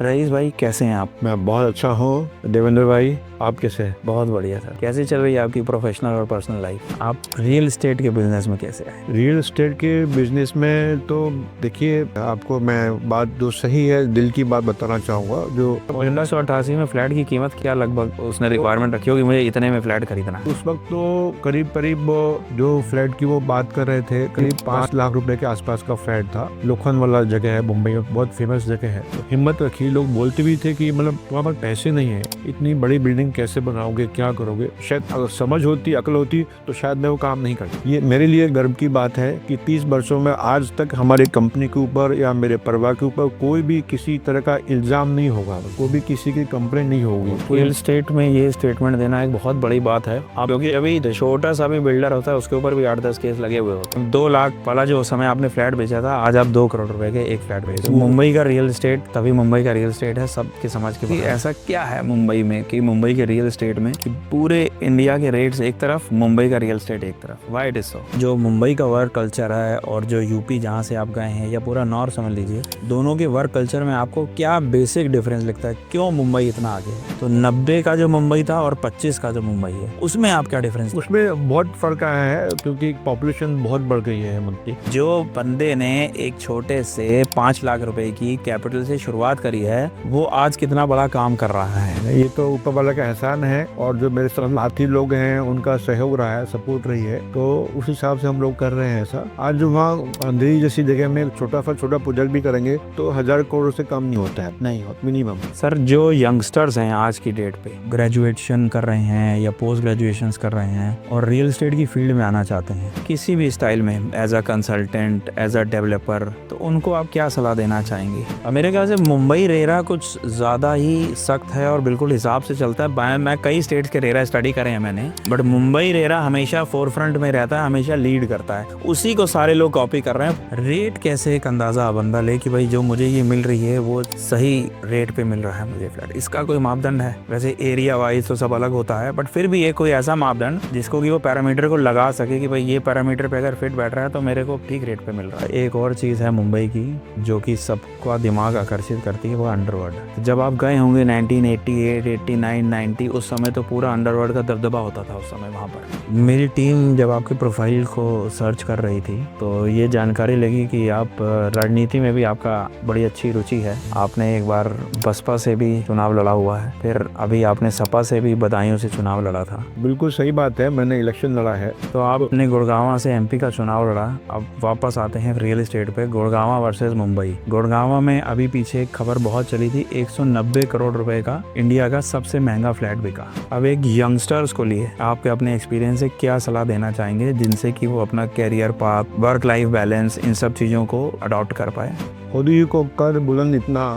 Rice भाई कैसे हैं आप? मैं बहुत अच्छा हूँ देवेंद्र भाई। आप कैसे हैं? बहुत बढ़िया सर। कैसे चल रही है आपकी प्रोफेशनल और पर्सनल लाइफ? आप रियल एस्टेट के बिजनेस में कैसे आए? रियल एस्टेट के बिजनेस में तो देखिए, आपको मैं बात जो सही है दिल की बात बताना चाहूँगा। जो 1988 में फ्लैट की कीमत क्या लगभग उसने रिक्वायरमेंट रखी होगी, मुझे इतने में फ्लैट खरीदना है। उस वक्त तो करीब करीब जो फ्लैट की वो बात कर रहे थे, करीब 5 लाख रुपए के आसपास का फ्लैट था। लोखंड वाला जगह है, मुंबई में बहुत फेमस जगह है। तो हिम्मत रखी, लोग बोलते भी थे कि मतलब तुम्हारे पास पैसे नहीं है, इतनी बड़ी बिल्डिंग कैसे बनाओगे, क्या करोगे। शायद अगर समझ होती, अकल होती तो शायद मैं वो काम नहीं करता। ये मेरे लिए गर्व की बात है कि 30 वर्षों में आज तक हमारी कंपनी के ऊपर या मेरे परिवार के ऊपर कोई भी किसी तरह का इल्जाम नहीं होगा, कोई भी किसी की कंप्लेंट नहीं होगी। रियल एस्टेट में ये स्टेटमेंट देना एक बहुत बड़ी बात है आप, क्योंकि अभी छोटा सा भी बिल्डर होता है उसके ऊपर भी 8-10 केस लगे हुए होते हैं। 2 लाख वाला जो उस समय आपने फ्लैट बेचा था, आज आप 2 करोड़ रुपए के एक फ्लैट बेचे। मुंबई का रियल एस्टेट तभी मुंबई का रियल एस्टेट है, सबके समझ के बाहर। ऐसा क्या है मुंबई में कि मुंबई के रियल एस्टेट में कि पूरे इंडिया के रेट्स एक तरफ, मुंबई का रियल एस्टेट एक तरफ। Why it is so? जो मुंबई का वर्क कल्चर है और जो यूपी जहाँ से आप गए हैं या पूरा नॉर्थ समझ लीजिए, दोनों के वर्क कल्चर में आपको क्या बेसिक डिफरेंस लगता है? क्यों मुंबई इतना आगे है? तो 90 का जो मुंबई था और 25 का जो मुंबई है, उसमें आप क्या डिफरेंस? उसमें बहुत फर्क आया है क्योंकि पॉपुलेशन बहुत बढ़ गई है हेमंत की। जो बंदे ने एक छोटे से 5 लाख रुपए की कैपिटल से शुरुआत करी है, वो आज कितना बड़ा काम कर रहा है। ये तो ऊपर वाला का एहसान है, और जो मेरे साथी लोग हैं उनका सहयोग रहा है, सपोर्ट रही है, तो उस हिसाब से हम लोग कर रहे हैं ऐसा। आज वहाँ अंधेरी जैसी जगह में छोटा प्रोजेक्ट भी करेंगे तो 1,000 करोड़ से कम नहीं होता है, नहीं होता, मिनिमम। सर, जो यंगस्टर्स हैं आज की डेट पे ग्रेजुएशन कर रहे हैं या पोस्ट ग्रेजुएशन कर रहे हैं और रियल एस्टेट की फील्ड में आना चाहते हैं किसी भी स्टाइल में, as a consultant, as a developer, तो उनको आप क्या सलाह देना चाहेंगे? मेरे ख्याल से मुंबई रेरा कुछ ज्यादा ही सख्त है और बिल्कुल हिसाब से चलता है। मैं कई स्टेट्स के रेरा स्टडी करे हैं मैंने, बट मुंबई रेरा हमेशा फोरफ्रंट में रहता है, हमेशा लीड करता है, उसी को सारे लोग कॉपी कर रहे हैं। रेट कैसे एक अंदाजा बंदा ले कि भाई जो मुझे ये मिल रही है वो सही रेट पे मिल रहा है मुझे फ्लैट? इसका कोई मापदंड है? वैसे एरिया वाइज तो सब अलग होता है, बट फिर भी ये कोई ऐसा मापदंड जिसको कि वो पैरामीटर को लगा सके कि भाई ये पैरामीटर पे अगर फिट बैठ रहा है तो मेरे को ठीक रेट पे मिल रहा है। एक और चीज है मुंबई की जो कि सबका दिमाग आकर्षित करती है, वो अंडरवर्ल्ड। जब आप गए होंगे 1988, 89, 90, उस समय तो पूरा अंडरवर्ल्ड का दबदबा होता था उस समय वहाँ पर। मेरी टीम जब आपके प्रोफाइल को सर्च कर रही थी तो ये जानकारी लगी कि आप राजनीति में भी आपका बड़ी अच्छी रुचि है। आपने एक बार बसपा से भी चुनाव लड़ा हुआ है, फिर अभी आपने सपा से भी बदायूं से चुनाव लड़ा था। बिल्कुल सही बात है, मैंने इलेक्शन लड़ा है। तो आपने गुड़गांव से एमपी का चुनाव लड़ा। अब वापस आते हैं रियल एस्टेट पे, गुड़गांव वर्सेस मुंबई। गुड़गांव में अभी पीछे एक खबर बहुत चली थी, 190 करोड़ रुपए का इंडिया का सबसे महंगा फ्लैट बिका। अब एक यंगस्टर्स को लिए आपके अपने एक्सपीरियंस से क्या सलाह देना चाहेंगे जिनसे कि वो अपना career path, work life balance, इन सब चीजों को अडॉप्ट कर पाए? खुदी को कर बुलंद इतना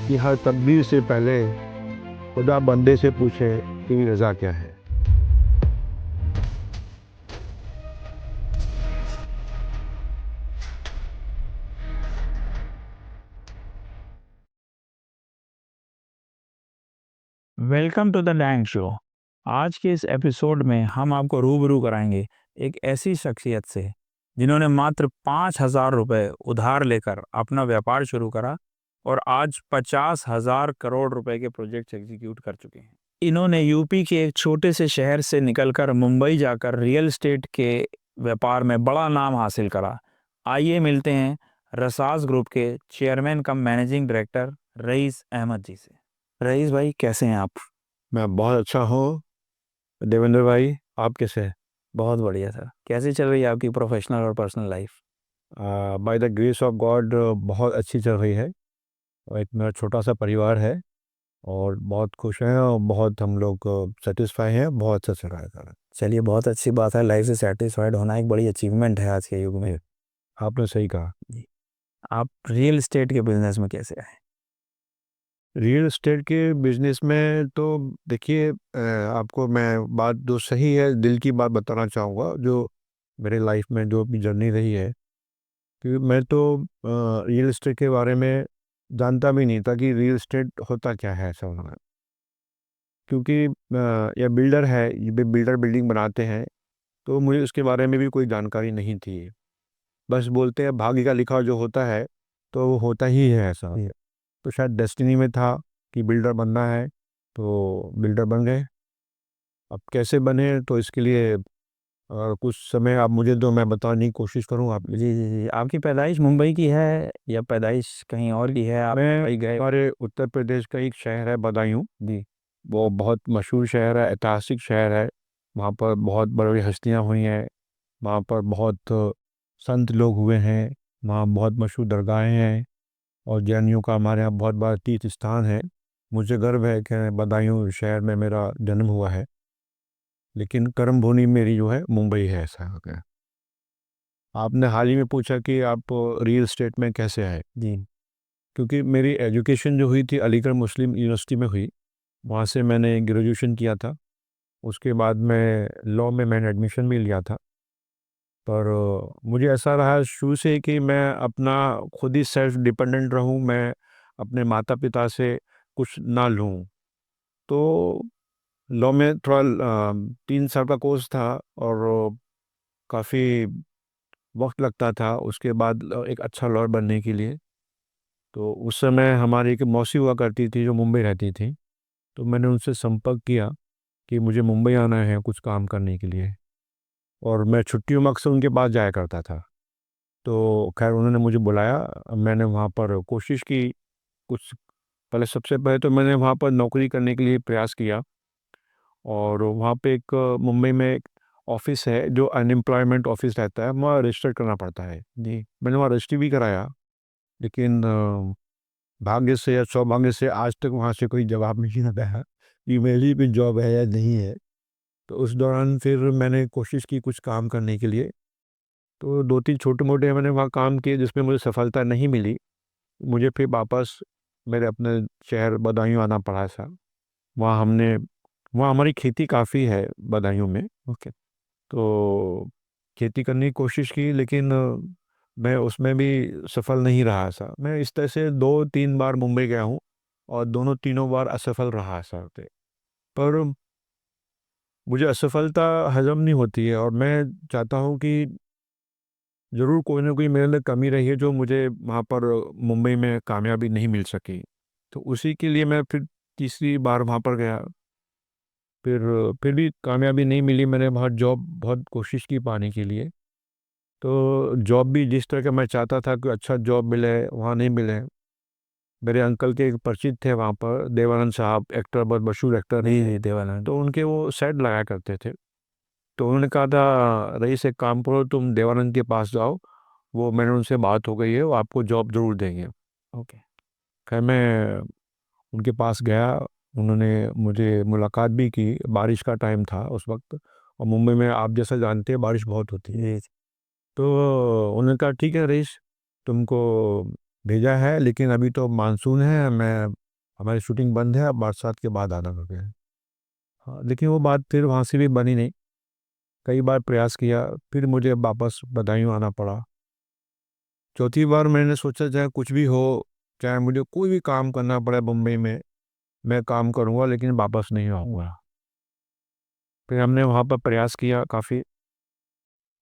कि हर तकदीर से पहले खुदा बंदे से पूछे कि रजा क्या है। Welcome to the Lang show. आज के इस एपिसोड में हम आपको रूबरू कराएंगे एक ऐसी शख्सियत से जिन्होंने मात्र 5,000 रुपये उधार लेकर अपना व्यापार शुरू करा और आज 50,000 करोड़ रुपए के प्रोजेक्ट्स एग्जीक्यूट कर चुके हैं। इन्होंने यूपी के एक छोटे से शहर से निकलकर मुंबई जाकर रियल एस्टेट के व्यापार में बड़ा नाम हासिल करा। आइए मिलते हैं रसास ग्रुप के chairman cum managing director rice Ahmad जी से। रईस भाई कैसे हैं आप? मैं बहुत अच्छा हूँ देवेंद्र भाई। आप कैसे हैं? बहुत बढ़िया सर। कैसे चल रही है आपकी प्रोफेशनल और personal life? By the grace of God बहुत अच्छी चल रही है। और एक मेरा छोटा सा परिवार है और बहुत खुश हैं और बहुत हम लोग सेटिस्फाई हैं, बहुत अच्छा चल रहा है सारा। चलिए, बहुत अच्छी बात है। लाइफ से सेटिस्फाइड होना एक बड़ी अचीवमेंट है आज के युग में। आपने सही कहा। जी। आप रियल एस्टेट के बिजनेस में कैसे आए? रियल एस्टेट के बिजनेस में तो देखिए, आपको मैं बात जो सही है दिल की बात बताना चाहूँगा। जो मेरे लाइफ में जो अपनी जर्नी रही है, क्योंकि मैं तो रियल एस्टेट के बारे में जानता भी नहीं था कि रियल एस्टेट होता क्या है ऐसा होना। क्योंकि यह बिल्डर है, ये बिल्डर बिल्डिंग बनाते हैं, तो मुझे उसके बारे में भी कोई जानकारी नहीं थी। बस बोलते हैं भाग्य का लिखा जो होता है तो वो होता ही है ऐसा। तो शायद डेस्टिनी में था कि बिल्डर बनना है, तो बिल्डर बन गए। अब कैसे बने तो इसके लिए कुछ समय आप मुझे दो, मैं बताने की कोशिश करूँ आप। जी जी जी, आपकी पैदाइश मुंबई की है या पैदाइश कहीं और की है? आप मैं मुंबई गए? हमारे उत्तर प्रदेश का एक शहर है बदायूं, जी वो बहुत मशहूर शहर है, ऐतिहासिक शहर है। वहाँ पर बहुत बड़ी बड़ी हस्तियाँ हुई हैं, वहाँ पर बहुत संत लोग हुए हैं, वहाँ बहुत मशहूर दरगाहें हैं, और जैनियों का हमारे यहाँ बहुत बड़ा तीर्थ स्थान है। मुझे गर्व है कि बदायूं शहर में मेरा जन्म हुआ है, लेकिन कर्म भूमि मेरी जो है मुंबई है, ऐसा हो गया। आपने हाल ही में पूछा कि आप रियल स्टेट में कैसे आए। जी क्योंकि मेरी एजुकेशन जो हुई थी अलीगढ़ मुस्लिम यूनिवर्सिटी में हुई, वहाँ से मैंने ग्रेजुएशन किया था। उसके बाद मैं लॉ में मैंने एडमिशन भी लिया था। पर मुझे ऐसा रहा शुरू से कि मैं अपना खुद ही सेल्फ डिपेंडेंट रहूं, मैं अपने माता पिता से कुछ ना लूं। तो लॉ में थोड़ा 3 साल का कोर्स था, और काफ़ी वक्त लगता था उसके बाद एक अच्छा लॉयर बनने के लिए। तो उस समय हमारी एक मौसी हुआ करती थी जो मुंबई रहती थी, तो मैंने उनसे संपर्क किया कि मुझे मुंबई आना है कुछ काम करने के लिए, और मैं छुट्टियों में अक्सर उनके पास जाया करता था। तो खैर उन्होंने मुझे बुलाया, मैंने वहाँ पर कोशिश की कुछ। पहले सबसे पहले तो मैंने वहाँ पर नौकरी करने के लिए प्रयास किया, और वहाँ पे एक मुंबई में एक ऑफिस है जो अनएम्प्लॉयमेंट ऑफिस रहता है, वहाँ रजिस्टर करना पड़ता है। जी मैंने वहाँ रजिस्टर भी कराया, लेकिन भाग्य से या सौभाग्य से आज तक वहाँ से कोई जवाब नहीं आता है कि मेरी भी जॉब है या नहीं है। तो उस दौरान फिर मैंने कोशिश की कुछ काम करने के लिए, तो 2-3 छोटे-मोटे मैंने वहाँ काम किए जिसमें मुझे सफलता नहीं मिली। मुझे फिर वापस मेरे अपने शहर बदायूं आना पड़ा था। वहाँ हमने वहाँ हमारी खेती काफ़ी है बदायूं में। ओके। तो खेती करने की कोशिश की, लेकिन मैं उसमें भी सफल नहीं रहा था। मैं इस तरह से 2-3 बार मुंबई गया हूँ, और दोनों तीनों बार असफल रहा सर। पर मुझे असफलता हजम नहीं होती है, और मैं चाहता हूँ कि ज़रूर कोई ना कोई मेरे अंदर कमी रही है जो मुझे वहाँ पर मुंबई में कामयाबी नहीं मिल सकी। तो उसी के लिए मैं फिर तीसरी बार वहाँ पर गया। फिर भी कामयाबी नहीं मिली। मैंने वहाँ जॉब बहुत कोशिश की पाने के लिए, तो जॉब भी जिस तरह का मैं चाहता था कि अच्छा जॉब मिले, वहाँ नहीं मिले। मेरे अंकल के एक परिचित थे वहाँ पर, देवानंद साहब, एक्टर, बहुत मशहूर एक्टर जी हैं। जी देवानंद। तो उनके वो सेट लगाया करते थे। तो उन्होंने कहा था, रईस एक काम करो, तुम देवानंद के पास जाओ, वो मैंने उनसे बात हो गई है, वो आपको जॉब ज़रूर देंगे। ओके। खैर मैं उनके पास गया, उन्होंने मुझे मुलाकात भी की। बारिश का टाइम था उस वक्त, और मुंबई में आप जैसा जानते हैं बारिश बहुत होती है। जी तो उन्होंने कहा ठीक है रईस, तुमको भेजा है, लेकिन अभी तो मानसून है, मैं हमारी शूटिंग बंद है, अब बरसात के बाद आना करके। हाँ, लेकिन वो बात फिर वहाँ से भी बनी नहीं। कई बार प्रयास किया, फिर मुझे वापस बदायूं आना पड़ा। चौथी बार मैंने सोचा चाहे कुछ भी हो, चाहे मुझे कोई भी काम करना पड़े मुंबई में, मैं काम करूँगा, लेकिन वापस नहीं आऊँगा। फिर हमने वहाँ पर प्रयास किया काफ़ी।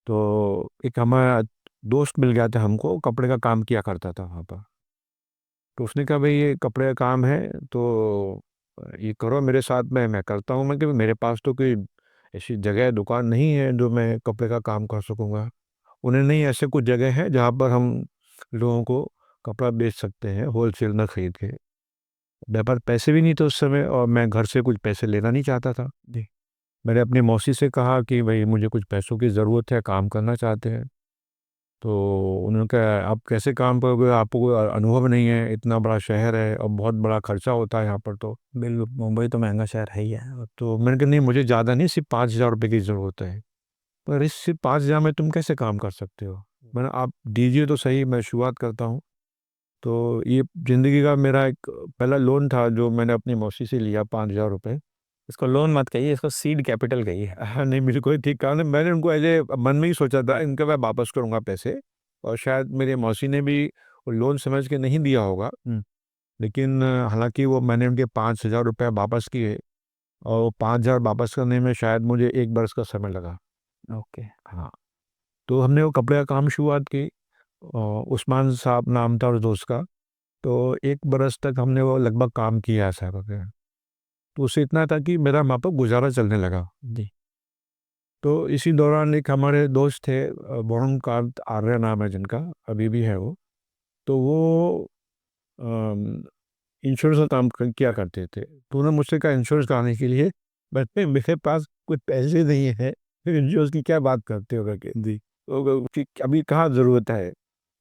तो एक हमारा दोस्त मिल गया था हमको, कपड़े का काम किया करता था वहाँ पर। तो उसने कहा भाई ये कपड़े का काम है, तो ये करो मेरे साथ में, मैं करता हूँ। मैं कि मेरे पास तो कोई ऐसी जगह दुकान नहीं है जो मैं कपड़े का काम कर सकूँगा। उन्हें नहीं, ऐसे कुछ जगह है जहाँ पर हम लोगों को कपड़ा बेच सकते हैं होलसेल में खरीद के। मेरे पास पैसे भी नहीं थे उस समय, और मैं घर से कुछ पैसे लेना नहीं चाहता था। जी। मैंने अपनी मौसी से कहा कि भाई मुझे कुछ पैसों की ज़रूरत है, काम करना चाहते हैं। तो उन्होंने कहा आप कैसे काम करोगे, आपको कोई अनुभव नहीं है, इतना बड़ा शहर है और बहुत बड़ा खर्चा होता है यहाँ पर। तो बिल्कुल, मुंबई तो महंगा शहर है ही है। तो मैंने कहा नहीं, मुझे ज़्यादा नहीं, सिर्फ 5,000 रुपये की ज़रूरत है। पर इस सिर्फ 5,000 में तुम कैसे काम कर सकते हो। मैंने, आप दीजिए तो सही, मैं शुरुआत करता हूँ। तो ये ज़िंदगी का मेरा एक पहला लोन था जो मैंने अपनी मौसी से लिया, 5,000 रुपये। इसको लोन मत कहिए, इसको सीड कैपिटल कहिए। हाँ नहीं, मेरे को ठीक कहा। मैंने उनको ऐसे मन में ही सोचा था इनका मैं वापस करूँगा पैसे, और शायद मेरी मौसी ने भी वो लोन समझ के नहीं दिया होगा। हम्म। लेकिन हालांकि वो मैंने उनके 5,000 रुपये वापस किए, और वो 5,000 वापस करने में शायद मुझे 1 बरस का समय लगा। ओके। हाँ। तो हमने वो कपड़े का काम शुरुआत की, और उस्मान साहब नाम था उस दोस्त का। तो 1 बरस तक हमने वो लगभग काम किया ऐसा करके। तो उससे इतना था कि मेरा वहाँ पर गुजारा चलने लगा। जी। तो इसी दौरान एक हमारे दोस्त थे, वरुणकांत आर्य नाम है जिनका, अभी भी है वो। तो वो इंश्योरेंस का काम किया करते थे। तो उन्होंने मुझसे कहा इंश्योरेंस कराने के लिए, बट मेरे पास कुछ पैसे नहीं है, फिर इंश्योरेंस की क्या बात करते हो करके। जी। तो अभी कहाँ ज़रूरत है।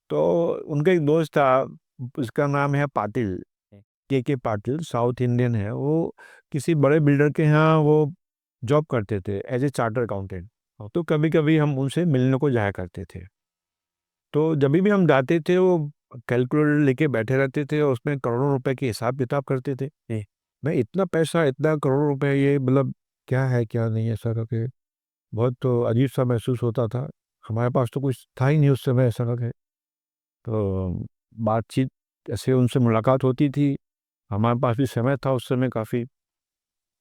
तो उनका एक दोस्त था, उसका नाम है पाटिल, के पाटिल, साउथ इंडियन है वो। किसी बड़े बिल्डर के यहाँ वो जॉब करते थे एज ए चार्टर अकाउंटेंट। तो कभी कभी हम उनसे मिलने को जाया करते थे। तो जब भी हम जाते थे वो कैलकुलेटर लेके बैठे रहते थे और उसमें करोड़ों रुपए की हिसाब किताब करते थे। मैं इतना पैसा, इतना करोड़ रुपए, ये मतलब क्या है क्या नहीं, ऐसा करके बहुत तो अजीब सा महसूस होता था। हमारे पास तो कुछ था ही नहीं उस समय ऐसा करके। तो बातचीत ऐसे उनसे मुलाकात होती थी, हमारे पास भी समय था उस समय काफ़ी।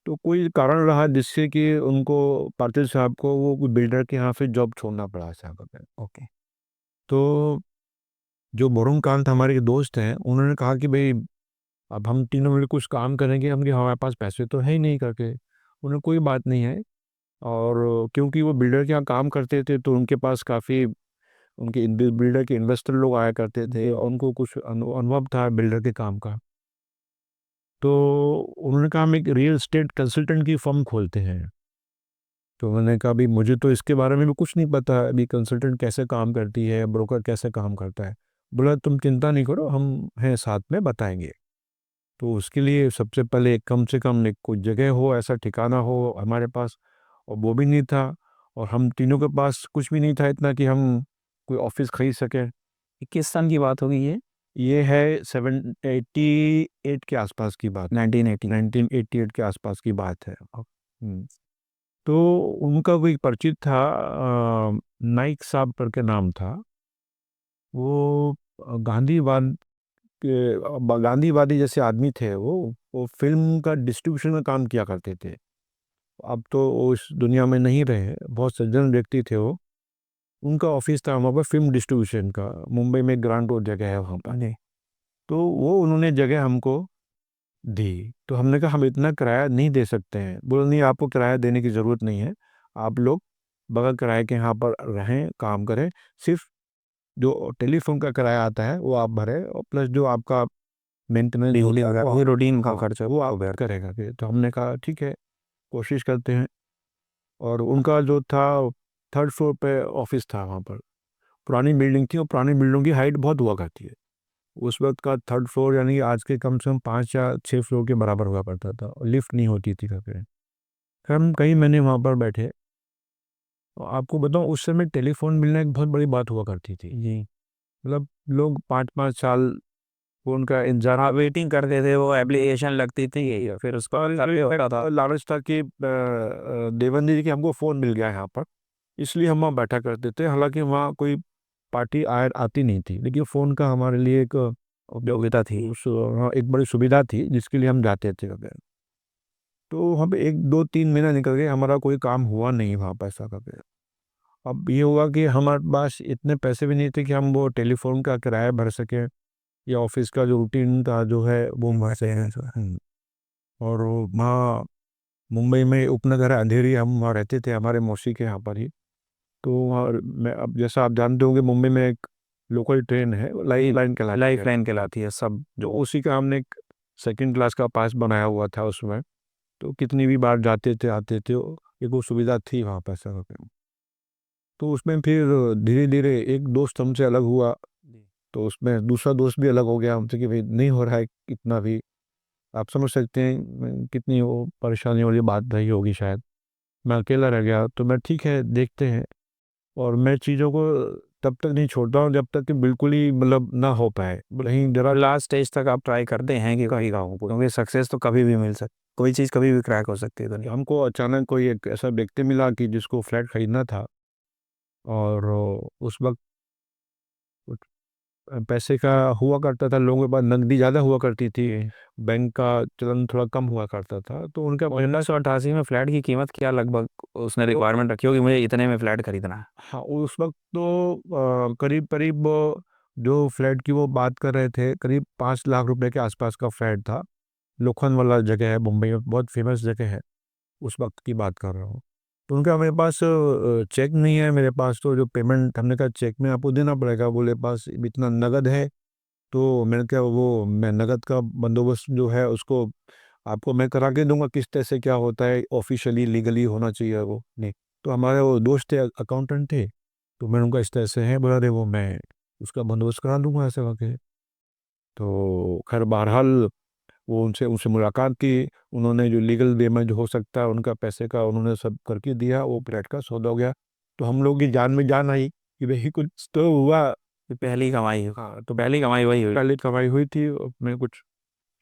तो कोई कारण रहा जिससे कि उनको, पाटिल साहब को, वो बिल्डर के यहाँ से जॉब छोड़ना पड़ा साहब। ओके। तो जो वरुणकांत हमारे दोस्त हैं, उन्होंने कहा कि भाई अब हम तीनों मिलकर कुछ काम करेंगे। हम कि हमारे पास पैसे तो है ही नहीं करके। उन्हें कोई बात नहीं है। और क्योंकि वो बिल्डर के यहाँ काम करते थे तो उनके पास काफ़ी, उनके बिल्डर के इन्वेस्टर लोग आया करते थे और उनको कुछ अनुभव था बिल्डर के काम का। तो उन्होंने कहा हम एक रियल एस्टेट कंसल्टेंट की फर्म खोलते हैं। तो मैंने कहा भाई मुझे तो इसके बारे में भी कुछ नहीं पता है, अभी कंसल्टेंट कैसे काम करती है, ब्रोकर कैसे काम करता है। बोला तुम चिंता नहीं करो, हम हैं साथ में, बताएंगे। तो उसके लिए सबसे पहले कम से कम एक कोई जगह हो, ऐसा ठिकाना हो हमारे पास, और वो भी नहीं था। और हम तीनों के पास कुछ भी नहीं था इतना कि हम कोई ऑफिस खरीद सकें। किस सन की बात होगी ये है 788 के आसपास की बात, 1980। 1988 के आसपास की बात है। तो उनका कोई परिचित था, नाइक साहब करके नाम था। वो गांधीवाद गांधीवादी जैसे आदमी थे वो फिल्म का डिस्ट्रीब्यूशन का काम किया करते थे। अब तो वो इस दुनिया में नहीं रहे, बहुत सज्जन व्यक्ति थे वो। उनका ऑफिस था वहाँ पर फिल्म डिस्ट्रीब्यूशन का, मुंबई में ग्रांड रोड जगह है वहाँ पर। जी। तो वो उन्होंने जगह हमको दी। तो हमने कहा हम इतना किराया नहीं दे सकते हैं। बोले नहीं, आपको किराया देने की ज़रूरत नहीं है, आप लोग बगैर किराए के यहाँ पर रहें, काम करें। सिर्फ जो टेलीफोन का किराया आता है वो आप भरें, और प्लस जो आपका मेंटेनेंस बिजली वगैरह वही रूटीन का हाँ, खर्चा वो आप बेयर। करेगा फिर। तो हमने कहा ठीक है, कोशिश करते हैं। और उनका जो था, 3rd फ्लोर पे ऑफिस था वहाँ पर। पुरानी बिल्डिंग थी और पुरानी बिल्डिंग की हाइट बहुत हुआ करती है। उस वक्त का 3rd फ्लोर यानी कि आज के कम से कम 5 या 6 फ्लोर के बराबर हुआ करता था, और लिफ्ट नहीं होती थी कभी। फिर हम कई महीने वहाँ पर बैठे। और आपको बताऊँ, उस समय टेलीफोन मिलना एक बहुत बड़ी बात हुआ करती थी। जी। मतलब लोग 5-5 साल वो उनका इंतजार। हाँ, वेटिंग करते थे, वो एप्लीकेशन लगती थी, फिर उसका होता था। लालच था कि देवेंद्र जी की हमको फ़ोन मिल गया यहाँ पर, इसलिए हम वहाँ बैठा करते थे। हालांकि वहाँ कोई पार्टी आती नहीं थी, लेकिन फ़ोन का हमारे लिए एक उपयोगिता थी। हाँ, एक बड़ी सुविधा थी जिसके लिए हम जाते थे कभी। तो हम 1-2-3 महीना निकल गए, हमारा कोई काम हुआ नहीं वहाँ पैसा कभी। अब ये हुआ कि हमारे पास इतने पैसे भी नहीं थे कि हम वो टेलीफोन का किराया भर सकें, या ऑफिस का जो रूटीन था जो है वो वहाँ से है। और वहाँ मुंबई में उपनगर है अंधेरी, हम वहाँ रहते थे हमारे मौसी के यहाँ पर ही। तो वहाँ मैं, अब जैसा आप जानते होंगे, मुंबई में एक लोकल ट्रेन है, लाइफ लाइन कहलाती लाइफ है। लाइन कहलाती है सब तो जो। उसी का हमने एक 2nd क्लास का पास बनाया हुआ था उसमें। तो कितनी भी बार जाते थे आते थे, एक वो सुविधा थी वहाँ पर सर। तो उसमें फिर धीरे धीरे एक दोस्त हमसे अलग हुआ। तो उसमें दूसरा दोस्त भी अलग हो गया हमसे कि भाई नहीं हो रहा है इतना भी। आप समझ सकते हैं कितनी वो परेशानी वाली बात रही होगी शायद। मैं अकेला रह गया, तो मैं ठीक है देखते हैं। और मैं चीज़ों को तब तक नहीं छोड़ता हूँ जब तक कि बिल्कुल ही मतलब ना हो पाए। कहीं जरा लास्ट स्टेज तक आप ट्राई करते हैं कि कहीं गाँव, क्योंकि सक्सेस तो कभी भी मिल सकती, कोई चीज़ कभी भी क्रैक हो सकती है दुनिया। हमको अचानक कोई एक ऐसा व्यक्ति मिला कि जिसको फ्लैट खरीदना था। और उस वक्त पैसे का हुआ करता था, लोगों के पास नकदी ज़्यादा हुआ करती थी, बैंक का चलन थोड़ा कम हुआ करता था। तो उनका 1988 में फ्लैट की कीमत क्या लगभग उसने रिक्वायरमेंट रखी होगी, मुझे इतने में फ्लैट खरीदना है? हाँ, उस वक्त तो करीब करीब जो फ्लैट की वो बात कर रहे थे करीब 5 लाख रुपए के आसपास का फ्लैट था। लोखंड वाला जगह है, मुंबई में बहुत फेमस जगह है। उस वक्त की बात कर रहा हूँ। तो उनका मेरे पास चेक नहीं है, मेरे पास तो जो पेमेंट हमने कहा चेक में आपको देना पड़ेगा, बोले पास इतना नगद है। तो मैंने कहा वो मैं नगद का बंदोबस्त जो है उसको आपको मैं करा के दूंगा, किस तरह से क्या होता है ऑफिशियली लीगली होना चाहिए वो नहीं। तो हमारे वो दोस्त थे, अकाउंटेंट थे, तो मैंने उनका इस तरह से है बोला, वो मैं उसका बंदोबस्त करा दूंगा ऐसे करके। तो खैर बहरहाल वो उनसे उनसे मुलाकात की। उन्होंने जो लीगल वे में जो हो सकता है उनका पैसे का उन्होंने सब करके दिया, वो फ्लैट का सौदा हो गया। तो हम लोग की जान में जान आई कि भाई कुछ तो हुआ। पहली कमाई, हाँ, तो पहली कमाई वही हुई। पहले कमाई हुई थी उसमें कुछ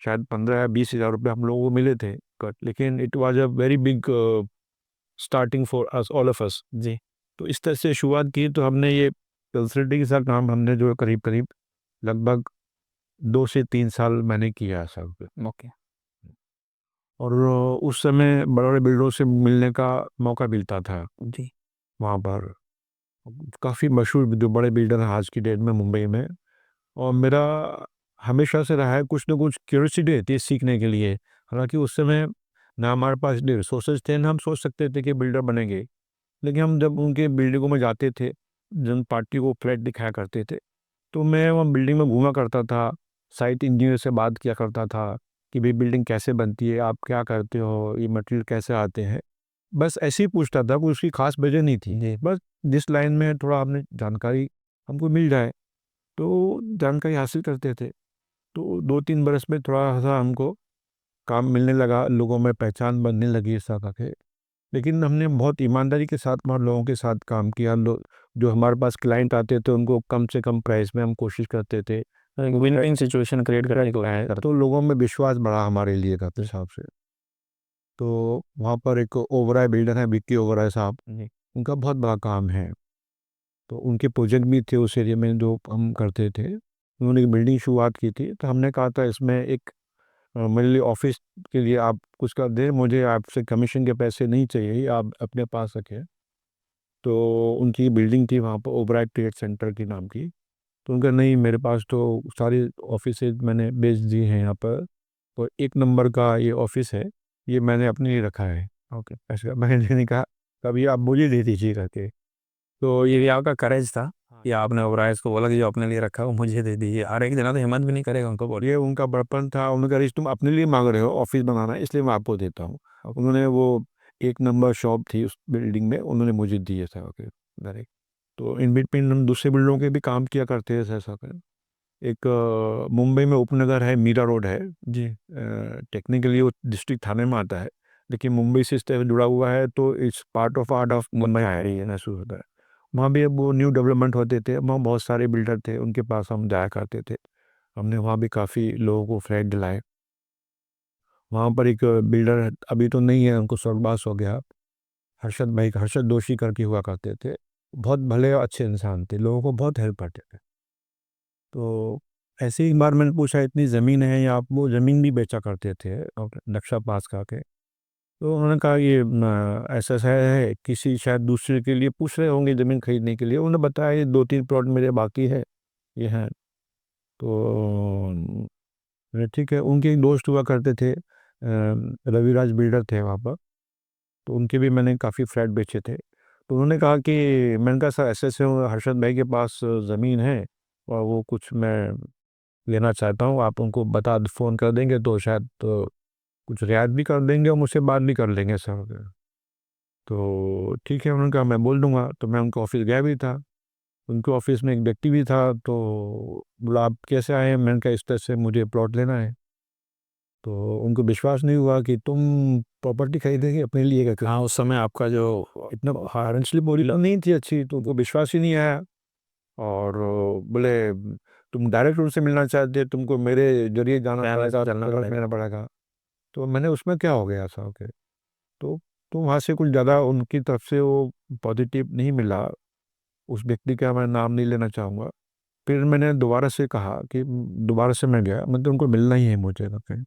शायद 15 या 20 हज़ार रुपये हम लोगों को मिले थे कट, लेकिन it was a very big starting for us all of us जी। तो इस तरह से शुरुआत की। तो हमने ये कंसल्टिंग का काम हमने जो करीब करीब लगभग 2 से 3 साल मैंने किया सब। ओके। और उस समय बड़े बड़े बिल्डरों से मिलने का मौका मिलता था जी। वहाँ पर। काफ़ी मशहूर जो बड़े बिल्डर हैं आज की डेट में मुंबई में। और मेरा हमेशा से रहा है कुछ ना कुछ क्यूरियोसिटी रहती है सीखने के लिए। हालांकि उस समय ना हमारे पास इतने रिसोर्सेज थे ना हम सोच सकते थे कि बिल्डर बनेंगे। लेकिन हम जब उनके बिल्डिंगों में जाते थे, जन पार्टी को फ्लैट दिखाया करते थे, तो मैं वहाँ बिल्डिंग में घूमा करता था, साइट इंजीनियर से बात किया करता था कि भाई बिल्डिंग कैसे बनती है, आप क्या करते हो, ये मटेरियल कैसे आते हैं। बस ऐसे ही पूछता था, कोई उसकी खास वजह नहीं थी जी। बस जिस लाइन में थोड़ा हमने जानकारी हमको मिल जाए तो जानकारी हासिल करते थे। तो 2-3 बरस में थोड़ा सा हमको काम मिलने लगा, लोगों में पहचान बनने लगी इस तरह के। लेकिन हमने बहुत ईमानदारी के साथ वहाँ लोगों के साथ काम किया। लोग जो हमारे पास क्लाइंट आते थे उनको कम से कम प्राइस में हम कोशिश करते थे। विन विन सिचुएशन क्रिएट करने को है। तो लोगों में विश्वास बढ़ा हमारे लिए का हिसाब से। तो वहाँ पर एक ओबराय बिल्डर है, विक्की ओबराय साहब, जी। उनका बहुत बड़ा काम है। तो उनके प्रोजेक्ट भी थे उस एरिया में जो हम करते थे। उन्होंने एक बिल्डिंग शुरुआत की थी, तो हमने कहा था इसमें एक मेरे लिए ऑफिस के लिए आप कुछ कर दें, मुझे आपसे कमीशन के पैसे नहीं चाहिए, आप अपने पास रखें। तो उनकी बिल्डिंग थी वहाँ पर ओबराय ट्रेड सेंटर की नाम की। तो उनका नहीं, मेरे पास तो सारी ऑफिसेज मैंने बेच दी हैं यहाँ पर, तो 1 नंबर का ये ऑफिस है, ये मैंने अपने लिए रखा है। ओके, ऐसा मैंने नहीं कहा कभी आप मुझे दे दीजिए करके। तो ये भी आपका करेज था हाँ, कि आपने ओबराइज को बोला कि जो अपने लिए रखा वो मुझे दे दीजिए। हर एक जना तो हिम्मत भी नहीं करेगा उनको बोले। ये उनका बड़पन था। उन्होंने कहा तुम अपने लिए मांग रहे हो ऑफिस बनाना, इसलिए मैं आपको देता हूँ। उन्होंने वो 1 नंबर शॉप थी उस बिल्डिंग में, उन्होंने मुझे दिए था। Okay, direct. तो इन बिटवीन हम दूसरे बिल्डरों के भी काम किया करते हैं ऐसा कर। एक मुंबई में उपनगर है, मीरा रोड है जी। टेक्निकली वो डिस्ट्रिक्ट थाने में आता है, लेकिन मुंबई से इस तरह जुड़ा हुआ है तो it's part of art of Mumbai है, ये महसूस होता है। वहाँ भी अब वो न्यू डेवलपमेंट होते थे, वहाँ बहुत सारे बिल्डर थे, उनके पास हम जाया करते थे। हमने वहाँ भी काफ़ी लोगों को फ्लैट दिलाए। वहाँ पर एक बिल्डर अभी तो नहीं है, उनको स्वर्गवास हो गया, हर्षद भाई, हर्षद दोषी करके हुआ करते थे। बहुत भले और अच्छे इंसान थे, लोगों को बहुत हेल्प करते थे। तो ऐसे ही एक बार मैंने पूछा इतनी ज़मीन है या आप, वो ज़मीन भी बेचा करते थे और नक्शा पास करके। तो उन्होंने कहा ये ऐसा ऐसा है, किसी शायद दूसरे के लिए पूछ रहे होंगे ज़मीन खरीदने के लिए। उन्होंने बताया ये 2-3 प्लॉट मेरे बाकी है, ये हैं। तो मैंने ठीक है। उनके एक दोस्त हुआ करते थे, रविराज बिल्डर थे वहाँ पर, तो उनके भी मैंने काफ़ी फ्लैट बेचे थे। तो उन्होंने कहा कि मैंने कहा सर ऐसे ऐसे हर्षद भाई के पास ज़मीन है और वो कुछ मैं लेना चाहता हूँ, आप उनको बता फ़ोन कर देंगे तो शायद तो कुछ रियायत भी कर देंगे और मुझसे बात भी कर लेंगे सर। तो ठीक है, उन्होंने कहा मैं बोल दूंगा। तो मैं उनके ऑफिस गया भी था। उनके ऑफिस में एक व्यक्ति भी था, तो बोला आप कैसे आए हैं, मैंने कहा इस तरह से मुझे प्लॉट लेना है। तो उनको विश्वास नहीं हुआ कि तुम प्रॉपर्टी खरीदेंगे अपने लिए का। हाँ, उस समय आपका जो इतना फाइनेंशियली बोली नहीं थी अच्छी, तो उनको विश्वास ही नहीं आया। और बोले तुम डायरेक्ट उनसे मिलना चाहते, तुमको मेरे जरिए जाना पहले पड़ेगा, से चलना पड़ेगा। लेना पड़ेगा। तो मैंने उसमें क्या हो गया ऐसा। ओके। तो वहाँ से कुछ ज़्यादा उनकी तरफ से वो पॉजिटिव नहीं मिला। उस व्यक्ति का मैं नाम नहीं लेना चाहूँगा। फिर मैंने दोबारा से कहा कि दोबारा से मैं गया, मतलब उनको मिलना ही है मुझे करके।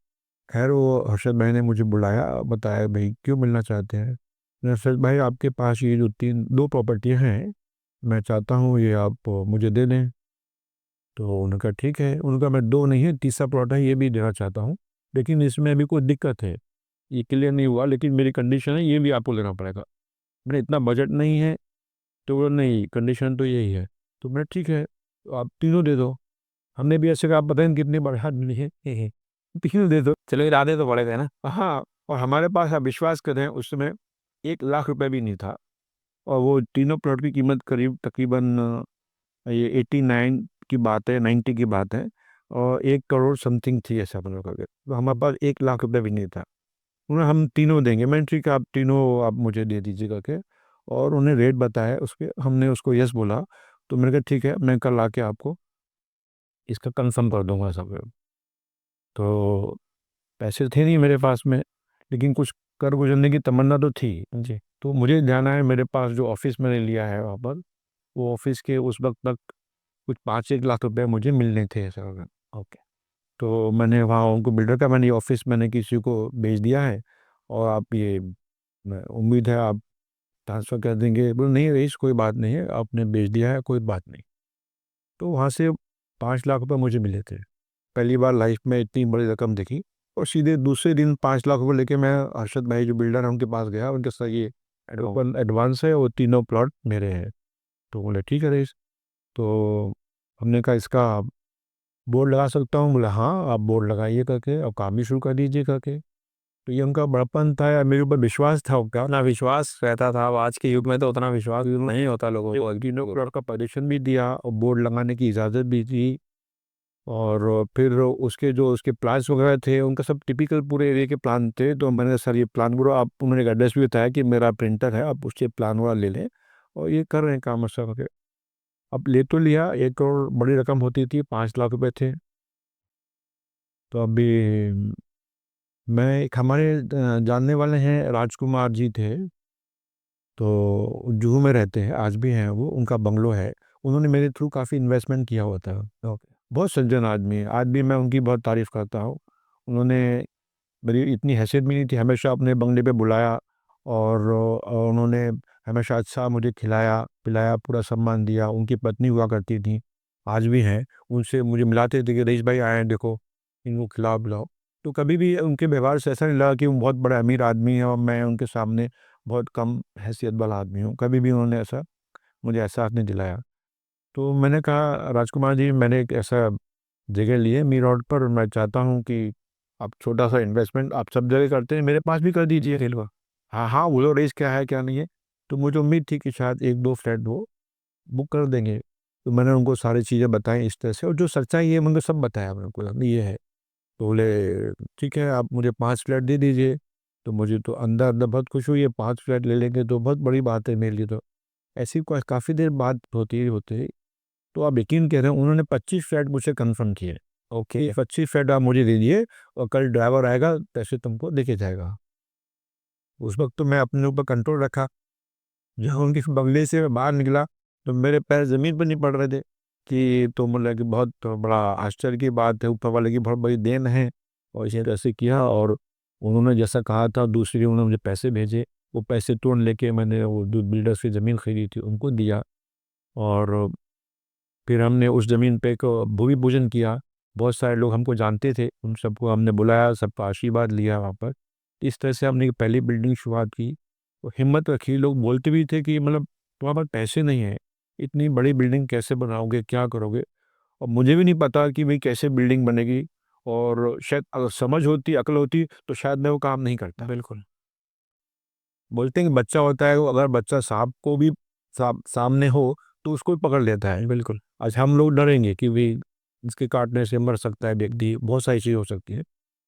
खैर वो हर्षद भाई ने मुझे बुलाया, बताया भाई क्यों मिलना चाहते हैं। मैंने, हर्षद भाई आपके पास ये जो 2 प्रॉपर्टियाँ हैं, मैं चाहता हूँ ये आप मुझे दे दें। तो उन्होंने कहा ठीक है, उनका मैं 2 नहीं है, तीसरा प्लॉट है, ये भी देना चाहता हूँ, लेकिन इसमें अभी कोई दिक्कत है, ये क्लियर नहीं हुआ, लेकिन मेरी कंडीशन है, ये भी आपको लेना पड़ेगा। मैंने इतना बजट नहीं है, तो बोला नहीं, कंडीशन तो यही है। तो मैंने ठीक है, तो आप तीनों दे दो। हमने भी ऐसे कहा, आप बताएं कितने बड़े आदमी है, तीनों दे दो। चलो इरादे तो बड़े थे ना। हाँ, और हमारे पास आप विश्वास करें उस समय 1 लाख रुपए भी नहीं था, और वो तीनों प्लॉट की कीमत करीब तकरीबन ये 89 की बात है, 90 की बात है, और 1 करोड़ समथिंग थी, ऐसा मतलब करके, तो हमारे पास 1 लाख रुपए भी नहीं था। उन्होंने हम तीनों देंगे, मैंने ठीक है, आप तीनों आप मुझे दे दीजिए करके, और उन्हें रेट बताया उसके, हमने उसको यस बोला। तो मैंने कहा ठीक है, मैं कल आके आपको इसका कंफर्म कर दूंगा सब। तो पैसे थे नहीं मेरे पास में, लेकिन कुछ कर गुजरने की तमन्ना तो थी। जी। तो मुझे जाना है, मेरे पास जो ऑफिस मैंने लिया है वहाँ पर, वो ऑफिस के उस वक्त तक कुछ 5-1 लाख रुपए मुझे मिलने थे ऐसा होगा। ओके। तो मैंने वहाँ उनको बिल्डर का, मैंने ऑफिस मैंने किसी को भेज दिया है, और आप ये, उम्मीद है आप ट्रांसफ़र कर देंगे। बोले नहीं रईस, कोई बात नहीं है, आपने भेज दिया है, कोई बात नहीं। तो वहाँ से 5 लाख रुपए मुझे मिले थे। पहली बार लाइफ में इतनी बड़ी रकम देखी, और सीधे दूसरे दिन 5 लाख रुपए लेके मैं अरशद भाई जो बिल्डर हैं उनके पास गया, उनके साथ ये एडवांस है, वो तीनों प्लॉट मेरे हैं। तो बोले ठीक है रईस। तो हमने कहा इसका बोर्ड लगा सकता हूँ? बोले हाँ, आप बोर्ड लगाइए करके, और काम भी शुरू कर दीजिए करके। तो ये उनका बड़प्पन था, या मेरे ऊपर विश्वास था उनका। उतना विश्वास रहता था, अब आज के युग में तो उतना विश्वास नहीं होता लोगों को। तीनों करोड़ का परमिशन भी दिया, और बोर्ड लगाने की इजाज़त भी दी, और फिर उसके जो उसके प्लान्स वगैरह थे, उनका सब टिपिकल पूरे एरिया के प्लान थे। तो मैंने सर ये प्लान करो आप, उन्होंने एक एड्रेस भी बताया कि मेरा प्रिंटर है, आप उससे प्लान वाला ले लें, और ये कर रहे हैं काम अच्छा करके। अब ले तो लिया, 1 करोड़ बड़ी रकम होती थी, 5 लाख रुपए थे। तो अभी मैं एक हमारे जानने वाले हैं, राजकुमार जी थे, तो जुहू में रहते हैं, आज भी हैं वो, उनका बंगलो है। उन्होंने मेरे थ्रू काफ़ी इन्वेस्टमेंट किया हुआ था। ओके। बहुत सज्जन आदमी है, आज भी मैं उनकी बहुत तारीफ़ करता हूँ। उन्होंने, मेरी इतनी हैसियत भी नहीं थी, हमेशा अपने बंगले पे बुलाया, और उन्होंने हमेशा अच्छा मुझे खिलाया पिलाया, पूरा सम्मान दिया। उनकी पत्नी हुआ करती थी, आज भी हैं, उनसे मुझे मिलाते थे कि रईस भाई आए हैं, देखो इनको खिलाओ पिलाओ। तो कभी भी उनके व्यवहार से ऐसा नहीं लगा कि वो बहुत बड़ा अमीर आदमी है और मैं उनके सामने बहुत कम हैसियत वाला आदमी हूँ। कभी भी उन्होंने ऐसा मुझे एहसास नहीं दिलाया। तो मैंने कहा राजकुमार जी, मैंने एक ऐसा जगह ली है मी रोड पर, मैं चाहता हूँ कि आप छोटा सा इन्वेस्टमेंट आप सब जगह करते हैं, मेरे पास भी कर दीजिए। बिल्कुल। हाँ हाँ, बोलो रेस क्या है क्या नहीं है। तो मुझे उम्मीद थी कि शायद 1-2 फ्लैट वो बुक कर देंगे। तो मैंने उनको सारी चीज़ें बताई इस तरह से, और जो सच्चाई है मैंने सब बताया, मेरे को ये है। तो बोले ठीक है, आप मुझे 5 फ्लैट दे दीजिए। तो मुझे तो अंदर अंदर बहुत खुश हुई है, 5 फ्लैट ले लेंगे तो बहुत बड़ी बात है मेरे लिए। तो ऐसी काफ़ी देर बात होती ही होती, तो आप यकीन कह रहे हैं, उन्होंने 25 फ्लैट मुझे कंफर्म किए। ओके। 25 फ्लैट आप मुझे दे दिए, और कल ड्राइवर आएगा, पैसे तुमको देके जाएगा। उस वक्त तो मैं अपने ऊपर कंट्रोल रखा। जब उनके बंगले से मैं बाहर निकला, तो मेरे पैर ज़मीन पर नहीं पड़ रहे थे, कि तो मतलब कि बहुत बड़ा आश्चर्य की बात है, ऊपर वाले की बहुत बड़ी देन है। और इसी तरह से किया, और उन्होंने जैसा कहा था, दूसरी उन्होंने मुझे पैसे भेजे, वो पैसे तुरंत लेके मैंने वो जो बिल्डर से ज़मीन खरीदी थी उनको दिया। और फिर हमने उस ज़मीन पे एक भूमि पूजन किया। बहुत सारे लोग हमको जानते थे, उन सबको हमने बुलाया, सबका आशीर्वाद लिया वहाँ पर। इस तरह से हमने पहली बिल्डिंग शुरुआत की। तो हिम्मत रखी, लोग बोलते भी थे कि मतलब तुम्हारे पास पैसे नहीं है, इतनी बड़ी बिल्डिंग कैसे बनाओगे, क्या करोगे। और मुझे भी नहीं पता कि भाई कैसे बिल्डिंग बनेगी, और शायद अगर समझ होती, अकल होती, तो शायद मैं वो काम नहीं करता। बिल्कुल। बोलते हैं कि बच्चा होता है, वो अगर बच्चा सांप को भी सामने हो तो उसको भी पकड़ लेता है। बिल्कुल। आज हम लोग डरेंगे कि भाई इसके काटने से मर सकता है व्यक्ति, बहुत सारी चीज़ हो सकती है।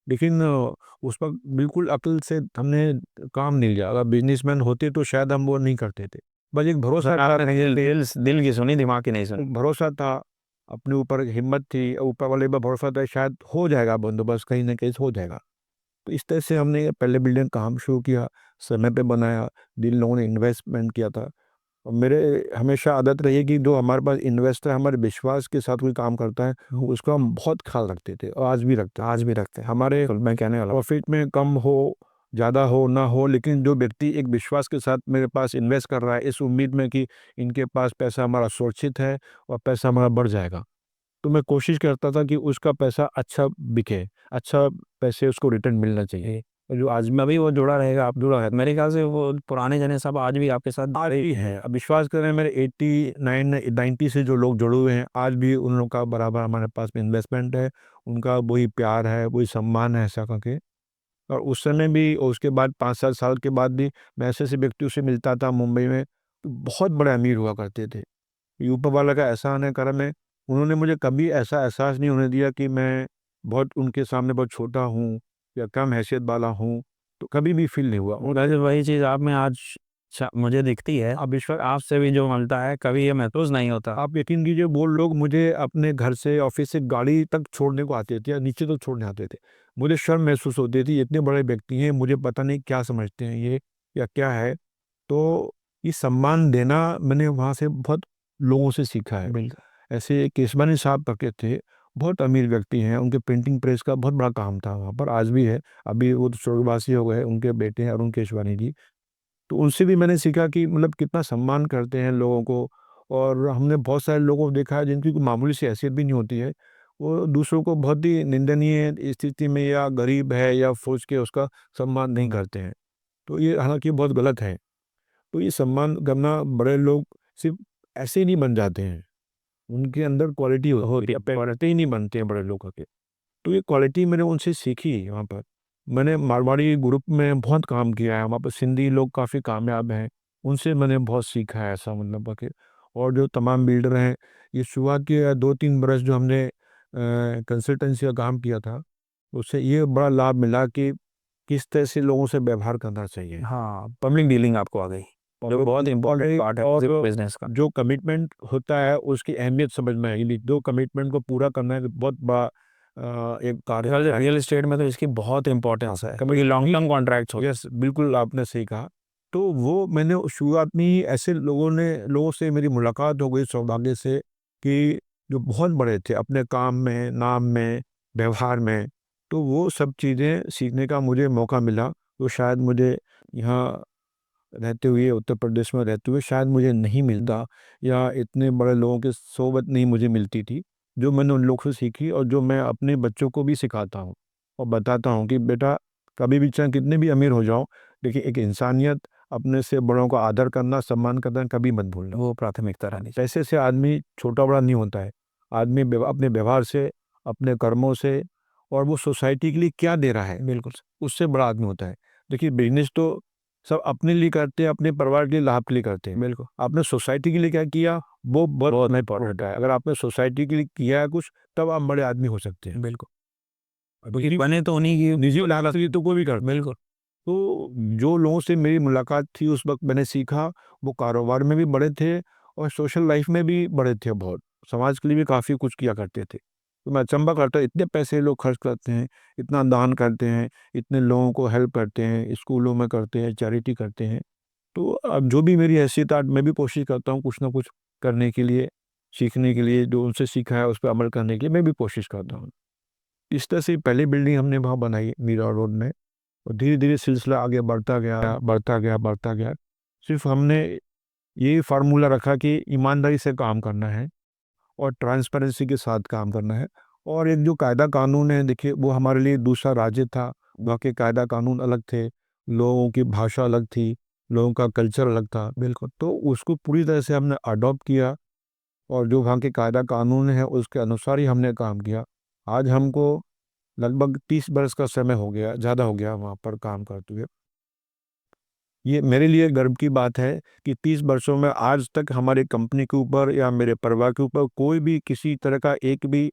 लेकिन उस वक्त बिल्कुल अक्ल से हमने काम नहीं लिया। अगर बिजनेसमैन होते तो शायद हम वो नहीं करते थे। बस एक भरोसा दिल की सुनी, दिमाग की नहीं सुनी। भरोसा था, अपने ऊपर एक हिम्मत थी, ऊपर वाले पर भरोसा था, शायद हो जाएगा बंदोबस्त, कहीं ना कहीं हो जाएगा। तो इस तरह से हमने पहले बिल्डिंग काम शुरू किया, समय पे बनाया, दिल लोगों ने इन्वेस्टमेंट किया था। और मेरे हमेशा आदत रही है कि जो हमारे पास इन्वेस्टर हमारे विश्वास के साथ कोई काम करता है, उसका हम बहुत ख्याल रखते थे, और आज भी रखते हैं। आज भी रखते हैं। हमारे मैं कहने वाला प्रॉफिट में कम हो, ज़्यादा हो ना हो, लेकिन जो व्यक्ति एक विश्वास के साथ मेरे पास इन्वेस्ट कर रहा है, इस उम्मीद में कि इनके पास पैसा हमारा सुरक्षित है और पैसा हमारा बढ़ जाएगा, तो मैं कोशिश करता था कि उसका पैसा अच्छा बिके, अच्छा पैसे उसको रिटर्न मिलना चाहिए। जो आज में अभी वो जुड़ा रहेगा, आप जुड़ा है मेरे ख्याल से, वो पुराने जने सब आज भी आपके साथ आज भी हैं। अब विश्वास करें, मेरे 89 90 से जो लोग जुड़े हुए हैं, आज भी उन लोग का बराबर हमारे पास में इन्वेस्टमेंट है, उनका वही प्यार है, वही सम्मान है ऐसा करके। और उस समय भी और उसके बाद 5 7 साल के बाद भी मैं ऐसे ऐसे व्यक्तियों से मिलता था मुंबई में, तो बहुत बड़े अमीर हुआ करते थे। ये ऊपर वाला का एहसान है, करम है। उन्होंने मुझे कभी ऐसा एहसास नहीं होने दिया कि मैं बहुत उनके सामने बहुत छोटा हूँ या कम हैसियत वाला हूँ, तो कभी भी फील नहीं हुआ। वैसे वही चीज़ आप में आज मुझे दिखती है। अब विश्वास आपसे भी जो मिलता है, कभी ये महसूस नहीं होता। आप यकीन कीजिए, वो लोग मुझे अपने घर से ऑफिस से गाड़ी तक छोड़ने को आते थे या नीचे तो छोड़ने आते थे। मुझे शर्म महसूस होती थी, इतने बड़े व्यक्ति हैं, मुझे पता नहीं क्या समझते हैं ये या क्या है। तो ये सम्मान देना मैंने वहाँ से बहुत लोगों से सीखा है। बिल्कुल। ऐसे केशवानी साहब करके थे, बहुत अमीर व्यक्ति हैं, उनके प्रिंटिंग प्रेस का बहुत बड़ा काम था वहाँ पर, आज भी है। अभी वो तो स्वर्गवासी हो गए, उनके बेटे हैं अरुण केशवानी जी। तो उनसे भी मैंने सीखा कि मतलब कितना सम्मान करते हैं लोगों को। और हमने बहुत सारे लोगों को देखा है जिनकी कोई मामूली सी हैसियत भी नहीं होती है, वो दूसरों को बहुत ही निंदनीय स्थिति में या गरीब है या फौज के उसका सम्मान नहीं करते हैं। तो ये हालांकि बहुत गलत है। तो ये सम्मान करना, बड़े लोग सिर्फ ऐसे ही नहीं बन जाते हैं, उनके अंदर क्वालिटी होती है, क्वालिटी ही नहीं बनते हैं बड़े लोगों के। तो ये क्वालिटी मैंने उनसे सीखी वहाँ पर। मैंने मारवाड़ी ग्रुप में बहुत काम किया है, वहाँ पर सिंधी लोग काफ़ी कामयाब हैं, उनसे मैंने बहुत सीखा है ऐसा मतलब कि। और जो तमाम बिल्डर हैं, ये शुरुआत के 2 3 बरस जो हमने कंसल्टेंसी का काम किया था, उससे ये बड़ा लाभ मिला कि किस तरह से लोगों से व्यवहार करना चाहिए। हाँ, पब्लिक डीलिंग आपको आ गई, जो बहुत इम्पोर्टेंट पार्ट है और बिजनेस का। जो कमिटमेंट होता है उसकी अहमियत समझ में आई। दो कमिटमेंट को पूरा करना है बहुत बड़ा एक कार्य है। रियल एस्टेट में तो इसकी बहुत इंपॉर्टेंस है, क्योंकि लॉन्ग टर्म कॉन्ट्रैक्ट्स हो। यस, बिल्कुल आपने सही कहा। तो वो मैंने शुरुआत में ही ऐसे लोगों से मेरी मुलाकात हो गई सौभाग्य से, कि जो बहुत बड़े थे अपने काम में, नाम में, व्यवहार में। तो वो सब चीज़ें सीखने का मुझे मौका मिला, तो शायद मुझे यहाँ रहते हुए, उत्तर प्रदेश में रहते हुए शायद मुझे नहीं मिलता, या इतने बड़े लोगों की सोबत नहीं मुझे मिलती थी, जो मैंने उन लोगों से सीखी और जो मैं अपने बच्चों को भी सिखाता हूँ और बताता हूँ कि बेटा, कभी भी चाहे कितने भी अमीर हो जाओ, लेकिन एक इंसानियत, अपने से बड़ों का आदर करना, सम्मान करना कभी मत भूलना। वो प्राथमिकता रहनी चाहिए। पैसे से आदमी छोटा बड़ा नहीं होता है। आदमी अपने व्यवहार से, अपने कर्मों से, और वो सोसाइटी के लिए क्या दे रहा है, बिल्कुल। उससे बड़ा आदमी होता है। देखिए, बिजनेस तो सब अपने लिए करते हैं, अपने परिवार के लिए, लाभ के लिए करते हैं। बिल्कुल। आपने सोसाइटी के लिए क्या किया, वो बहुत इंपॉर्टेंट है। अगर आपने सोसाइटी के लिए किया है कुछ, तब आप बड़े आदमी हो सकते हैं। बिल्कुल। बने तो उन्हीं की निजी लालच के लिए तो कोई भी कर। बिल्कुल। तो जो लोगों से मेरी मुलाकात थी उस वक्त, मैंने सीखा, वो कारोबार में भी बड़े थे और सोशल लाइफ में भी बड़े थे, बहुत समाज के लिए भी काफ़ी कुछ किया करते थे। तो मैं अचंभा करता, इतने पैसे लोग खर्च करते हैं, इतना दान करते हैं, इतने लोगों को हेल्प करते हैं, स्कूलों में करते हैं, चैरिटी करते हैं। तो अब जो भी मेरी हैसियत, आज मैं भी कोशिश करता हूँ कुछ ना कुछ करने के लिए, सीखने के लिए, जो उनसे सीखा है उस पर अमल करने के लिए मैं भी कोशिश करता हूँ। इस तरह से पहली बिल्डिंग हमने वहाँ बनाई मीरा रोड में, और धीरे धीरे सिलसिला आगे बढ़ता गया, बढ़ता गया, बढ़ता गया। सिर्फ हमने ये फार्मूला रखा कि ईमानदारी से काम करना है और ट्रांसपेरेंसी के साथ काम करना है। और एक जो कायदा कानून है, देखिए, वो हमारे लिए दूसरा राज्य था, वहाँ के कायदा कानून अलग थे, लोगों की भाषा अलग थी, लोगों का कल्चर अलग था। बिल्कुल, तो उसको पूरी तरह से हमने अडॉप्ट किया, और जो वहाँ के कायदा कानून है उसके अनुसार ही हमने काम किया। आज हमको लगभग 30 बरस का समय हो गया, ज़्यादा हो गया वहाँ पर काम करते हुए। ये मेरे लिए गर्व की बात है कि 30 वर्षों में आज तक हमारे कंपनी के ऊपर या मेरे परिवार के ऊपर कोई भी किसी तरह का एक भी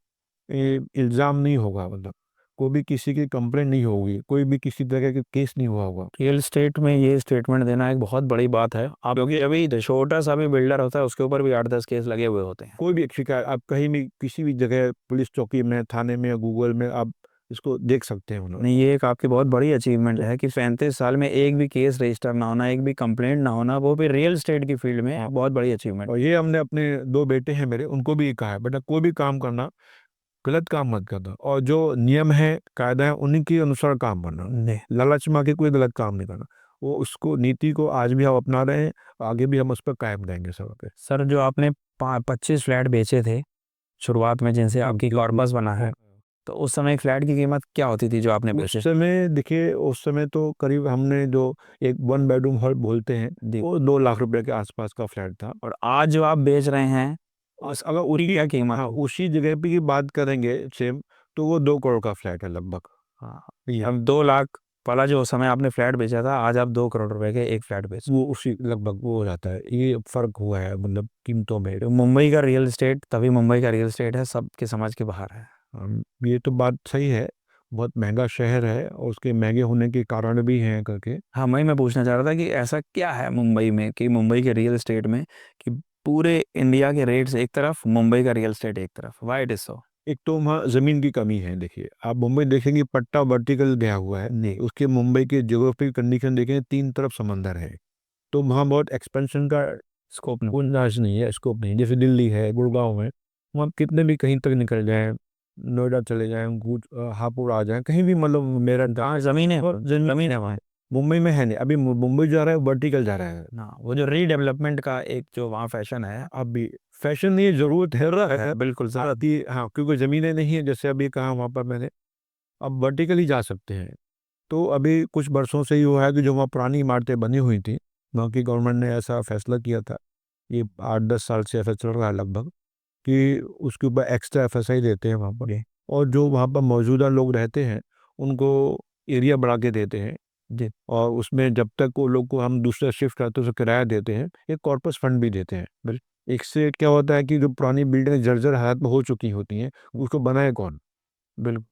इल्ज़ाम नहीं होगा। मतलब कोई भी किसी की कंप्लेंट नहीं होगी, कोई भी किसी तरह का केस नहीं हुआ होगा। रियल स्टेट में ये स्टेटमेंट देना एक बहुत बड़ी बात है आप, क्योंकि अभी छोटा सा भी बिल्डर होता है उसके ऊपर भी 8 10 केस लगे हुए होते हैं। कोई भी शिकायत आप कहीं भी किसी भी जगह, पुलिस चौकी में, थाने में, गूगल में, आप इसको देख सकते हैं उन्होंने। नहीं, ये एक आपकी बहुत बड़ी अचीवमेंट है कि 35 साल में एक भी केस रजिस्टर ना होना, एक भी कंप्लेंट ना होना, वो भी रियल स्टेट की फील्ड में, बहुत बड़ी अचीवमेंट। और ये हमने अपने 2 बेटे हैं मेरे, उनको भी कहा है, बेटा कोई भी काम करना, गलत काम मत करना, और जो नियम है, कायदा है, उन्हीं के अनुसार काम करना, लालच में आके कोई गलत काम नहीं करना। वो उसको, नीति को आज भी हम अपना रहे हैं, आगे भी हम उस पर कायम रहेंगे सब पे। सर, जो आपने 25 फ्लैट बेचे थे शुरुआत में जिनसे आपकी कॉर्पस बना है, तो उस समय फ्लैट की कीमत क्या होती थी जो आपने उस बेचे? समय देखिए, उस समय तो करीब हमने जो एक 1 बेडरूम हॉल बोलते हैं, जी। वो 2 लाख रुपए के आसपास का फ्लैट था। और आज जो आप बेच रहे हैं अगर उसी क्या कीमत हाँ, हो? उसी जगह पे की बात करेंगे सेम, तो वो 2 करोड़ का फ्लैट है लगभग। हाँ, ये हम 2 लाख वाला जो उस समय आपने फ्लैट बेचा था, आज आप 2 करोड़ रुपए के एक फ्लैट बेच रहे वो उसी लगभग वो हो जाता है, ये फर्क हुआ है मतलब कीमतों में। हैं। तो मुंबई का रियल एस्टेट तभी मुंबई का रियल एस्टेट है, सबके समझ के बाहर है। ये तो बात सही है, बहुत महंगा शहर है और उसके महंगे होने के कारण भी हैं करके। हाँ, मैं पूछना चाह रहा था कि ऐसा क्या है मुंबई में, कि मुंबई के रियल एस्टेट में, कि पूरे इंडिया के रेट्स एक तरफ, मुंबई का रियल एस्टेट एक तरफ, व्हाई इट इज सो? एक तो वहाँ ज़मीन की कमी है। देखिए, आप मुंबई देखेंगे, पट्टा वर्टिकल गया हुआ है, जी। उसके मुंबई के ज्योग्राफिक कंडीशन देखें, 3 तरफ समंदर है, तो वहाँ बहुत एक्सपेंशन का स्कोप नहीं। गुंजाइश नहीं है, स्कोप नहीं। जैसे दिल्ली है, गुड़गांव है, वहाँ कितने भी कहीं तक निकल जाएं, नोएडा चले जाएं, हापुड़ आ जाएं, कहीं भी मतलब मेरठ, हाँ, जमीन है, और जमीन है वहाँ। मुंबई में है नहीं। अभी मुंबई जा रहा है, वर्टिकल जा रहा है। ना वो जो रीडेवलपमेंट का एक जो वहाँ फैशन है। अभी फैशन नहीं है, जरूरत है, रहा है बिल्कुल सर। आती। हाँ, क्योंकि ज़मीनें नहीं है, जैसे अभी कहा वहाँ पर मैंने, अब वर्टिकल ही जा सकते हैं। तो अभी कुछ वर्षों से ही हुआ है कि जो वहाँ पुरानी इमारतें बनी हुई थी, वहाँ की गवर्नमेंट ने ऐसा फैसला किया था, ये 8-10 साल से ऐसा चल रहा है लगभग, कि उसके ऊपर एक्स्ट्रा एफएसआई देते हैं वहाँ पर, जी। और जो वहाँ पर मौजूदा लोग रहते हैं उनको एरिया बढ़ा के देते हैं। जी। और उसमें जब तक वो लोग को हम दूसरा शिफ्ट करते हैं, उसे किराया देते हैं, एक कॉर्पस फंड भी देते हैं। एक से क्या होता है कि जो पुरानी बिल्डिंग जर्जर हालत में हो चुकी होती हैं, उसको बनाए कौन? बिल्कुल।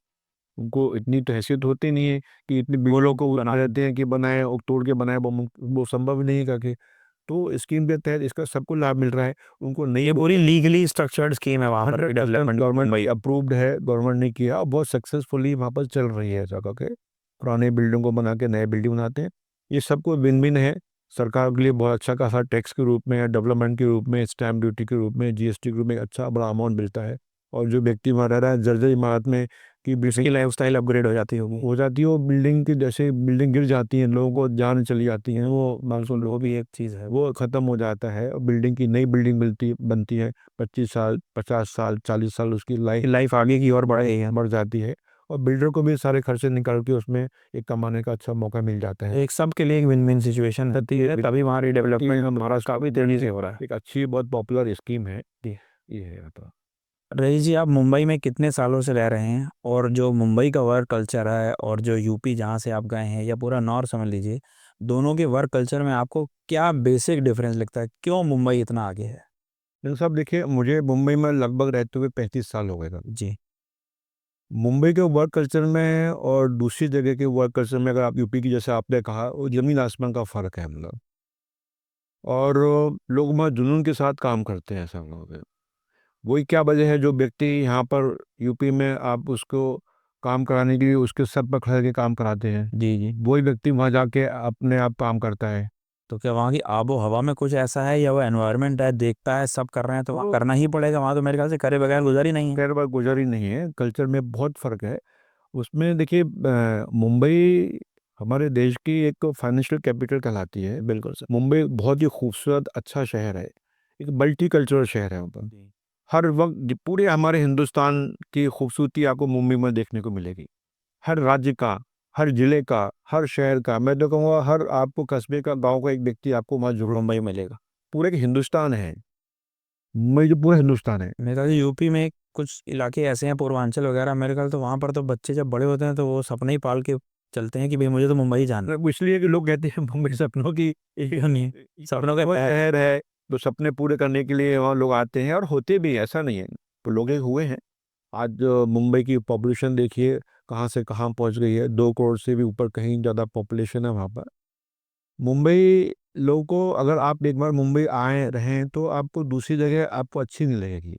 उनको इतनी तो हैसियत होती नहीं है कि इतनी बिल्डिंगों को बना देते हैं कि बनाए और तोड़ के बनाए, वो संभव नहीं है करके। तो स्कीम के तहत इसका सबको लाभ मिल रहा है, उनको नहीं। ये पूरी लीगली स्ट्रक्चर्ड स्कीम है वहाँ पर, 100% डेवलपमेंट गवर्नमेंट मुंबई। अप्रूव्ड है, गवर्नमेंट ने किया और बहुत सक्सेसफुली वहाँ पर चल रही है ऐसा करके। पुराने बिल्डिंग को बना के नए बिल्डिंग बनाते हैं, ये सबको विन विन है। सरकार के लिए बहुत अच्छा खासा टैक्स के रूप में, डेवलपमेंट के रूप में, स्टैम्प ड्यूटी के रूप में, जीएसटी के रूप में अच्छा बड़ा अमाउंट मिलता है। और जो व्यक्ति वहाँ रह रहा है जर्जर इमारत में, कि उसकी लाइफ स्टाइल अपग्रेड हो जाती होगी। हो जाती है, वो बिल्डिंग की, जैसे बिल्डिंग गिर जाती है, लोगों को जान चली जाती है, वो मानसून वो भी एक चीज़ है। वो ख़त्म हो जाता है और बिल्डिंग की नई बिल्डिंग बनती है। 25 साल, 50 साल, 40 साल उसकी लाइफ लाइफ आगे की ओर बढ़ रही है। बढ़ जाती है, और बिल्डर को भी सारे खर्चे निकाल के उसमें एक कमाने का अच्छा मौका मिल जाता है। एक सबके लिए एक विन विन सिचुएशन रहती है, तभी वहाँ रीडेवलपमेंट महाराष्ट्र काफ़ी तेजी से हो रहा है। एक अच्छी बहुत पॉपुलर स्कीम है जी। ये है तो। रईस जी, आप मुंबई में कितने सालों से रह रहे हैं, और जो मुंबई का वर्क कल्चर है और जो यूपी जहाँ से आप गए हैं, या पूरा नॉर्थ समझ लीजिए, दोनों के वर्क कल्चर में आपको क्या बेसिक डिफरेंस लगता है? क्यों मुंबई इतना आगे है? लेकिन साहब देखिए, मुझे मुंबई में लगभग रहते हुए 35 साल हो गए था। जी। मुंबई के वर्क कल्चर में और दूसरी जगह के वर्क कल्चर में, अगर आप यूपी की जैसे आपने कहा, वो जमीन आसमान का फ़र्क है मतलब। और लोग वहाँ जुनून के साथ काम करते हैं, ऐसा हम लोग। वही क्या वजह है, जो व्यक्ति यहाँ पर यूपी में आप उसको काम कराने के लिए उसके सर पर खड़े के काम कराते हैं, जी। जी। वही व्यक्ति वहाँ जाके अपने आप काम करता है। तो क्या वहाँ की आबो हवा में कुछ ऐसा है, या वो एनवायरनमेंट है, देखता है सब कर रहे हैं तो वहाँ करना ही पड़ेगा? वहाँ तो मेरे ख्याल से करे बगैर गुजर ही नहीं है। खैर बात गुजर ही नहीं है, कल्चर में बहुत फ़र्क है। उसमें देखिए, मुंबई हमारे देश की एक फाइनेंशियल कैपिटल कहलाती है। बिल्कुल सर। मुंबई बहुत ही खूबसूरत अच्छा शहर है, एक मल्टी कल्चरल शहर है मतलब। जी। हर वक्त पूरे हमारे हिंदुस्तान की खूबसूरती आपको मुंबई में देखने को मिलेगी। हर राज्य का, हर जिले का, हर शहर का, मैं तो कहूँगा हर आपको कस्बे का, गांव का एक व्यक्ति आपको वहाँ जरूर मुंबई मिलेगा। पूरे के हिंदुस्तान है, मुंबई जो पूरा हिंदुस्तान है। मेरे ख्याल से यूपी में कुछ इलाके ऐसे हैं, पूर्वांचल वगैरह, मेरे ख्याल तो वहाँ पर तो बच्चे जब बड़े होते हैं तो वो सपने ही पाल के चलते हैं कि भाई मुझे तो मुंबई जाना है। वो इसलिए कि लोग कहते हैं मुंबई सपनों की एक नहीं, सपनों का वो शहर है, तो सपने पूरे करने के लिए वहाँ लोग आते हैं और होते भी हैं, ऐसा नहीं है। तो लोग एक हुए हैं। आज मुंबई की पॉपुलेशन देखिए कहाँ से कहाँ पहुँच गई है, 2 करोड़ से भी ऊपर कहीं ज़्यादा पॉपुलेशन है वहाँ पर। मुंबई लोगों को, अगर आप एक बार मुंबई आए रहें तो आपको दूसरी जगह आपको अच्छी नहीं लगेगी।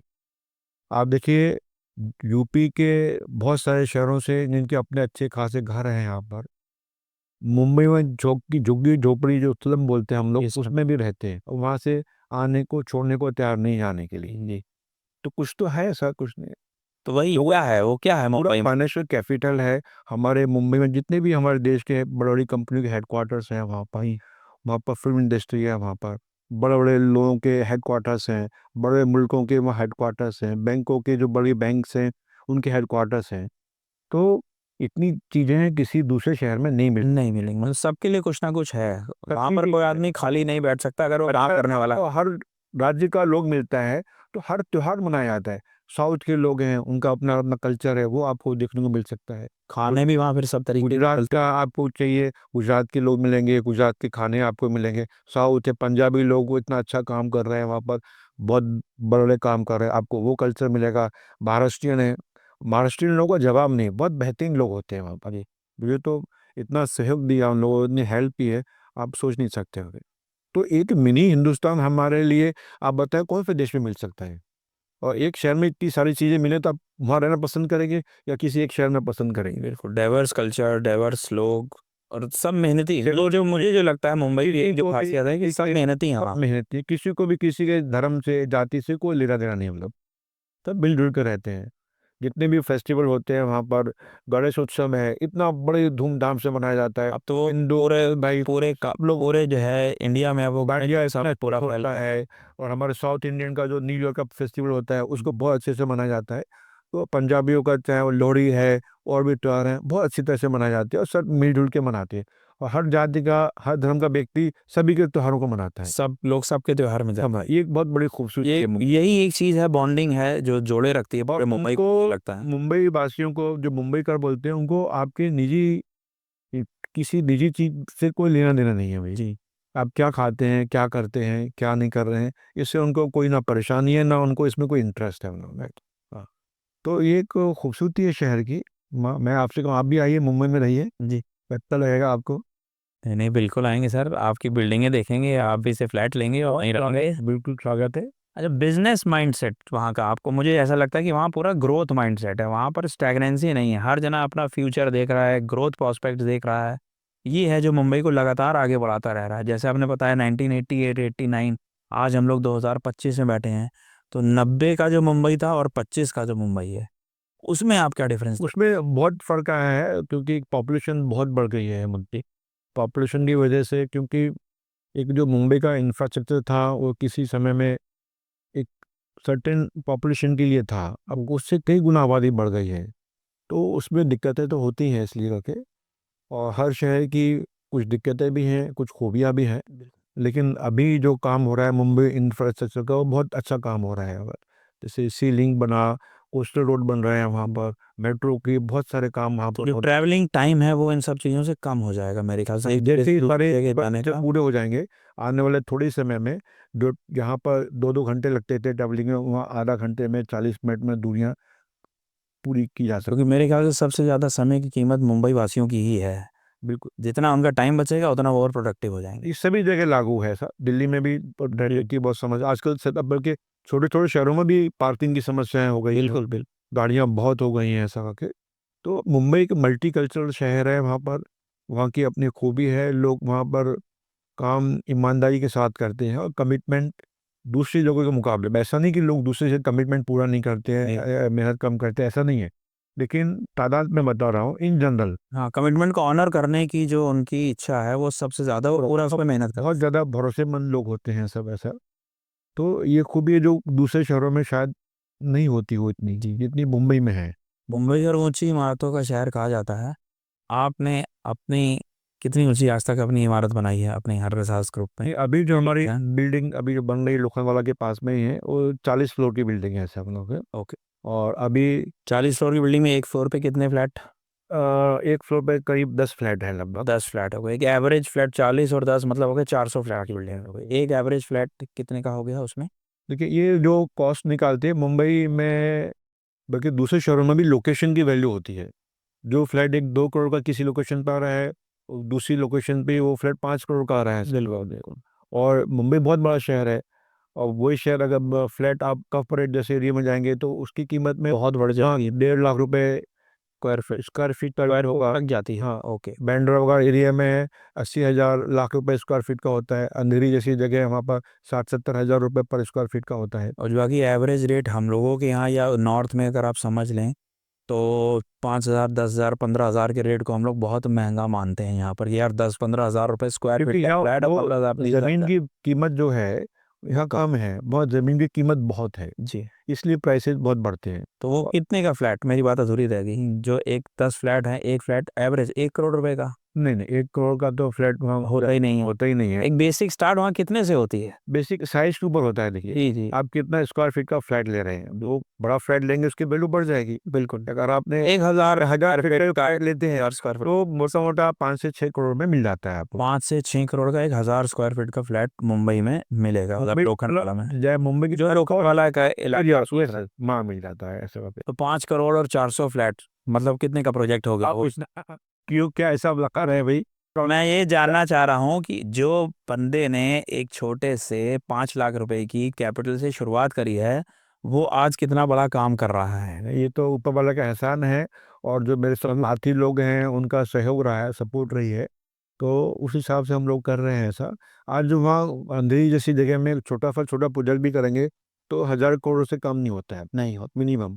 आप देखिए, यूपी के बहुत सारे शहरों से जिनके अपने अच्छे खासे घर हैं यहाँ पर, मुंबई में झुग्गी झोपड़ी जो स्लम बोलते हैं हम लोग, उसमें भी रहते हैं, और वहाँ से आने को छोड़ने को तैयार नहीं आने के लिए। जी। तो कुछ तो है, ऐसा कुछ नहीं। तो वही हुआ है, वो क्या है पूरा मुंबई में? फाइनेंशियल कैपिटल है हमारे मुंबई में। जितने भी हमारे देश के बड़ी बड़ी कंपनी के हेडक्वार्टर्स हैं वहाँ पर ही, वहाँ पर फिल्म इंडस्ट्री है वहाँ पर, बड़े बड़े लोगों के हेडक्वार्टर्स हैं, बड़े मुल्कों के वहाँ हेडक्वार्टर्स हैं, बैंकों के जो बड़ी बैंक्स हैं उनके हेडक्वार्टर्स हैं। तो इतनी चीज़ें हैं किसी दूसरे शहर में नहीं मिल नहीं मिलेंगे, मतलब सबके लिए कुछ ना कुछ है वहाँ पर। सबकी कोई आदमी खाली नहीं बैठ सकता अगर वो काम करने वाला। तो हर राज्य का लोग मिलता है, तो हर त्योहार मनाया जाता है। साउथ के लोग हैं, उनका अपना अपना कल्चर है, वो आपको देखने को मिल सकता है। खाने भी वहाँ फिर सब तरीके के गुजरात चलते का आपको चाहिए, गुजरात के लोग मिलेंगे, गुजरात के खाने आपको मिलेंगे। साउथ है, पंजाबी लोग वो इतना अच्छा काम कर रहे हैं वहाँ पर, बहुत बड़े बड़े काम कर रहे हैं, आपको वो कल्चर मिलेगा। महाराष्ट्रियन है, महाराष्ट्रियन लोगों का जवाब नहीं, बहुत बेहतरीन लोग होते हैं वहाँ पर। ये तो इतना सहयोग दिया उन लोगों ने, हेल्प की है, आप सोच नहीं सकते हो। तो एक मिनी हिंदुस्तान हमारे लिए, आप बताएं कौन से देश में मिल सकता है? और एक शहर में इतनी सारी चीज़ें मिले तो आप वहाँ रहना पसंद करेंगे या किसी एक शहर में पसंद करेंगे? बिल्कुल डाइवर्स कल्चर, डाइवर्स लोग, और सब मेहनती। चलो जो मुझे जो लगता है मुंबई की एक जो खासियत है कि सब मेहनती हैं वहाँ। मेहनत नहीं, किसी को भी किसी के धर्म से जाति से कोई लेना देना नहीं, हम लोग सब मिलजुल कर रहते हैं। जितने भी फेस्टिवल होते हैं वहाँ पर, गणेश उत्सव है, इतना बड़े धूमधाम से मनाया जाता है। अब तो वो हिंदू पूरे भाई पूरे सब लोग, पूरे जो है इंडिया में वो डांडिया सब इतना पूरा होता फैला है। है। और हमारे साउथ इंडियन का जो न्यू ईयर का फेस्टिवल होता है उसको बहुत अच्छे से मनाया जाता है। तो पंजाबियों का चाहे वो लोहड़ी है और भी त्यौहार हैं, बहुत अच्छी तरह से मनाए जाते हैं और सब मिलजुल के मनाते हैं। और हर जाति का, हर धर्म का व्यक्ति सभी के त्योहारों को मनाता है। सब लोग सबके त्योहार में जाते हैं। ये एक बहुत बड़ी खूबसूरती ये है मुंबई। यही एक चीज है, बॉन्डिंग है जो जोड़े रखती है और पूरे मुंबई उनको, को लगता है। मुंबई वासियों को, जो मुंबई का बोलते हैं, उनको आपके निजी, किसी निजी चीज से कोई लेना देना नहीं है भाई। जी। आप क्या खाते हैं, क्या करते हैं, क्या नहीं कर रहे हैं, इससे उनको कोई ना परेशानी है ना उनको इसमें कोई इंटरेस्ट है उन लोगों में। हाँ। तो ये एक खूबसूरती है शहर की। मैं आपसे कहूँ, आप भी आइए, मुंबई में रहिए, जी। अच्छा लगेगा आपको। नहीं नहीं, बिल्कुल आएंगे सर, आपकी बिल्डिंगें देखेंगे, आप भी से फ्लैट लेंगे और वहीं रहेंगे। बिल्कुल स्वागत है। अच्छा, बिजनेस माइंडसेट वहाँ का आपको, मुझे ऐसा लगता है कि वहाँ पूरा ग्रोथ माइंडसेट है, वहाँ पर स्टैग्नेंसी नहीं है, हर जना अपना फ्यूचर देख रहा है, ग्रोथ प्रोस्पेक्ट देख रहा है। ये है जो मुंबई को लगातार आगे बढ़ाता रह रहा है। जैसे आपने बताया 1988 89, आज हम लोग 2025 में बैठे हैं। तो 90 का जो मुंबई था और 25 का जो मुंबई है, उसमें आप क्या डिफरेंस? उसमें बहुत फर्क आया है क्योंकि पॉपुलेशन बहुत बढ़ गई है मुंबई। पॉपुलेशन की वजह से, क्योंकि एक जो मुंबई का इंफ्रास्ट्रक्चर था वो किसी समय में एक सर्टेन पॉपुलेशन के लिए था, अब उससे कई गुना आबादी बढ़ गई है। तो उसमें दिक्कतें तो होती हैं इसलिए करके। और हर शहर की कुछ दिक्कतें भी हैं, कुछ खूबियाँ भी हैं। लेकिन अभी जो काम हो रहा है मुंबई इंफ्रास्ट्रक्चर का, वो बहुत अच्छा काम हो रहा है। अगर जैसे सी लिंक बना, कोस्टल रोड बन रहे हैं वहाँ पर, मेट्रो की बहुत सारे काम वहाँ तो पर जो ट्रैवलिंग टाइम है वो इन सब चीज़ों से कम हो जाएगा मेरे ख्याल से, एक जैसे ही दूसरी सारे जगह जाने जब का। पूरे हो जाएंगे आने वाले थोड़े समय में, जो यहाँ पर 2-2 घंटे लगते थे ट्रैवलिंग में, वहाँ आधा घंटे में, 40 मिनट में दूरियाँ पूरी की जा सकती। क्योंकि मेरे ख्याल से सबसे ज़्यादा समय की कीमत मुंबई वासियों की ही है। बिल्कुल, जितना उनका टाइम बचेगा उतना वो और प्रोडक्टिव हो जाएंगे। ये सभी जगह लागू है ऐसा। दिल्ली में भी ट्रैफिक की बहुत समस्या आजकल से, अब बल्कि छोटे छोटे शहरों में भी पार्किंग की समस्याएं हो गई हैं, बिल्कुल बिल्कुल। गाड़ियां बहुत हो गई हैं ऐसा करके। तो मुंबई एक मल्टी कल्चरल शहर है, वहाँ पर वहाँ की अपनी खूबी है। लोग वहाँ पर काम ईमानदारी के साथ करते हैं और कमिटमेंट दूसरी जगहों के मुकाबले में, ऐसा नहीं कि लोग दूसरे से कमिटमेंट पूरा नहीं करते हैं नहीं। या मेहनत कम करते हैं, ऐसा नहीं है। लेकिन तादाद में बता रहा हूँ, इन जनरल हाँ, कमिटमेंट को ऑनर करने की जो उनकी इच्छा है वो सबसे ज़्यादा, वो पूरा उस पर मेहनत करते बहुत ज़्यादा भरोसेमंद लोग होते हैं सब ऐसा। तो ये खूबी है जो दूसरे शहरों में शायद नहीं होती हो इतनी, जितनी मुंबई में है। हैं। मुंबई और ऊंची इमारतों का शहर कहा जाता है। आपने अपनी कितनी ऊंची आज तक अपनी इमारत बनाई है अपने हर रिसार्स ग्रुप में? अभी जो हमारी क्या? बिल्डिंग अभी जो बन रही है लोखंडवाला के पास में ही है, वो 40 फ्लोर की बिल्डिंग है ऐसे हम लोग के। ओके। और अभी 40 फ्लोर की बिल्डिंग में एक फ्लोर पे कितने फ्लैट? एक फ्लोर पे करीब 10 फ्लैट है लगभग। 10 फ्लैट हो गए। एक एवरेज फ्लैट 40 और 10 मतलब हो गए 400 फ्लैट की बिल्डिंग हो गई। एक एवरेज फ्लैट कितने का हो गया उसमें? देखिए, ये जो कॉस्ट निकालते हैं मुंबई में, बल्कि दूसरे शहरों में भी लोकेशन की वैल्यू होती है। जो फ्लैट 1-2 करोड़ का किसी लोकेशन पर आ रहा है, दूसरी लोकेशन पे वो फ्लैट 5 करोड़ का आ रहा है। बिल्कुल बिल्कुल। और मुंबई बहुत बड़ा शहर है। और वही शहर अगर फ्लैट आप कॉर्पोरेट जैसे एरिया में जाएंगे तो उसकी कीमत में बहुत बढ़ हाँ जाएगी। 1.5 लाख रुपए स्क्वायर फीट का स्क्वायर होगा। तक जाती है, हाँ, ओके। बैंड्रा वगैरह एरिया में 80,000 लाख रुपए स्क्वायर फीट का होता है। अंधेरी जैसी जगह है वहाँ पर 60-70 हज़ार रुपए पर स्क्वायर फीट का होता है। और जो बाकी एवरेज रेट हम लोगों के यहाँ या नॉर्थ में अगर आप समझ लें तो 5,000, 10,000, 15,000 के रेट को हम लोग बहुत महंगा मानते हैं यहाँ पर कि यार 10-15,000 रुपए स्क्वायर क्योंकि फीट का यहाँ फ्लैट वो 15,000 नहीं जमीन सकता। की कीमत जो है यहाँ कम है, बहुत जमीन की कीमत बहुत है, जी। इसलिए प्राइसेस बहुत बढ़ते हैं। तो वो कितने का फ्लैट, मेरी बात अधूरी रह गई, जो एक 10 फ्लैट है, एक फ्लैट एवरेज 1 करोड़ रुपए का नहीं नहीं, 1 करोड़ का तो फ्लैट वहाँ होता ही नहीं है। होता ही नहीं है। एक बेसिक स्टार्ट वहाँ कितने से होती है? बेसिक साइज के ऊपर होता है। देखिए, जी जी। आप कितना स्क्वायर फीट का फ्लैट ले रहे हैं, जो बड़ा फ्लैट लेंगे उसकी वैल्यू बढ़ जाएगी। बिल्कुल। अगर आपने 1,000 हजार स्क्वायर फीट फीट का का फ्लैट लेते हैं 1,000 स्क्वायर फीट, तो मोटा मोटा 5 से 6 करोड़ में मिल जाता है आपको। 5 से 6 करोड़ का 1,000 स्क्वायर फीट का फ्लैट मुंबई में मिलेगा, मतलब लोखंडवाला में, जय मुंबई की जो लोखंडवाला का इलाका है। माँ मिल जाता है ऐसे वक्त। तो 5 करोड़ और 400 फ्लैट, मतलब कितने का प्रोजेक्ट होगा आप वो? क्यों, क्या ऐसा लगा रहे भाई? मैं ये जानना चाह रहा हूँ कि जो बंदे ने एक छोटे से 5 लाख रुपए की कैपिटल से शुरुआत करी है, वो आज कितना बड़ा काम कर रहा है। ये तो ऊपर वाला का एहसान है, और जो मेरे साथी लोग हैं उनका सहयोग रहा है, सपोर्ट रही है, तो उस हिसाब से हम लोग कर रहे हैं ऐसा। आज जो वहाँ अंधेरी जैसी जगह में छोटा प्रोजेक्ट भी करेंगे तो 1,000 करोड़ से कम नहीं होता है, नहीं होता। मिनिमम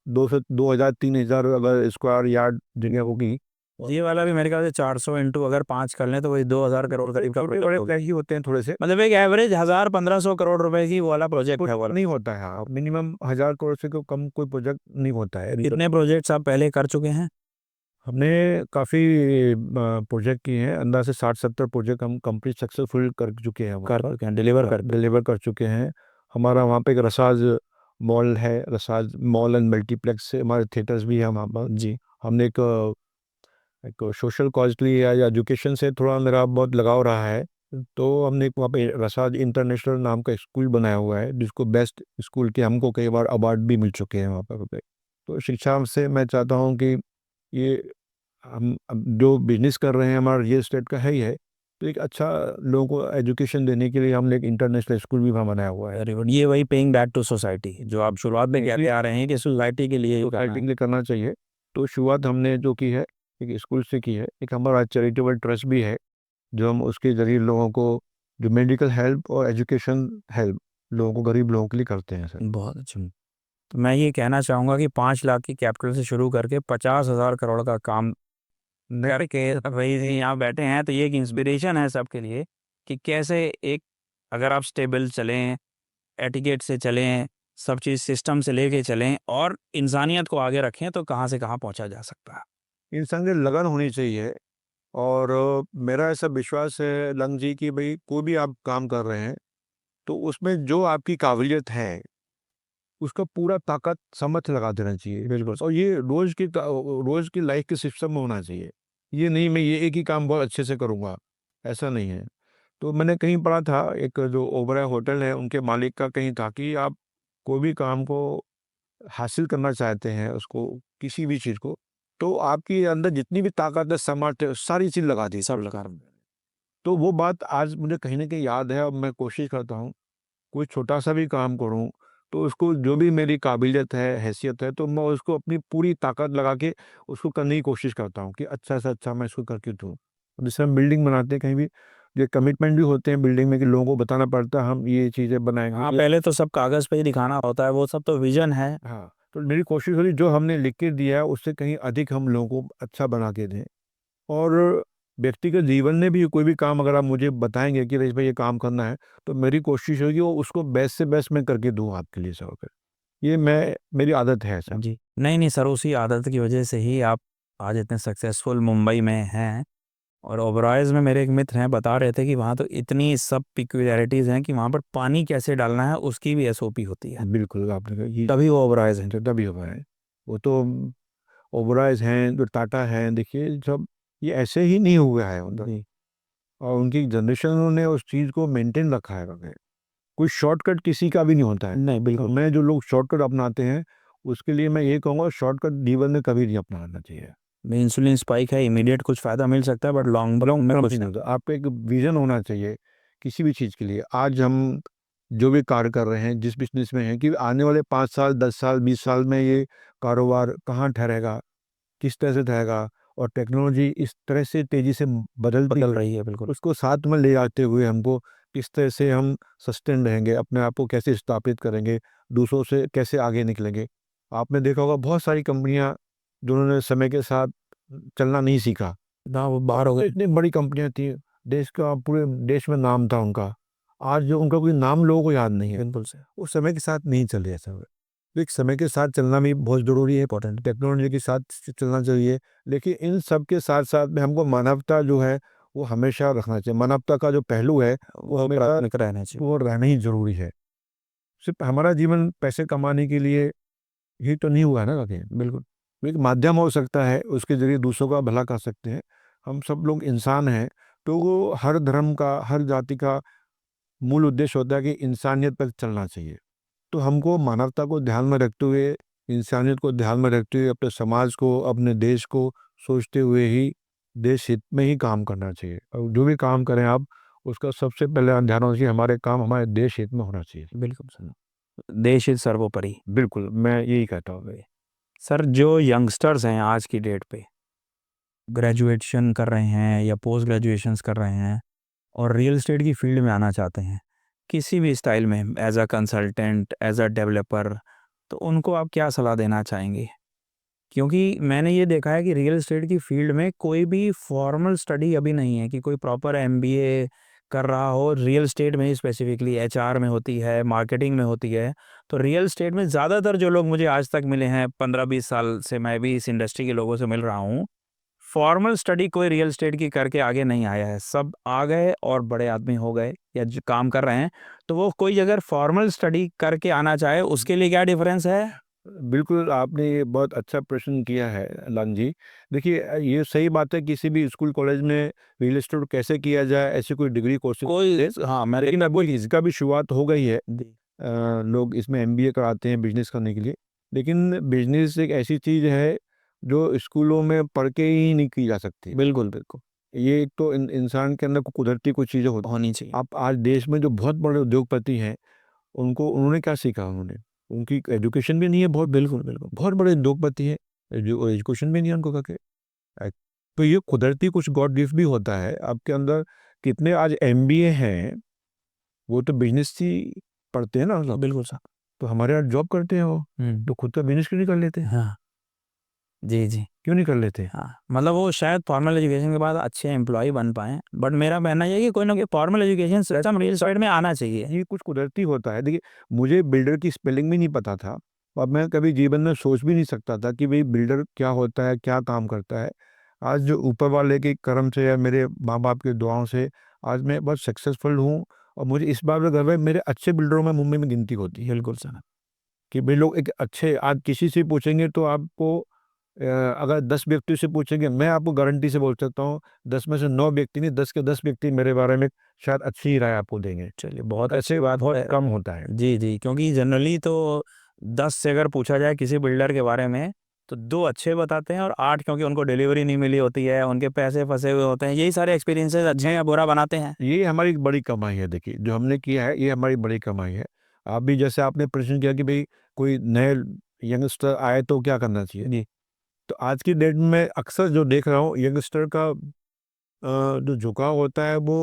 2,000 3,000 अगर स्क्वायर यार्ड जगह होगी। ये वाला भी मेरे ख्याल से 400 इंटू अगर 5 कर लें तो वही 2,000 करोड़ करीब का बड़े project बड़े होगा। प्लान ही होते हैं थोड़े से। मतलब एक एवरेज 1,000-1,500 करोड़ रुपए की वो वाला प्रोजेक्ट है वो वाला। नहीं होता है, हाँ, मिनिमम 1,000 करोड़ से कम कोई प्रोजेक्ट नहीं होता है। कितने प्रोजेक्ट्स आप पहले कर चुके हैं? हमने काफ़ी प्रोजेक्ट किए हैं, अंदर से 60-70 प्रोजेक्ट हम कंप्लीट सक्सेसफुल कर चुके हैं, कर चुके हैं, डिलीवर डिलीवर कर चुके हैं। हमारा वहाँ पे एक रसाज मॉल है, रसाज मॉल एंड मल्टीप्लेक्स से हमारे थिएटर्स भी हैं वहाँ पर। जी। हमने एक सोशल कॉज के लिए या एजुकेशन से थोड़ा मेरा बहुत लगाव रहा है, तो हमने एक वहाँ पे रसाज इंटरनेशनल नाम का एक स्कूल बनाया हुआ है, जिसको बेस्ट स्कूल के हमको कई बार अवार्ड भी मिल चुके हैं वहाँ पर। तो शिक्षा से मैं चाहता हूँ कि ये हम अब जो बिजनेस कर रहे हैं हमारा रियल एस्टेट का है ही है, तो एक अच्छा लोगों को एजुकेशन देने के लिए हमने एक इंटरनेशनल स्कूल भी वहाँ बनाया हुआ है। Very good. ये वही पेइंग बैक टू सोसाइटी जो आप शुरुआत में कहते इसलिए आ रहे हैं कि सोसाइटी के लिए ही करना सोसाइटी है। के लिए करना चाहिए। तो शुरुआत हमने जो की है एक स्कूल से की है। एक हमारा चैरिटेबल ट्रस्ट भी है, जो हम उसके जरिए लोगों को जो मेडिकल हेल्प और एजुकेशन हेल्प लोगों को, गरीब लोगों के लिए करते हैं सर। बहुत अच्छा। तो मैं ये कहना चाहूँगा कि 5 लाख की कैपिटल से शुरू करके 50,000 करोड़ का काम करके भाई जी यहाँ बैठे हैं, तो ये एक इंस्पिरेशन है सबके लिए कि कैसे एक, अगर आप स्टेबल चलें, एटिकेट से चलें, सब चीज़ सिस्टम से लेके चलें और इंसानियत को आगे रखें, तो कहाँ से कहाँ पहुँचा जा सकता है। इंसान की लगन होनी चाहिए, और मेरा ऐसा विश्वास है लंग जी कि भाई कोई भी आप काम कर रहे हैं तो उसमें जो आपकी काबिलियत है उसका पूरा ताकत समझ लगा देना चाहिए। बिल्कुल। और ये रोज की लाइफ के सिस्टम में होना चाहिए। ये नहीं मैं ये एक ही काम बहुत अच्छे से करूँगा, ऐसा नहीं है। तो मैंने कहीं पढ़ा था, एक जो ओबराय होटल है उनके मालिक का कहीं था कि आप कोई भी काम को हासिल करना चाहते हैं, उसको किसी भी चीज़ को, तो आपके अंदर जितनी भी ताकत है, सामर्थ्य है, सारी चीज़ लगा दी। सब लगा। तो वो बात आज मुझे कहीं न कहीं याद है, और मैं कोशिश करता हूँ कोई छोटा-सा भी काम करूँ, तो उसको जो भी मेरी काबिलियत है, हैसियत है, तो मैं उसको अपनी पूरी ताकत लगा के उसको करने की कोशिश करता हूँ कि अच्छा से अच्छा मैं इसको करके दूँ। जैसे हम बिल्डिंग बनाते हैं कहीं भी, ये कमिटमेंट भी होते हैं बिल्डिंग में कि लोगों को बताना पड़ता है हम ये चीज़ें बनाएँगे। हाँ, पहले तो सब कागज़ पे ही दिखाना होता है, वो सब तो विज़न है। हाँ, तो मेरी कोशिश होती है जो हमने लिख के दिया है उससे कहीं अधिक हम लोगों को अच्छा बना के दें। और व्यक्तिगत जीवन में भी कोई भी काम अगर आप मुझे बताएँगे कि रईस भाई ये काम करना है, तो मेरी कोशिश होगी वो उसको बेस्ट से बेस्ट मैं करके दूँ आपके लिए सर फिर। ये मेरी आदत है ऐसा। जी। नहीं, नहीं सर, उसी आदत की वजह से ही आप आज इतने सक्सेसफुल मुंबई में हैं। और ओबरॉयज़ में मेरे एक मित्र हैं, बता रहे थे कि वहाँ तो इतनी सब पिक्युलियरिटीज़ हैं कि वहाँ पर पानी कैसे डालना है उसकी भी एसओपी होती है। बिल्कुल, आपने कहा ये तभी वो ओबरॉयज़ हैं। तभी हुआ है। वो तो ओबराइज़ हैं, जो टाटा हैं, देखिए सब ये ऐसे ही नहीं हुआ है उनका। जी। और उनकी जनरेशनों ने उस चीज़ को मेंटेन रखा है करके। कोई शॉर्टकट किसी का भी नहीं होता है। नहीं, तो बिल्कुल। मैं जो लोग शॉर्टकट अपनाते हैं, उसके लिए मैं ये कहूँगा शॉर्टकट जीवन में कभी नहीं अपनाना चाहिए। इंसुलिन स्पाइक है, इमीडिएट कुछ फ़ायदा मिल सकता है, बट लॉन्ग लॉन्ग में कुछ नहीं नहीं। होता। आपको एक विज़न होना चाहिए किसी भी चीज़ के लिए। आज हम जो भी कार्य कर रहे हैं, जिस बिज़नेस में हैं, कि आने वाले 5 साल, 10 साल, 20 साल में ये कारोबार कहाँ ठहरेगा, किस तरह से रहेगा, और टेक्नोलॉजी इस तरह से तेज़ी से बदल रही है, बिल्कुल। उसको साथ में ले आते हुए हमको किस तरह से हम सस्टेन रहेंगे, अपने आप को कैसे स्थापित करेंगे, दूसरों से कैसे आगे निकलेंगे। आपने देखा होगा बहुत सारी कंपनियां जिन्होंने समय के साथ चलना नहीं सीखा। ना वो बाहर हो गए। इतनी बड़ी कंपनियां थी, देश का पूरे देश में नाम था उनका, आज जो उनका कोई नाम लोगों को याद नहीं है। बिल्कुल से वो समय के साथ नहीं चल रहे सब। तो एक समय के साथ चलना भी बहुत ज़रूरी है, इंपॉर्टेंट, टेक्नोलॉजी के साथ चलना चाहिए, लेकिन इन सब के साथ साथ में हमको मानवता जो है वो हमेशा रखना चाहिए। मानवता का जो पहलू है वो हमें प्राथमिक रहना चाहिए। वो रहना ही जरूरी है। सिर्फ हमारा जीवन पैसे कमाने के लिए ही तो नहीं हुआ है ना कभी। बिल्कुल एक माध्यम हो सकता है, उसके जरिए दूसरों का भला कर सकते हैं। हम सब लोग इंसान हैं, तो वो हर धर्म का, हर जाति का मूल उद्देश्य होता है कि इंसानियत पर चलना चाहिए। तो हमको मानवता को ध्यान में रखते हुए, इंसानियत को ध्यान में रखते हुए, अपने समाज को, अपने देश को सोचते हुए ही देश हित में ही काम करना चाहिए। और जो भी काम करें आप, उसका सबसे पहले ध्यान होना चाहिए हमारे काम हमारे देश हित में होना चाहिए। बिल्कुल सर, देश हित सर्वोपरि। बिल्कुल, मैं यही कहता हूँ। सर जो यंगस्टर्स हैं आज की डेट पे ग्रेजुएशन कर रहे हैं या पोस्ट ग्रेजुएशंस कर रहे हैं और रियल एस्टेट की फील्ड में आना चाहते हैं किसी भी स्टाइल में, as a consultant, as a developer, तो उनको आप क्या सलाह देना चाहेंगे? क्योंकि मैंने ये देखा है कि रियल एस्टेट की फील्ड में कोई भी फॉर्मल स्टडी अभी नहीं है कि कोई प्रॉपर एमबीए कर रहा हो रियल एस्टेट में ही, स्पेसिफिकली एचआर में होती है, मार्केटिंग में होती है। तो रियल एस्टेट में ज़्यादातर जो लोग मुझे आज तक मिले हैं, 15-20 साल से मैं भी इस इंडस्ट्री के लोगों से मिल रहा हूँ, फॉर्मल स्टडी कोई रियल एस्टेट की करके आगे नहीं आया है। सब आ गए और बड़े आदमी हो गए या जो काम कर रहे हैं। तो वो कोई अगर फॉर्मल स्टडी करके आना चाहे उसके लिए क्या डिफरेंस है? बिल्कुल, आपने ये बहुत अच्छा प्रश्न किया है लाल जी। देखिए, ये सही बात है, किसी भी स्कूल कॉलेज में रियल एस्टेट कैसे किया जाए ऐसी कोई डिग्री कोर्सेज कोई हाँ मैं लेकिन अब इसका भी शुरुआत हो गई है। जी, लोग इसमें एमबीए कराते हैं बिजनेस करने के लिए, लेकिन बिजनेस एक ऐसी चीज़ है जो स्कूलों में पढ़ के ही नहीं की जा सकती। बिल्कुल बिल्कुल ये एक तो इंसान के अंदर कुदरती कुछ चीज़ें होनी चाहिए। आप आज देश में जो बहुत बड़े उद्योगपति हैं, उनको उन्होंने क्या सीखा, उन्होंने उनकी एजुकेशन भी नहीं है, बहुत बिल्कुल बिल्कुल बहुत बड़े उद्योगपति हैं, एजुकेशन भी नहीं है उनको करके। तो ये कुदरती कुछ गॉड गिफ्ट भी होता है आपके अंदर। कितने आज एमबीए हैं, वो तो बिजनेस ही पढ़ते हैं ना सब। बिल्कुल सर। तो हमारे यहाँ जॉब करते हैं वो, तो खुद का बिजनेस क्यों नहीं कर लेते? हाँ जी जी। क्यों नहीं कर लेते? हाँ मतलब वो शायद फॉर्मल एजुकेशन के बाद अच्छे एम्प्लॉय बन पाएँ, बट मेरा मानना ये है कि कोई ना कोई formal education system real side में आना चाहिए। ये कुछ कुदरती होता है। देखिए, मुझे बिल्डर की स्पेलिंग भी नहीं पता था, और मैं कभी जीवन में सोच भी नहीं सकता था कि भाई बिल्डर क्या होता है, क्या काम करता है। आज जो ऊपर वाले के करम से या मेरे माँ बाप की दुआओं से आज मैं बहुत सक्सेसफुल हूँ, और मुझे इस बात का गर्व है, मेरे अच्छे बिल्डरों में मुंबई में गिनती होती है। बिल्कुल सर। कि भाई लोग एक अच्छे, आज किसी से पूछेंगे तो आपको अगर 10 व्यक्ति से पूछेंगे, मैं आपको गारंटी से बोल सकता हूँ 10 में से 9 व्यक्ति नहीं, 10 के 10 व्यक्ति मेरे बारे में शायद अच्छी ही राय आपको देंगे। चलिए बहुत ऐसे अच्छी बात बहुत है। कम होता है। जी जी, क्योंकि जनरली तो 10 से अगर पूछा जाए किसी बिल्डर के बारे में तो 2 अच्छे बताते हैं और 8 क्योंकि उनको डिलीवरी नहीं मिली होती है, उनके पैसे फंसे हुए होते हैं, यही सारे एक्सपीरियंसेस अच्छे या बुरा बनाते हैं। ये हमारी एक बड़ी कमाई है। देखिए, जो हमने किया है ये हमारी बड़ी कमाई है। आप भी जैसे आपने प्रश्न किया कि भाई कोई नए यंगस्टर आए तो क्या करना चाहिए। जी तो आज की डेट में मैं अक्सर जो देख रहा हूँ, यंगस्टर का जो झुकाव होता है वो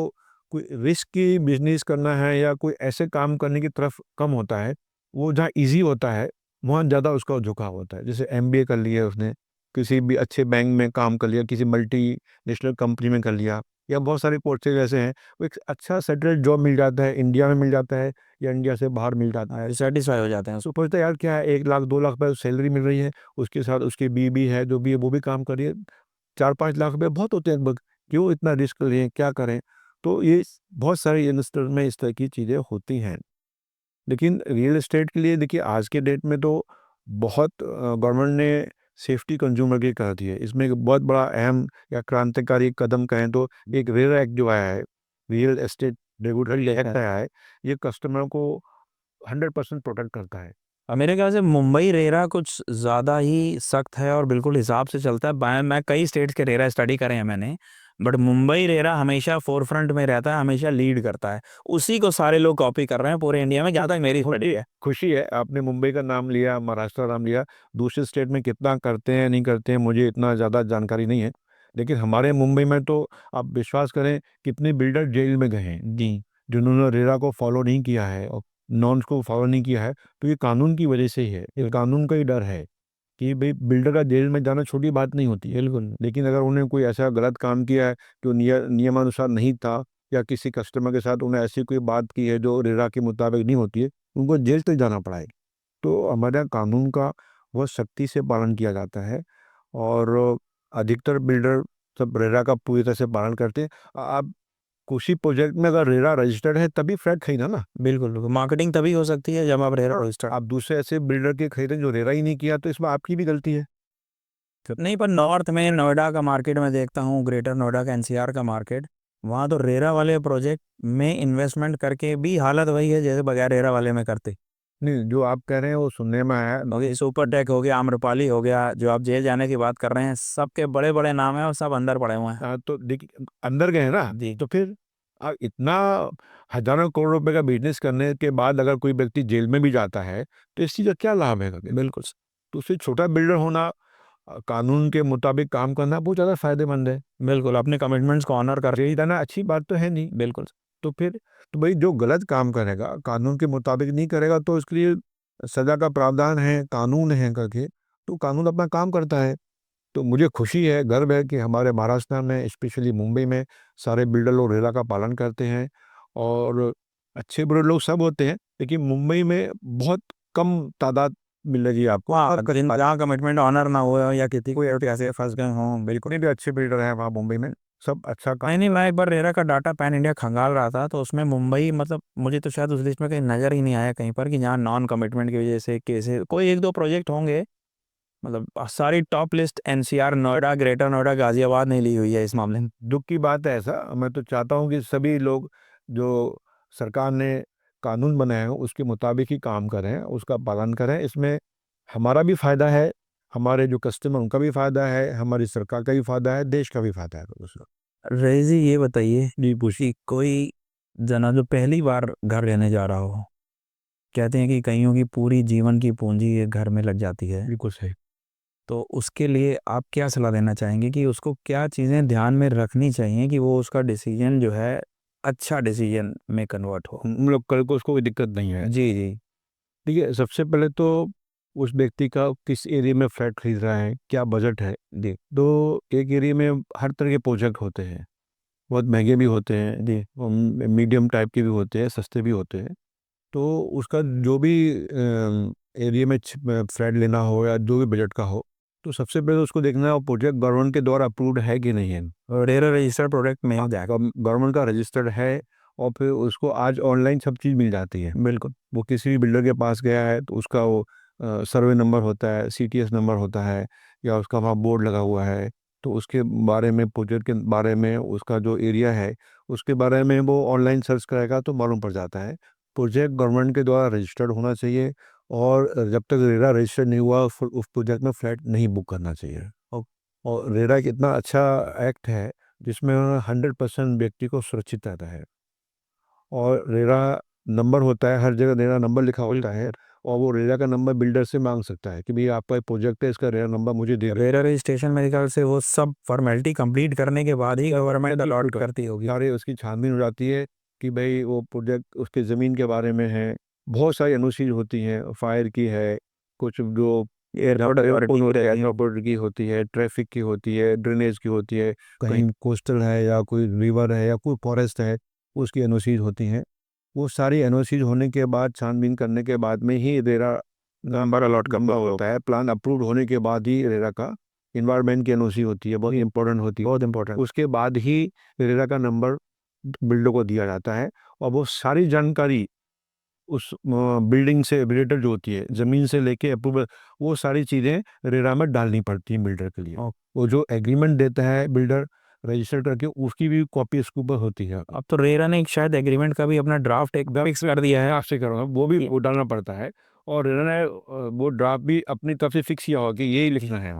कोई रिस्क की बिजनेस करना है या कोई ऐसे काम करने की तरफ कम होता है। वो जहाँ इजी होता है वहाँ ज़्यादा उसका झुकाव होता है। जैसे एमबीए कर लिया उसने, किसी भी अच्छे बैंक में काम कर लिया, किसी मल्टी नेशनल कंपनी में कर लिया, या बहुत सारे कोर्सेज ऐसे हैं, वो एक अच्छा सेटल्ड जॉब मिल जाता है, इंडिया में मिल जाता है या इंडिया से बाहर मिल जाता है। सेटिस्फाई हो जाते हैं। तो सोचते हैं यार क्या है, 1 लाख 2 लाख रुपये सैलरी मिल रही है, उसके साथ उसकी बीवी है जो भी है वो भी काम कर रही है, 4-5 लाख रुपये बहुत होते हैं लगभग। क्यों इतना रिस्क लें, क्या करें? तो ये बहुत सारे यंगस्टर में इस तरह की चीज़ें होती हैं। लेकिन रियल एस्टेट के लिए देखिए, आज के डेट में तो बहुत गवर्नमेंट ने सेफ्टी कंज्यूमर की कर दी है। इसमें एक बहुत बड़ा अहम या क्रांतिकारी कदम कहें तो एक रेरा एक्ट जो आया है, रियल एस्टेट रेगुलेटरी एक्ट आया है, ये कस्टमर को 100% प्रोटेक्ट करता है। और मेरे ख्याल से मुंबई रेरा कुछ ज़्यादा ही सख्त है और बिल्कुल हिसाब से चलता है। मैं कई स्टेट्स के रेरा स्टडी करे हैं मैंने, बट मुंबई रेरा हमेशा फोर फ्रंट में रहता है, हमेशा लीड करता है। उसी को सारे लोग कॉपी कर रहे हैं पूरे इंडिया में, जहाँ तक मेरी स्टडी है। खुशी है आपने मुंबई का नाम लिया, महाराष्ट्र का नाम लिया। दूसरे स्टेट में कितना करते हैं नहीं करते हैं मुझे इतना ज़्यादा जानकारी नहीं है, लेकिन हमारे मुंबई में तो आप विश्वास करें कितने बिल्डर जेल में गए हैं जी जिन्होंने रेरा को फॉलो नहीं किया है और नॉर्म्स को फॉलो नहीं किया है। तो ये कानून की वजह से ही है, ये कानून का ही डर है। कि भाई बिल्डर का जेल में जाना छोटी बात नहीं होती है। बिल्कुल लेकिन अगर उन्हें कोई ऐसा गलत काम किया है जो नियमानुसार नहीं था, या किसी कस्टमर के साथ उन्हें ऐसी कोई बात की है जो रेरा के मुताबिक नहीं होती है, उनको जेल तक जाना पड़ा है। तो हमारे यहाँ कानून का बहुत सख्ती से पालन किया जाता है, और अधिकतर बिल्डर सब रेरा का पूरी तरह से पालन करते हैं। आप किसी प्रोजेक्ट में अगर रेरा रजिस्टर्ड है तभी फ्लैट खरीदा ना। बिल्कुल बिल्कुल, मार्केटिंग तभी हो सकती है जब आप रेरा रजिस्टर। आप दूसरे ऐसे बिल्डर के खरीदे जो रेरा ही नहीं किया, तो इसमें आपकी भी गलती है। नहीं, पर नॉर्थ में नोएडा का मार्केट में देखता हूँ, ग्रेटर नोएडा का एनसीआर का मार्केट, वहाँ तो रेरा वाले प्रोजेक्ट में इन्वेस्टमेंट करके भी हालत वही है जैसे बगैर रेरा वाले में करते। नहीं, जो आप कह रहे हैं वो सुनने में आया। क्योंकि सुपर टेक हो गया, आम्रपाली हो गया, जो आप जेल जाने की बात कर रहे हैं, सबके बड़े बड़े नाम हैं और सब अंदर पड़े हुए हैं। तो देखिए, अंदर गए ना, जी तो फिर आप इतना हजारों करोड़ रुपए का बिजनेस करने के बाद अगर कोई व्यक्ति जेल में भी जाता है, तो इस चीज़ का क्या लाभ है? बिल्कुल तो उससे छोटा बिल्डर होना, कानून के मुताबिक काम करना बहुत ज़्यादा फायदेमंद है। बिल्कुल, अपने कमिटमेंट्स को ऑनर कर। जेल जाना अच्छी बात तो है नहीं। बिल्कुल तो फिर तो भाई जो गलत काम करेगा, कानून के मुताबिक नहीं करेगा, तो उसके लिए सजा का प्रावधान है, कानून है करके, तो कानून अपना काम करता है। तो मुझे खुशी है, गर्व है कि हमारे महाराष्ट्र में, स्पेशली मुंबई में, सारे बिल्डर लोग रेरा का पालन करते हैं। और अच्छे बुरे लोग सब होते हैं, लेकिन मुंबई में बहुत कम तादाद मिलेगी आपको। वहाँ जहाँ कमिटमेंट ऑनर ना हो या किसी को ऐसे फंस गए हों। बिल्कुल जितने भी अच्छे बिल्डर हैं वहाँ मुंबई में, सब अच्छा काम। नहीं, मैं एक बार रेरा का डाटा पैन इंडिया खंगाल रहा था, तो उसमें मुंबई, मतलब मुझे तो शायद उस लिस्ट में कहीं नज़र ही नहीं आया कहीं पर कि जहाँ नॉन कमिटमेंट की वजह से केसेस, कोई एक दो प्रोजेक्ट होंगे। मतलब सारी top list NCR, Noida, greater Noida, Ghaziabad नहीं ली हुई है इस मामले में। दुख की बात है ऐसा। मैं तो चाहता हूँ कि सभी लोग जो सरकार ने कानून बनाए हैं उसके मुताबिक ही काम करें, उसका पालन करें। इसमें हमारा भी फायदा है, हमारे जो कस्टमर उनका भी फायदा है, हमारी सरकार का भी फायदा है, देश का भी फायदा है। दूसरा रेजी, ये बताइए जी पूछी, कोई जना जो पहली बार घर रहने जा रहा हो, कहते हैं कि कईयों की पूरी जीवन की पूंजी एक घर में लग जाती है, बिल्कुल सही। तो उसके लिए आप क्या सलाह देना चाहेंगे कि उसको क्या चीज़ें ध्यान में रखनी चाहिए कि वो उसका डिसीजन जो है अच्छा डिसीजन में कन्वर्ट हो। मतलब कल को उसको कोई दिक्कत नहीं है। जी जी। ठीक है, सबसे पहले तो उस व्यक्ति का किस एरिया में फ्लैट खरीद रहा है, क्या बजट है। जी तो एक एरिया में हर तरह के प्रोजेक्ट होते हैं, बहुत महंगे भी होते हैं, जी। मीडियम टाइप के भी होते हैं, सस्ते भी होते हैं। तो उसका जो भी एरिया में फ्लैट लेना हो या जो भी बजट का हो, तो सबसे पहले उसको देखना है वो प्रोजेक्ट गवर्नमेंट के द्वारा अप्रूव्ड है कि नहीं है। रेरा रजिस्टर्ड प्रोडक्ट में हो जाएगा। गवर्नमेंट का रजिस्टर्ड है, और फिर उसको आज ऑनलाइन सब चीज़ मिल जाती है। बिल्कुल। वो किसी भी बिल्डर के पास गया है तो उसका वो सर्वे नंबर होता है, सीटीएस नंबर होता है, या उसका वहाँ बोर्ड लगा हुआ है, तो उसके बारे में, प्रोजेक्ट के बारे में, उसका जो एरिया है उसके बारे में वो ऑनलाइन सर्च करेगा तो मालूम पड़ जाता है। प्रोजेक्ट गवर्नमेंट के द्वारा रजिस्टर्ड होना चाहिए, और जब तक रेरा रजिस्टर्ड नहीं हुआ उस प्रोजेक्ट में फ्लैट नहीं बुक करना चाहिए। और रेरा एक इतना अच्छा एक्ट है जिसमें 100% व्यक्ति को सुरक्षित रहता है। और रेरा नंबर होता है, हर जगह रेरा नंबर लिखा होता है, और वो रेरा का नंबर बिल्डर से मांग सकता है कि भाई आपका एक प्रोजेक्ट है, इसका रेरा नंबर मुझे दे। रेरा रजिस्ट्रेशन मेरे ख्याल से वो सब फॉर्मेलिटी कंप्लीट करने के बाद ही गवर्नमेंट अलॉट करती होगी। सारे उसकी छानबीन हो जाती है कि भाई वो प्रोजेक्ट उसके ज़मीन के बारे में है। बहुत सारी एनओसी होती हैं, फायर की है, कुछ जो एयरपोर्ट की होती है, ट्रैफिक की होती है, ड्रेनेज की होती है, कहीं कोस्टल है या कोई रिवर है या कोई फॉरेस्ट है, उसकी एनओसीज होती हैं। वो सारी एनओसीज होने के बाद, छानबीन करने के बाद में ही रेरा नंबर अलॉट करना होता है। प्लान अप्रूव होने के बाद ही रेरा का इन्वायरमेंट की एनओसी होती है, बहुत इंपॉर्टेंट होती है, बहुत इंपॉर्टेंट। उसके बाद ही रेरा का नंबर बिल्डर को दिया जाता है, और वो सारी जानकारी उस बिल्डिंग से रिलेटेड जो होती है, ज़मीन से लेके अप्रूवल, वो सारी चीज़ें रेरा में डालनी पड़ती हैं बिल्डर के लिए। वो जो एग्रीमेंट देता है बिल्डर रजिस्टर करके, उसकी भी कॉपी इसके ऊपर होती है। अब तो रेरा ने एक शायद एग्रीमेंट का भी अपना ड्राफ्ट एक फिक्स कर दिया है। आपसे करूँगा, वो भी वो डालना पड़ता है, और रेरा ने वो ड्राफ्ट भी अपनी तरफ से फिक्स किया होगा कि यही लिखना है।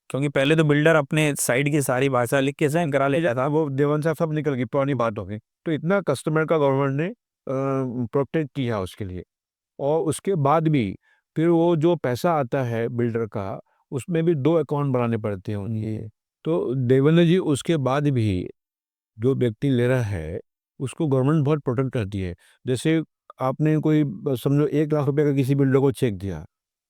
क्योंकि पहले तो बिल्डर अपने साइड की सारी भाषा लिख के साइन करा ले जाता। वो देवन साहब सब निकल गई, पुरानी बात हो गई। तो इतना कस्टमर का गवर्नमेंट ने प्रोटेक्ट किया उसके लिए। और उसके बाद भी फिर वो जो पैसा आता है बिल्डर का, उसमें भी 2 अकाउंट बनाने पड़ते हैं उनके। तो देवेंद्र जी, उसके बाद भी जो व्यक्ति ले रहा है उसको गवर्नमेंट बहुत प्रोटेक्ट करती है। जैसे आपने कोई समझो 1 लाख रुपए का किसी बिल्डर को चेक दिया,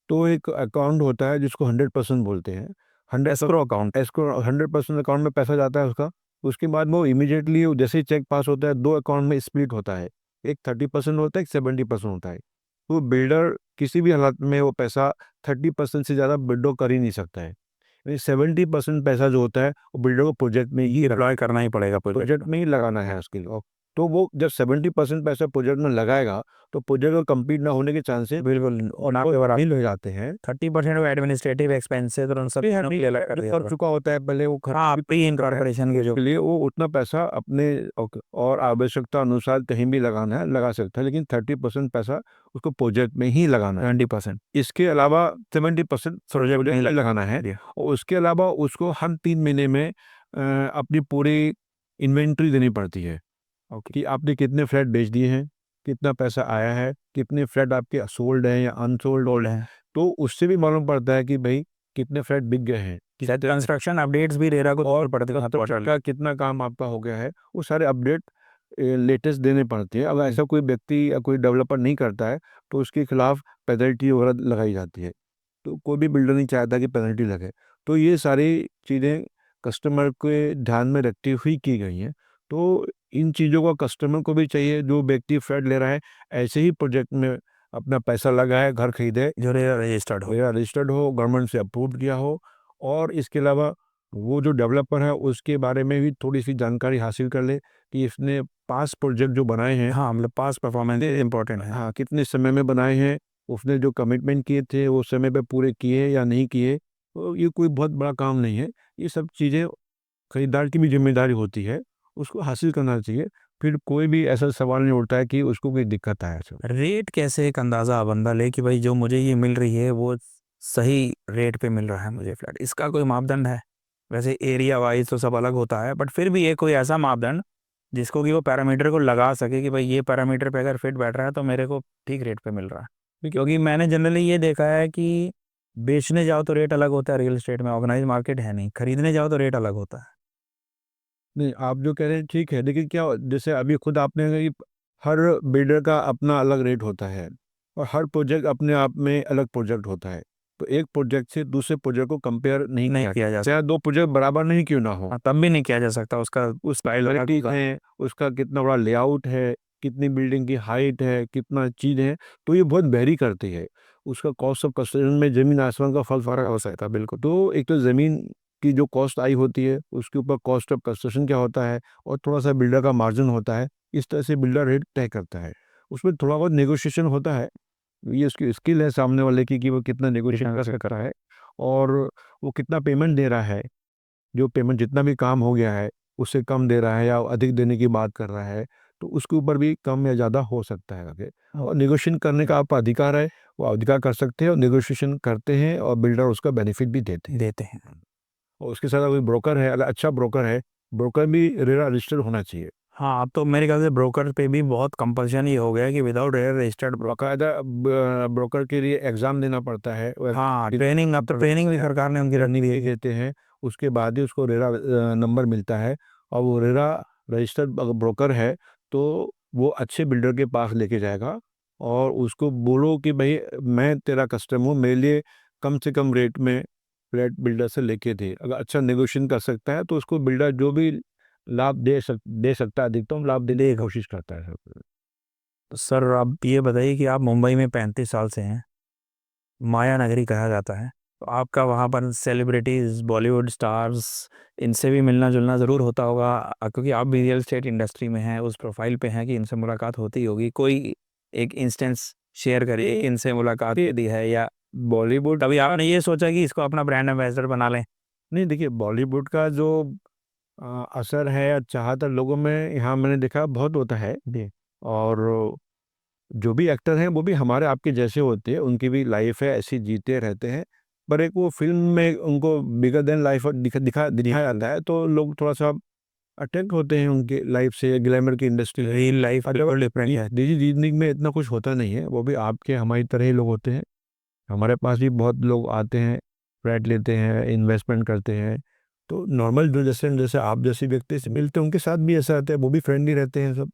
तो एक अकाउंट होता है जिसको 100% बोलते हैं। 100 एस्क्रो अकाउंट। एस्क्रो 100% अकाउंट में पैसा जाता है उसका। उसके बाद वो इमीडिएटली जैसे ही चेक पास होता है 2 अकाउंट में स्प्लिट होता है। एक 30% होता है, एक 70% होता है। तो बिल्डर किसी भी हालत में वो पैसा 30% से ज़्यादा विड्रॉ कर ही नहीं सकता है। 70% पैसा जो होता है वो बिल्डर को प्रोजेक्ट में ही अप्लाई करना ही पड़ेगा प्रोजेक्ट में ही लगाना है उसके लिए। तो वो जब 70% पैसा प्रोजेक्ट में लगाएगा तो प्रोजेक्ट को कंप्लीट ना होने के चांसेस बिल्कुल। और ना फेवरेबल हो जाते हैं। 30% ऑफ एडमिनिस्ट्रेटिव एक्सपेंसेस और उन सब कर चुका होता है पहले वो हाँ, प्री इनकॉर्पोरेशन के जो के लिए वो उतना पैसा अपने और आवश्यकता अनुसार कहीं भी लगाना है लगा सकता है, लेकिन 30% पैसा उसको प्रोजेक्ट में ही लगाना है। 20%। इसके अलावा 70% प्रोजेक्ट में नहीं लगाना है। और उसके अलावा उसको हर 3 महीने में अपनी पूरी इन्वेंट्री देनी पड़ती है ओके। कि आपने कितने फ्लैट बेच दिए हैं, कितना पैसा आया है, कितने फ्लैट आपके सोल्ड हैं या अनसोल्ड है। तो उससे भी मालूम पड़ता है कि भाई कितने फ्लैट बिक गए हैं कंस्ट्रक्शन अपडेट्स भी रेरा को और पड़ते का कितना काम आपका हो गया है। वो सारे अपडेट लेटेस्ट देने पड़ते हैं। अगर ऐसा कोई व्यक्ति या कोई डेवलपर नहीं करता है तो उसके खिलाफ पेनल्टी वगैरह लगाई जाती है। तो कोई भी बिल्डर नहीं चाहता कि पेनल्टी लगे। तो ये सारी चीज़ें कस्टमर के ध्यान में रखते हुए की गई हैं। तो इन चीज़ों का कस्टमर को भी चाहिए, जो व्यक्ति फ्लैट ले रहा है ऐसे ही प्रोजेक्ट में अपना पैसा लगाए, घर खरीदे, जो रेरा रजिस्टर्ड हो। या रजिस्टर्ड हो, गवर्नमेंट से अप्रूव किया हो। और इसके अलावा वो जो डेवलपर है उसके बारे में भी थोड़ी सी जानकारी हासिल कर ले कि इसने पास प्रोजेक्ट जो बनाए हैं, हाँ, मतलब पास परफॉर्मेंस इम्पोर्टेंट है। हाँ, कितने समय में बनाए हैं, उसने जो कमिटमेंट किए थे वो समय पे पूरे किए या नहीं किए। तो ये कोई बहुत बड़ा काम नहीं है। ये सब चीज़ें खरीदार की भी जिम्मेदारी होती है, उसको हासिल करना चाहिए। फिर कोई भी ऐसा सवाल नहीं उठता है कि उसको कोई दिक्कत आए। रेट कैसे एक अंदाज़ा बंदा ले कि भाई जो मुझे ये मिल रही है वो सही रेट पे मिल रहा है मुझे फ्लैट, इसका कोई मापदंड है? वैसे एरिया वाइज तो सब अलग होता है, बट फिर भी एक कोई ऐसा मापदंड जिसको कि वो पैरामीटर को लगा सके कि भाई ये पैरामीटर पे अगर फिट बैठ रहा है तो मेरे को ठीक रेट पे मिल रहा है। क्योंकि मैंने जनरली ये देखा है कि बेचने जाओ तो रेट अलग होता है, रियल एस्टेट में ऑर्गेनाइज मार्केट है नहीं, खरीदने जाओ तो रेट अलग होता है। नहीं, आप जो कह रहे हैं ठीक है, लेकिन क्या जैसे अभी खुद आपने कहा कि हर बिल्डर का अपना अलग रेट होता है और हर प्रोजेक्ट अपने आप में अलग प्रोजेक्ट होता है। तो एक प्रोजेक्ट से दूसरे प्रोजेक्ट को कंपेयर नहीं किया जा चाहे 2 प्रोजेक्ट बराबर नहीं क्यों ना हो। सकता, तब भी नहीं किया जा सकता, उसका उस स्टाइल है, उसका कितना बड़ा लेआउट है, कितनी बिल्डिंग की हाइट है, कितना चीज़ है, तो ये बहुत वेरी करती है। उसका कॉस्ट ऑफ कंस्ट्रक्शन में ज़मीन आसमान का फ़र्क हो सकता है। बिल्कुल। तो एक तो ज़मीन की जो कॉस्ट आई होती है, उसके ऊपर कॉस्ट ऑफ कंस्ट्रक्शन क्या होता है और थोड़ा-सा बिल्डर का मार्जिन होता है। इस तरह से बिल्डर रेट तय करता है। उसमें थोड़ा बहुत नेगोशिएशन होता है। ये उसकी स्किल है सामने वाले की कि वो कितना नेगोशिएशन कर रहा है और वो कितना पेमेंट दे रहा है। जो पेमेंट जितना भी काम हो गया है उससे कम दे रहा है या अधिक देने की बात कर रहा है, तो उसके ऊपर भी कम या ज़्यादा हो सकता है आगे। और नेगोशिएशन करने का आपका अधिकार है, वो अधिकार कर सकते हैं और नेगोशिएशन करते हैं और बिल्डर उसका बेनिफिट भी देते हैं। और उसके साथ अगर ब्रोकर है, अगर अच्छा ब्रोकर है, ब्रोकर भी रेरा रजिस्टर्ड होना चाहिए। हाँ, अब तो मेरे ख्याल से ब्रोकर पे भी बहुत कंपल्शन ही हो गया है कि विदाउट रजिस्टर्ड ब्रोकर। बाकायदा ब्रोकर के लिए एग्ज़ाम देना पड़ता है। हाँ, ट्रेनिंग, अब तो ट्रेनिंग भी सरकार ने उनकी रखनी है। देते हैं, उसके बाद ही उसको रेरा नंबर मिलता है। और वो रेरा रजिस्टर्ड अगर ब्रोकर है तो वो अच्छे बिल्डर के पास लेके जाएगा और उसको बोलो कि भाई मैं तेरा कस्टमर हूँ, मेरे लिए कम से कम रेट में फ्लैट बिल्डर से लेके दे। अगर अच्छा नेगोशिएशन कर सकता है तो उसको बिल्डर जो भी लाभ दे सकता है, अधिकतम लाभ देने की कोशिश करता है। तो सर आप ये बताइए कि आप मुंबई में 35 साल से हैं, माया नगरी कहा जाता है, तो आपका वहाँ पर सेलिब्रिटीज़, बॉलीवुड स्टार्स, इनसे भी मिलना जुलना ज़रूर होता होगा, क्योंकि आप भी रियल एस्टेट इंडस्ट्री में हैं, उस प्रोफाइल पे हैं कि इनसे मुलाकात होती होगी। कोई एक इंस्टेंस शेयर करिए, इनसे मुलाकात दी है या बॉलीवुड कभी आपने ये सोचा कि इसको अपना ब्रांड एम्बेसडर बना लें? नहीं, देखिए बॉलीवुड का जो असर है या चाहता लोगों में यहाँ मैंने देखा बहुत होता है। जी। और जो भी एक्टर हैं वो भी हमारे आपके जैसे होते हैं, उनकी भी लाइफ है, ऐसी जीते रहते हैं। पर एक वो फिल्म में उनको बिगर देन लाइफ दिखाया जाता है तो लोग थोड़ा सा अटैक होते हैं उनके लाइफ से, ग्लैमर की इंडस्ट्री। रियल लाइफ बिल्कुल डिफरेंट है। निजी जिंदगी में इतना कुछ होता नहीं है, वो भी आपके हमारी तरह ही लोग होते हैं। हमारे पास भी बहुत लोग आते हैं, फ्लैट लेते हैं, इन्वेस्टमेंट करते हैं। तो नॉर्मल जो जैसे जैसे आप जैसे व्यक्ति से मिलते हैं उनके साथ भी ऐसा रहता है, वो भी फ्रेंडली रहते हैं सब।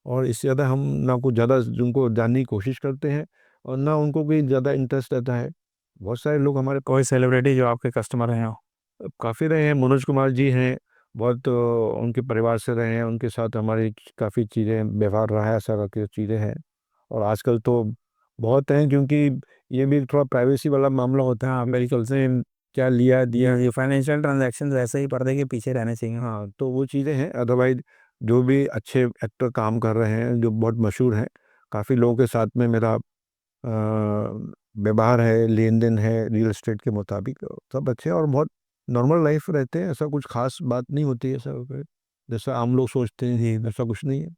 और इससे ज़्यादा हम ना कुछ ज़्यादा उनको जानने की कोशिश करते हैं और ना उनको कोई ज़्यादा इंटरेस्ट रहता है। बहुत सारे लोग हमारे कोई सेलिब्रिटी जो आपके कस्टमर हैं हो? काफ़ी रहे हैं। मनोज कुमार जी हैं, बहुत उनके परिवार से रहे हैं, उनके साथ हमारी काफ़ी चीज़ें व्यवहार रहा है, ऐसा करके चीज़ें हैं। और आजकल तो बहुत हैं, क्योंकि ये भी थोड़ा प्राइवेसी वाला मामला होता है। हाँ बिल्कुल से। क्या लिया दिया। ये फाइनेंशियल ट्रांजैक्शन वैसे ही पर्दे के पीछे रहने चाहिए। हाँ, तो वो चीज़ें हैं। अदरवाइज जो भी अच्छे एक्टर काम कर रहे हैं, जो बहुत मशहूर हैं, काफ़ी लोगों के साथ में मेरा व्यवहार है, लेन देन है रियल एस्टेट के मुताबिक। सब अच्छे हैं और बहुत नॉर्मल लाइफ रहते हैं। ऐसा कुछ खास बात नहीं होती है, ऐसा जैसा आम लोग सोचते हैं, जी। ऐसा कुछ नहीं है।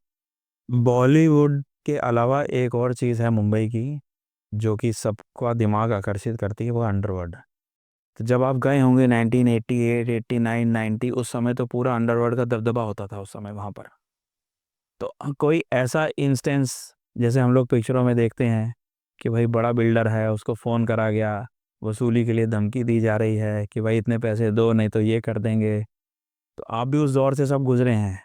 बॉलीवुड के अलावा एक और चीज़ है मुंबई की जो कि सबका दिमाग आकर्षित करती है, वो अंडरवर्ल्ड। तो जब आप गए होंगे 1988, 89, 90, उस समय तो पूरा अंडरवर्ल्ड का दबदबा होता था उस समय वहाँ पर। तो कोई ऐसा इंस्टेंस जैसे हम लोग पिक्चरों में देखते हैं कि भाई बड़ा बिल्डर है, उसको फ़ोन करा गया, वसूली के लिए धमकी दी जा रही है कि भाई इतने पैसे दो नहीं तो ये कर देंगे। तो आप भी उस दौर से सब गुजरे हैं।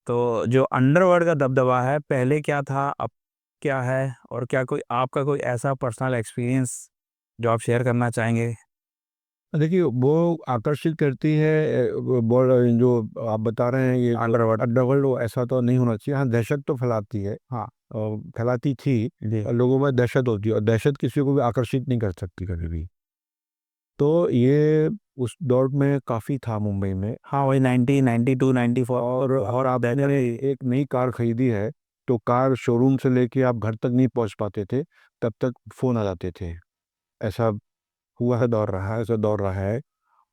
तो जो अंडरवर्ल्ड का दबदबा है पहले क्या था, अब क्या है, और क्या कोई आपका कोई ऐसा पर्सनल एक्सपीरियंस जो आप शेयर करना चाहेंगे? देखिए, वो आकर्षित करती है। जो आप बता रहे हैं ये अंडरवर्ल्ड। अंडरवर्ल्ड, वो ऐसा तो नहीं होना चाहिए। हाँ, दहशत तो फैलाती है। हाँ और फैलाती थी। जी। और लोगों में दहशत होती है, और दहशत किसी को भी आकर्षित नहीं कर सकती कभी भी। तो ये उस दौर में काफ़ी था मुंबई में। हाँ वही 1992, 94। और आपने एक नई कार खरीदी है, तो कार शोरूम से लेके आप घर तक नहीं पहुंच पाते थे, तब तक फ़ोन आ जाते थे। ऐसा हुआ है, दौर रहा है, ऐसा दौर रहा है।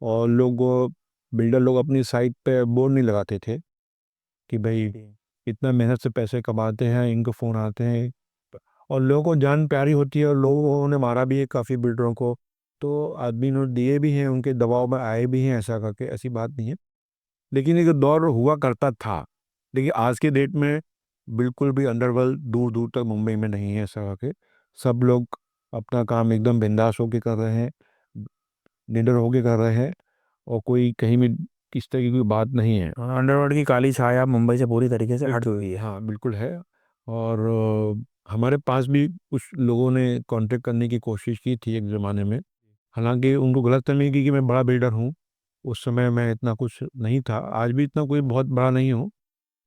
और लोग, बिल्डर लोग अपनी साइट पे बोर्ड नहीं लगाते थे कि भाई इतना मेहनत से पैसे कमाते हैं, इनको फ़ोन आते हैं। और लोगों को जान प्यारी होती है, और लोगों ने मारा भी है काफ़ी बिल्डरों को। तो आदमी ने दिए भी हैं, उनके दबाव में आए भी हैं, ऐसा करके, ऐसी बात नहीं है। लेकिन एक दौर हुआ करता था। लेकिन आज के डेट में बिल्कुल भी अंडरवर्ल्ड दूर दूर तक मुंबई में नहीं है, ऐसा करके। सब लोग अपना काम एकदम बिंदास होके कर रहे हैं, निडर होके कर रहे हैं। और कोई कहीं भी किस तरह की कोई बात नहीं है। अंडरवर्ल्ड की काली छाया मुंबई से पूरी तरीके से हट हुई है। हाँ, बिल्कुल है। और हमारे पास भी कुछ लोगों ने कांटेक्ट करने की कोशिश की थी एक ज़माने में। हालांकि उनको गलतफहमी की कि मैं बड़ा बिल्डर हूँ। उस समय मैं इतना कुछ नहीं था, आज भी इतना कोई बहुत बड़ा नहीं हूँ।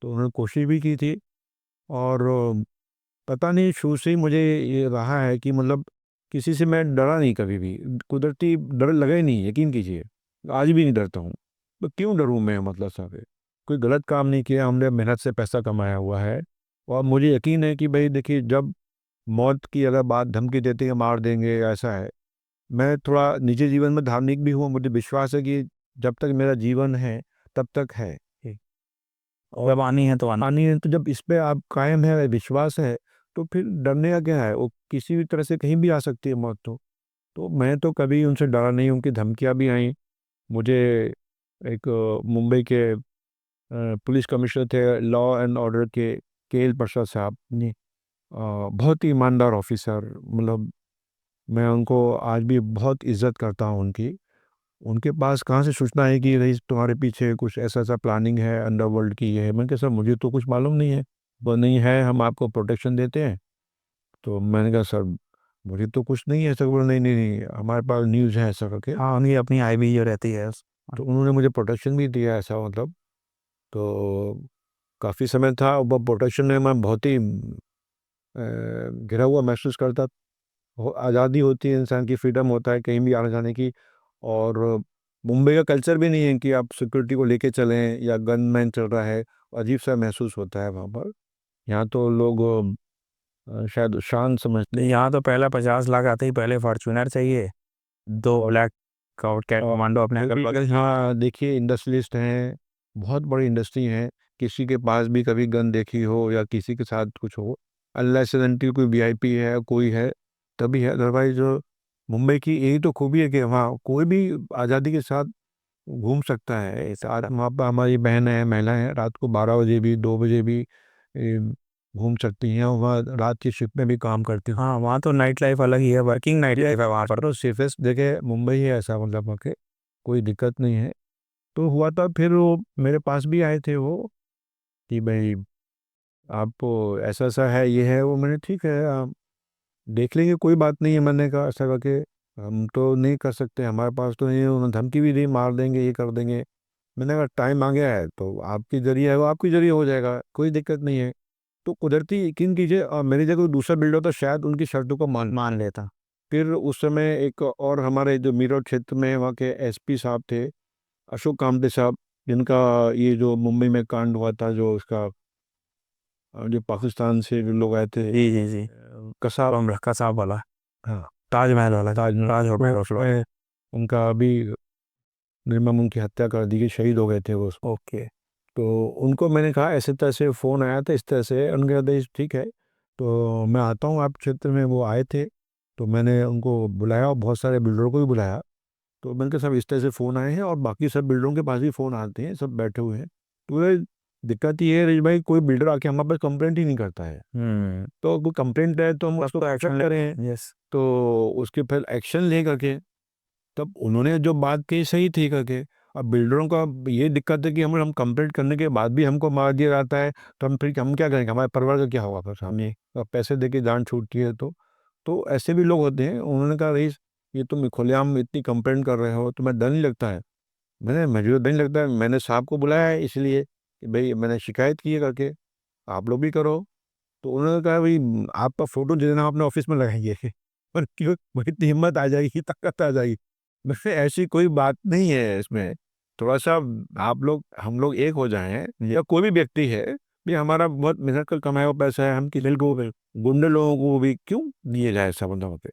तो उन्होंने कोशिश भी की थी। और पता नहीं, शुरू से ही मुझे ये रहा है कि मतलब किसी से मैं डरा नहीं कभी भी। कुदरती डर लगा ही नहीं, यकीन कीजिए। आज भी नहीं डरता हूँ। तो क्यों डरूँ मैं, मतलब साहब, कोई गलत काम नहीं किया, हमने मेहनत से पैसा कमाया हुआ है। और मुझे यकीन है कि भाई देखिए, जब मौत की अगर बात धमकी देते हैं मार देंगे, ऐसा है। मैं थोड़ा निजी जीवन में धार्मिक भी हूँ, मुझे विश्वास है कि जब तक मेरा जीवन है तब तक है। और जब आनी है तो आनी। आनी है, तो जब इस पे आप कायम है, विश्वास है, तो फिर डरने का क्या है? वो किसी भी तरह से कहीं भी आ सकती है मौत। तो मैं तो कभी उनसे डरा नहीं हूँ। कि धमकियाँ भी आई मुझे। एक मुंबई के पुलिस कमिश्नर थे, लॉ एंड ऑर्डर के एल प्रसाद साहब ने, बहुत ही ईमानदार ऑफिसर, मतलब मैं उनको आज भी बहुत इज्जत करता हूँ उनकी। उनके पास कहाँ से सूचना है कि रईस तुम्हारे पीछे कुछ ऐसा ऐसा प्लानिंग है अंडरवर्ल्ड की, ये है? मैंने कहा सर, मुझे तो कुछ मालूम नहीं है। वो नहीं है, हम आपको प्रोटेक्शन देते हैं। तो मैंने कहा सर, मुझे तो कुछ नहीं है। सर बोले नहीं नहीं नहीं, हमारे पास न्यूज़ है, ऐसा करके। हाँ उनकी अपनी आईबी जो रहती है तो उन्होंने मुझे प्रोटेक्शन भी दिया, ऐसा मतलब। तो काफ़ी समय था, वो प्रोटेक्शन में मैं बहुत ही घिरा हुआ महसूस करता। आज़ादी होती है, इंसान की फ्रीडम होता है कहीं भी आने जाने की। और मुंबई का कल्चर भी नहीं है कि आप सिक्योरिटी को लेके चलें, या गनमैन चल रहा है। अजीब सा महसूस होता है वहाँ पर। यहाँ तो लोग शायद शान समझते नहीं, हैं। यहाँ तो पहला 50 लाख आते ही पहले फॉर्चूनर चाहिए, दो और ब्लैक कैट और कमांडो अपने अगल बिल्कुल, बगल। हाँ, देखिए, इंडस्ट्रियलिस्ट हैं, बहुत बड़ी इंडस्ट्री है। किसी के पास भी कभी गन देखी हो, या किसी के साथ कुछ हो, अल्लाह से until कोई वीआईपी है, कोई है, तभी है। अदरवाइज मुंबई की यही तो खूबी है कि वहाँ कोई भी आज़ादी के साथ घूम सकता है। वहाँ पर हमारी बहनें हैं, महिलाएं हैं, रात को 12 बजे भी, 2 बजे भी ए, घूम सकती हैं। वहाँ रात की शिफ्ट में भी काम करती हैं। हाँ वहाँ तो नाइट लाइफ अलग ही है, वर्किंग नाइट लाइफ है वहाँ पर। तो सेफेस्ट जगह मुंबई है, ऐसा मतलब वहाँ के कोई दिक्कत नहीं है। तो हुआ था, फिर वो मेरे पास भी आए थे वो, कि भाई आपको ऐसा ऐसा है, ये है वो। मैंने ठीक है, आप देख लेंगे, कोई बात नहीं है, मैंने कहा, ऐसा करके। हम तो नहीं कर सकते, हमारे पास तो नहीं, उन्होंने धमकी भी दी, मार देंगे, ये कर देंगे। मैंने कहा टाइम आ गया है तो आपके जरिए है वो आपके जरिए हो जाएगा, कोई दिक्कत नहीं है। तो कुदरती यकीन कीजिए, मेरी जगह कोई दूसरा बिल्डर तो शायद उनकी शर्तों को मान लेता। फिर उस समय एक और हमारे जो मीरठ क्षेत्र में वहाँ के एसपी साहब थे, अशोक कामटे साहब, जिनका ये जो मुंबई में कांड हुआ था, जो उसका जो पाकिस्तान से जो लोग आए थे, जी जी जी, कसाब, कमरा कसाब वाला, हाँ, ताजमहल वाला, ताज ताज होटल वाला। में उनका अभी निर्मम उनकी हत्या कर दी गई, शहीद हो गए थे वो। ओके। तो उनको मैंने कहा ऐसे तरह से फ़ोन आया था, इस तरह से, उनके कहते ठीक है तो मैं आता हूँ आप क्षेत्र में। वो आए थे तो मैंने उनको बुलाया और बहुत सारे बिल्डरों को भी बुलाया। तो मैंने कहा सब इस तरह से फ़ोन आए हैं और बाकी सब बिल्डरों के पास भी फ़ोन आते हैं, सब बैठे हुए हैं। तो ये दिक्कत ये है रईस भाई, कोई बिल्डर आके हमारे पास कंप्लेंट ही नहीं करता है। तो कोई कंप्लेंट है तो हम उसको एक्शन करें, यस। तो उसके फिर एक्शन ले करके, तब उन्होंने जो बात कही सही थी करके। अब बिल्डरों का ये दिक्कत है कि हम कंप्लेंट करने के बाद भी हमको मार दिया जाता है, तो हम फिर हम क्या करेंगे, हमारे परिवार का क्या होगा, फिर हमें पैसे दे के जान छूटती है। तो ऐसे भी लोग होते हैं। उन्होंने कहा रईस ये तुम खुलेआम इतनी कंप्लेंट कर रहे हो, तुम्हें डर नहीं लगता है? मुझे डर नहीं लगता है, मैंने साहब को बुलाया है इसलिए कि भाई मैंने शिकायत की है करके, आप लोग भी करो। तो उन्होंने कहा भाई आपका फोटो जितना अपने ऑफिस में लगाइए पर क्यों, मुझे इतनी हिम्मत आ जाएगी, ताकत आ जाएगी। वैसे ऐसी कोई बात नहीं है इसमें। थोड़ा सा आप लोग हम लोग एक हो जाएं, या कोई भी व्यक्ति है, भी हमारा बहुत मेहनत कर कमाया हुआ पैसा है, हम किसी को गुंडे लोगों को भी क्यों दिए जाए सब पे।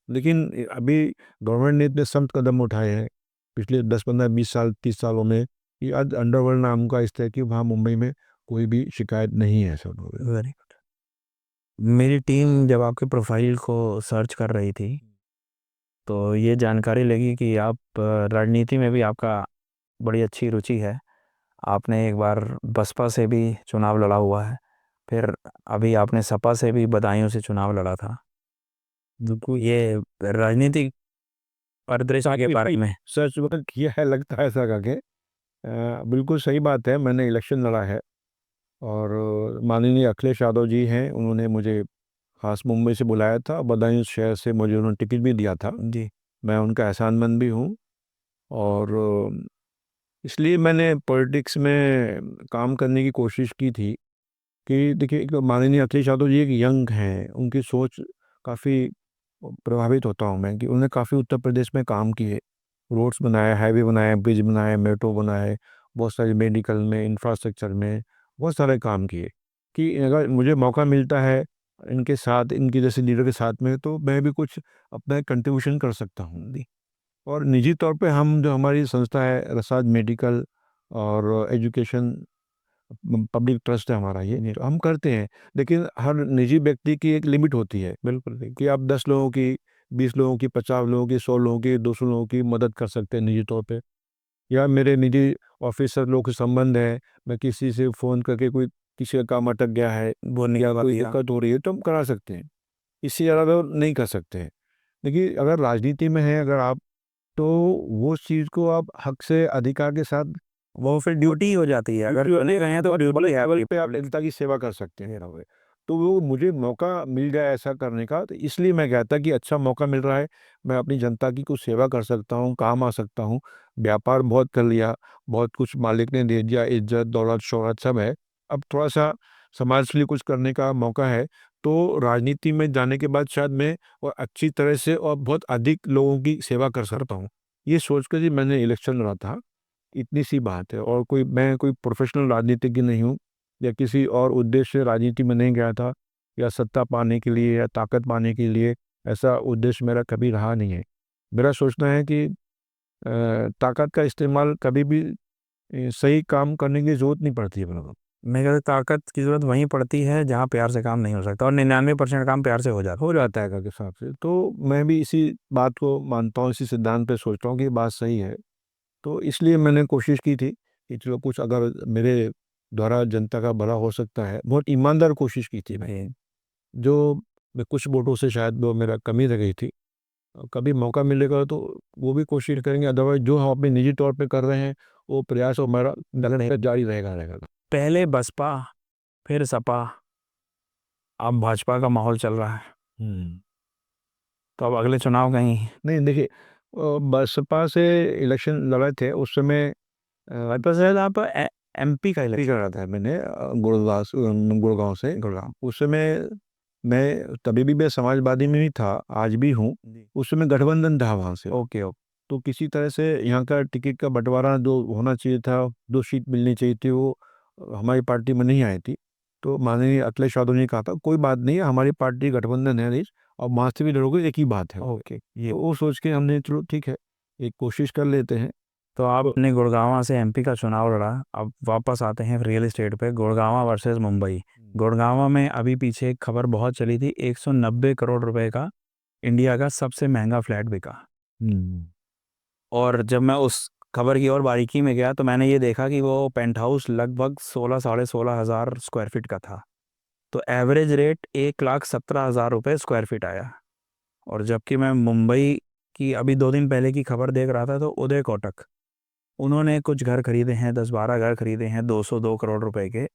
लेकिन अभी गवर्नमेंट ने इतने सख्त कदम उठाए हैं पिछले 10 15 20 साल 30 सालों में, कि आज अंडरवर्ल्ड नाम का इस तरह की वहाँ मुंबई में कोई भी शिकायत नहीं है सब। Very good. मेरी टीम जब आपके प्रोफाइल को सर्च कर रही थी तो ये जानकारी लगी कि आप राजनीति में भी आपका बड़ी अच्छी रुचि है। आपने एक बार बसपा से भी चुनाव लड़ा हुआ है, फिर अभी आपने सपा से भी बदायूं से चुनाव लड़ा था। बिल्कुल, ये राजनीतिक परिदृश्य के बारे में। सर्च वर्क किया है, लगता है ऐसा करके। बिल्कुल सही बात है, मैंने इलेक्शन लड़ा है। और माननीय अखिलेश यादव जी हैं, उन्होंने मुझे खास मुंबई से बुलाया था, बदायूं शहर से मुझे उन्होंने टिकट भी दिया था। जी। मैं उनका एहसानमंद भी हूँ। और इसलिए मैंने पॉलिटिक्स में काम करने की कोशिश की थी। कि देखिए, एक माननीय अखिलेश यादव जी एक यंग हैं, उनकी सोच काफ़ी प्रभावित होता हूँ मैं, कि उन्होंने काफ़ी उत्तर प्रदेश में काम किए, रोड्स बनाए, हाईवे बनाए, ब्रिज बनाए, मेट्रो बनाए, बहुत सारे मेडिकल में, इंफ्रास्ट्रक्चर में बहुत सारे काम किए। कि अगर मुझे मौका मिलता है इनके साथ, इनके जैसे लीडर के साथ में, तो मैं भी कुछ अपना कंट्रीब्यूशन कर सकता हूँ। और निजी तौर पे हम जो हमारी संस्था है रसाद मेडिकल और एजुकेशन पब्लिक ट्रस्ट है हमारा, ये तो हम करते हैं। लेकिन हर निजी व्यक्ति की एक लिमिट होती है, बिल्कुल, कि आप 10 लोगों की, 20 लोगों की, 50 लोगों की, 100 लोगों की, 200 लोगों की मदद कर सकते हैं निजी तौर पे। या मेरे निजी ऑफिसर लोग के संबंध है, मैं किसी से फ़ोन करके, कोई किसी का काम अटक गया है वो नहीं या कोई दिया। दिक्कत हो रही है, तो हम करा सकते हैं। इससे ज़्यादा तो नहीं कर सकते हैं। देखिए, अगर राजनीति में है अगर आप, तो वो चीज़ को आप हक से अधिकार के साथ, वो फिर ड्यूटी ही हो जाती है, अगर ड्यूटी चले गए हैं तो बड़े ड्यूटी है लेवल आपकी। पे आप जनता की सेवा कर सकते हैं रहोगे। तो वो मुझे मौका मिल गया ऐसा करने का, तो इसलिए मैं कहता कि अच्छा मौका मिल रहा है, मैं अपनी जनता की कुछ सेवा कर सकता हूँ, काम आ सकता हूँ। व्यापार बहुत कर लिया, बहुत कुछ मालिक ने दे दिया, इज्जत दौलत शोहरत सब है। अब थोड़ा सा समाज के लिए कुछ करने का मौका है, तो राजनीति में जाने के बाद शायद मैं और अच्छी तरह से और बहुत अधिक लोगों की सेवा कर सकता हूँ। ये सोच कर ही मैंने इलेक्शन लड़ा था। इतनी सी बात है, और मैं कोई प्रोफेशनल राजनीतिज्ञ नहीं हूँ, या किसी और उद्देश्य से राजनीति में नहीं गया था, या सत्ता पाने के लिए या ताकत पाने के लिए। ऐसा उद्देश्य मेरा कभी रहा नहीं है। मेरा सोचना है कि ताकत का इस्तेमाल कभी भी सही काम करने की ज़रूरत नहीं पड़ती है अपने को। मेरे ख्याल से ताकत की ज़रूरत वहीं पड़ती है जहाँ प्यार से काम नहीं हो सकता, और 99% काम प्यार से हो जाता हो जाता है का के हिसाब से। तो मैं भी इसी बात को मानता हूँ, इसी सिद्धांत पे सोचता हूँ कि ये बात सही है। तो इसलिए मैंने कोशिश की थी कि चलो कुछ अगर मेरे द्वारा जनता का भला हो सकता है, बहुत ईमानदार कोशिश की थी मैं। है। जो मैं कुछ वोटों से शायद वो मेरा कमी रह गई थी। कभी मौका मिलेगा तो वो भी कोशिश करेंगे, अदरवाइज जो हम अपने निजी तौर पे कर रहे हैं वो प्रयास हमारा जारी रहेगा। पहले बसपा, फिर सपा, अब भाजपा का माहौल चल रहा है। हम्म। तो अब अगले चुनाव कहीं नहीं देखिए, बसपा से इलेक्शन लड़े थे उस समय, वापस शायद आप एमपी का कर इलेक्शन। रहा था मैंने, गुड़गांव से। गुड़गांव। उस समय मैं तभी भी मैं समाजवादी में ही था, आज भी हूँ। जी। उस समय गठबंधन था वहाँ से। Okay okay. तो किसी तरह से यहाँ का टिकट का बंटवारा जो होना चाहिए था, 2 सीट मिलनी चाहिए थी, वो हमारी पार्टी में नहीं आई थी। तो माननीय अखिलेश यादव ने कहा था कोई बात नहीं, हमारी पार्टी गठबंधन है रही, और वहाँ से भी लड़ोगे एक ही बात है। ओके ये तो वो सोच के हमने चलो ठीक है, एक कोशिश कर लेते हैं। तो आपने गुड़गांव से एमपी का चुनाव लड़ा। अब वापस आते हैं रियल एस्टेट पे, गुड़गांव वर्सेस मुंबई। गुड़गांव में अभी पीछे एक खबर बहुत चली थी, 190 करोड़ रुपए का इंडिया का सबसे महंगा फ्लैट बिका। हम्म। और जब मैं उस खबर की और बारीकी में गया तो मैंने ये देखा कि वो पेंट हाउस लगभग 16 साढ़े 16 हज़ार स्क्वायर फीट का था। तो एवरेज रेट 1,17,000 रुपये स्क्वायर फीट आया। और जबकि मैं मुंबई की अभी 2 दिन पहले की खबर देख रहा था तो उदय कोटक, उन्होंने कुछ घर खरीदे हैं, 10-12 घर खरीदे हैं 202 करोड़ रुपए के।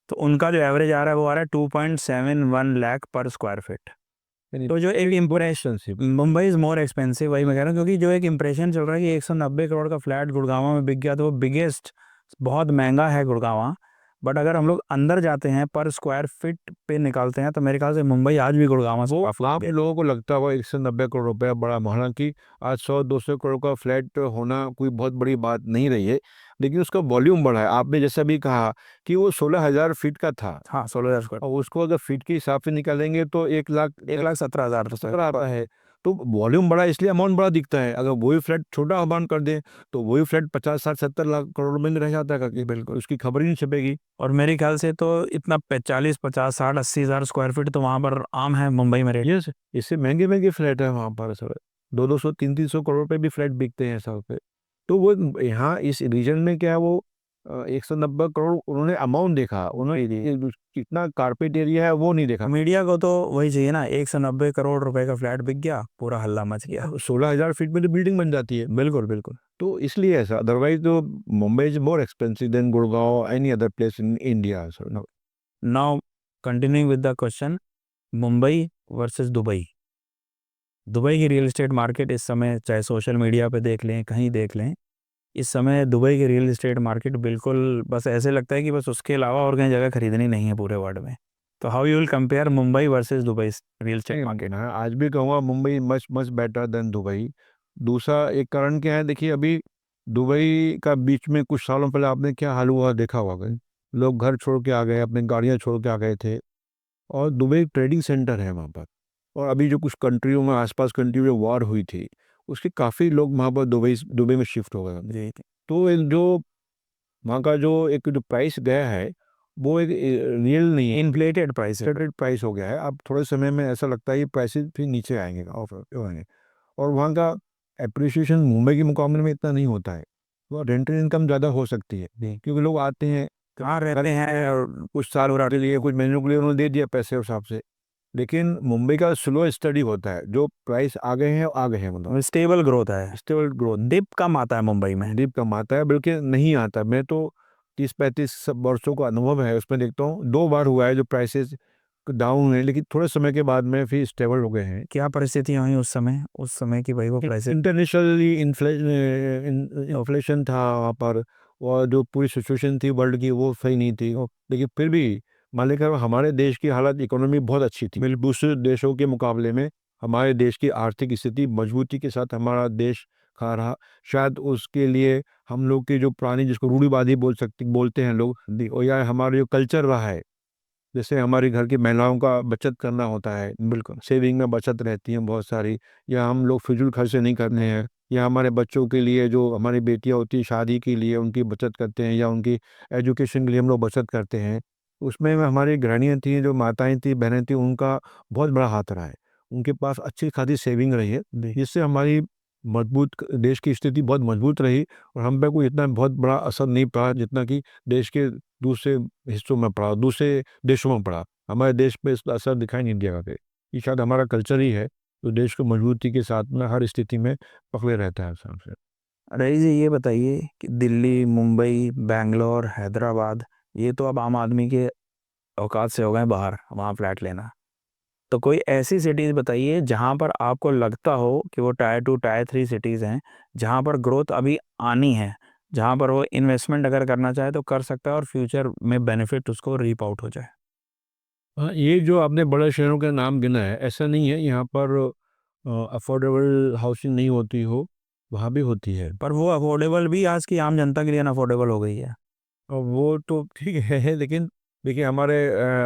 तो उनका जो एवरेज आ रहा है वो आ रहा है 2.71 लाख पर स्क्वायर फीट। तो जो एक impression, expensive. Mumbai is more expensive, वही मैं कह रहा हूँ, क्योंकि जो एक इम्प्रेशन चल रहा है कि 190 करोड़ का फ्लैट गुड़गांव में बिक गया तो वो बिगेस्ट, बहुत महंगा है गुड़गांव। बट अगर हम लोग अंदर जाते हैं पर स्क्वायर फीट पे निकालते हैं तो मेरे ख्याल से मुंबई आज भी गुड़गांव से काफी वहाँ पे लोगों को लगता हुआ 190 करोड़ रुपया बड़ा, हालांकि आज 100-200 करोड़ का फ्लैट होना कोई बहुत बड़ी बात नहीं रही है, लेकिन उसका वॉल्यूम बढ़ा है। आपने जैसा भी कहा कि वो 16,000 फीट का था, हाँ 16,000 स्क्वायर, और उसको अगर फीट के हिसाब से निकालेंगे तो 1 लाख 1,17,000 तो सत्तर आता है। तो वॉल्यूम बड़ा है, इसलिए अमाउंट बड़ा दिखता है। अगर वही फ्लैट छोटा अमाउंट कर दे तो वही फ्लैट 50-60-70 लाख करोड़ में रह जाता है करके, बिल्कुल उसकी खबर ही नहीं छपेगी। और मेरे ख्याल से तो इतना 40, 50, 60, 80 हज़ार स्क्वायर फीट तो वहाँ पर आम है मुंबई में रेट। यस, इससे महंगे महंगे फ्लैट है वहाँ पर सर, 200-200 300 करोड़ पे भी फ्लैट बिकते हैं सर पे। तो वो यहाँ इस रीजन में क्या है, वो 190 करोड़ उन्होंने अमाउंट देखा, उन्होंने कितना कारपेट एरिया है वो नहीं देखा। मीडिया को तो वही चाहिए ना, 190 करोड़ रुपए का फ्लैट बिक गया, पूरा हल्ला मच गया। 16,000 फीट में तो बिल्डिंग बन जाती है। बिल्कुल बिल्कुल। तो इसलिए ऐसा, अदरवाइज तो Mumbai is more expensive than Gurgaon any other place in India sir. Now continuing with the question, Mumbai versus Dubai. Dubai की रियल एस्टेट मार्केट इस समय, चाहे सोशल मीडिया पे देख लें, कहीं देख लें, इस समय दुबई की रियल एस्टेट मार्केट बिल्कुल बस ऐसे लगता है कि बस उसके अलावा और कहीं जगह खरीदनी नहीं है पूरे वर्ल्ड में। तो how you will compare Mumbai versus Dubai real estate नहीं, मार्केट? मैं आज भी कहूँगा Mumbai much much better than Dubai. दूसरा एक कारण क्या है, देखिए अभी दुबई का बीच में कुछ सालों पहले आपने क्या हाल हुआ देखा होगा, लोग घर छोड़ के आ गए, अपनी गाड़ियाँ छोड़ के आ गए थे। और दुबई ट्रेडिंग सेंटर है वहाँ पर। और अभी जो कुछ कंट्रियों में, आसपास कंट्री में वॉर हुई थी, उसके काफ़ी लोग वहाँ पर दुबई दुबई में शिफ्ट हो गए। जी। तो जो वहाँ का जो एक जो प्राइस गया है, वो एक रियल नहीं है, इन्फ्लेटेड प्राइस है। इन्फ्लेटेड प्राइस हो गया है। अब थोड़े समय में ऐसा लगता है ये प्राइसेस फिर नीचे आएंगे आएंगे। और वहाँ का एप्रिसिएशन मुंबई के मुकाबले में इतना नहीं होता है। तो रेंटल इनकम ज़्यादा हो सकती है, क्योंकि लोग आते हैं, कहाँ रहते हैं और कुछ साल के लिए, कुछ महीनों के लिए उन्होंने दे दिया पैसे उस हिसाब से। लेकिन मुंबई का स्लो स्टडी होता है, जो प्राइस आ गए हैं आ गए हैं, मतलब स्टेबल ग्रोथ है, स्टेबल ग्रोथ। डिप कम आता है मुंबई में। दीप कम आता है, बल्कि नहीं आता। मैं तो 30-35 वर्षों का अनुभव है, उसमें देखता हूँ 2 बार हुआ है जो प्राइसेस डाउन हुए, लेकिन थोड़े समय के बाद में फिर स्टेबल हो गए हैं। क्या परिस्थितियां हुई उस समय की भाई, वो प्राइसेस? इंटरनेशनली इन्फ्लेशन था वहाँ पर, और जो पूरी सिचुएशन थी वर्ल्ड की वो सही नहीं थी। लेकिन फिर भी मान लेकर हमारे देश की हालत, इकोनॉमी बहुत अच्छी थी बिल्कुल दूसरे देशों के मुकाबले में। हमारे देश की आर्थिक स्थिति मजबूती के साथ हमारा देश खा रहा। शायद उसके लिए हम लोग की जो पुरानी, जिसको रूढ़िवादी बोलते हैं लोग, और या हमारा जो कल्चर रहा है, जैसे हमारे घर की महिलाओं का बचत करना होता है, बिल्कुल सेविंग में बचत रहती है बहुत सारी, या हम लोग फिजूल खर्चे नहीं करने हैं, या हमारे बच्चों के लिए, जो हमारी बेटियां होती है शादी के लिए उनकी बचत करते हैं, या उनकी एजुकेशन के लिए हम लोग बचत करते हैं। उसमें हमारी गृहिणियाँ थी, जो माताएं थी, बहनें थी, उनका बहुत बड़ा हाथ रहा है। उनके पास अच्छी खासी सेविंग रही है, जिससे हमारी मजबूत देश की स्थिति बहुत मजबूत रही। और हम पे कोई इतना बहुत बड़ा असर नहीं पड़ा जितना कि देश के दूसरे हिस्सों में पड़ा, दूसरे देशों में पड़ा। हमारे देश पे इसका असर दिखाई नहीं दिया करके। ये शायद हमारा कल्चर ही है, तो देश को मजबूती के साथ में हर स्थिति में पकड़े रहता है सबसे। रईस जी ये बताइए कि दिल्ली, मुंबई, बैंगलोर, हैदराबाद, ये तो अब आम आदमी के औकात से हो गए बाहर वहाँ फ्लैट लेना। तो कोई ऐसी सिटीज़ बताइए जहाँ पर आपको लगता हो कि वो टायर 2 टायर 3 सिटीज़ हैं, जहाँ पर ग्रोथ अभी आनी है, जहाँ पर वो इन्वेस्टमेंट अगर करना चाहे तो कर सकता है और फ्यूचर में बेनिफिट उसको रीप आउट हो जाए। हाँ, ये जो आपने बड़े शहरों के नाम गिना है, ऐसा नहीं है यहाँ पर अफोर्डेबल हाउसिंग नहीं होती हो, वहाँ भी होती है। पर वो अफोर्डेबल भी आज की आम जनता के लिए अनअफोर्डेबल हो गई है। और वो तो ठीक है लेकिन देखिए हमारे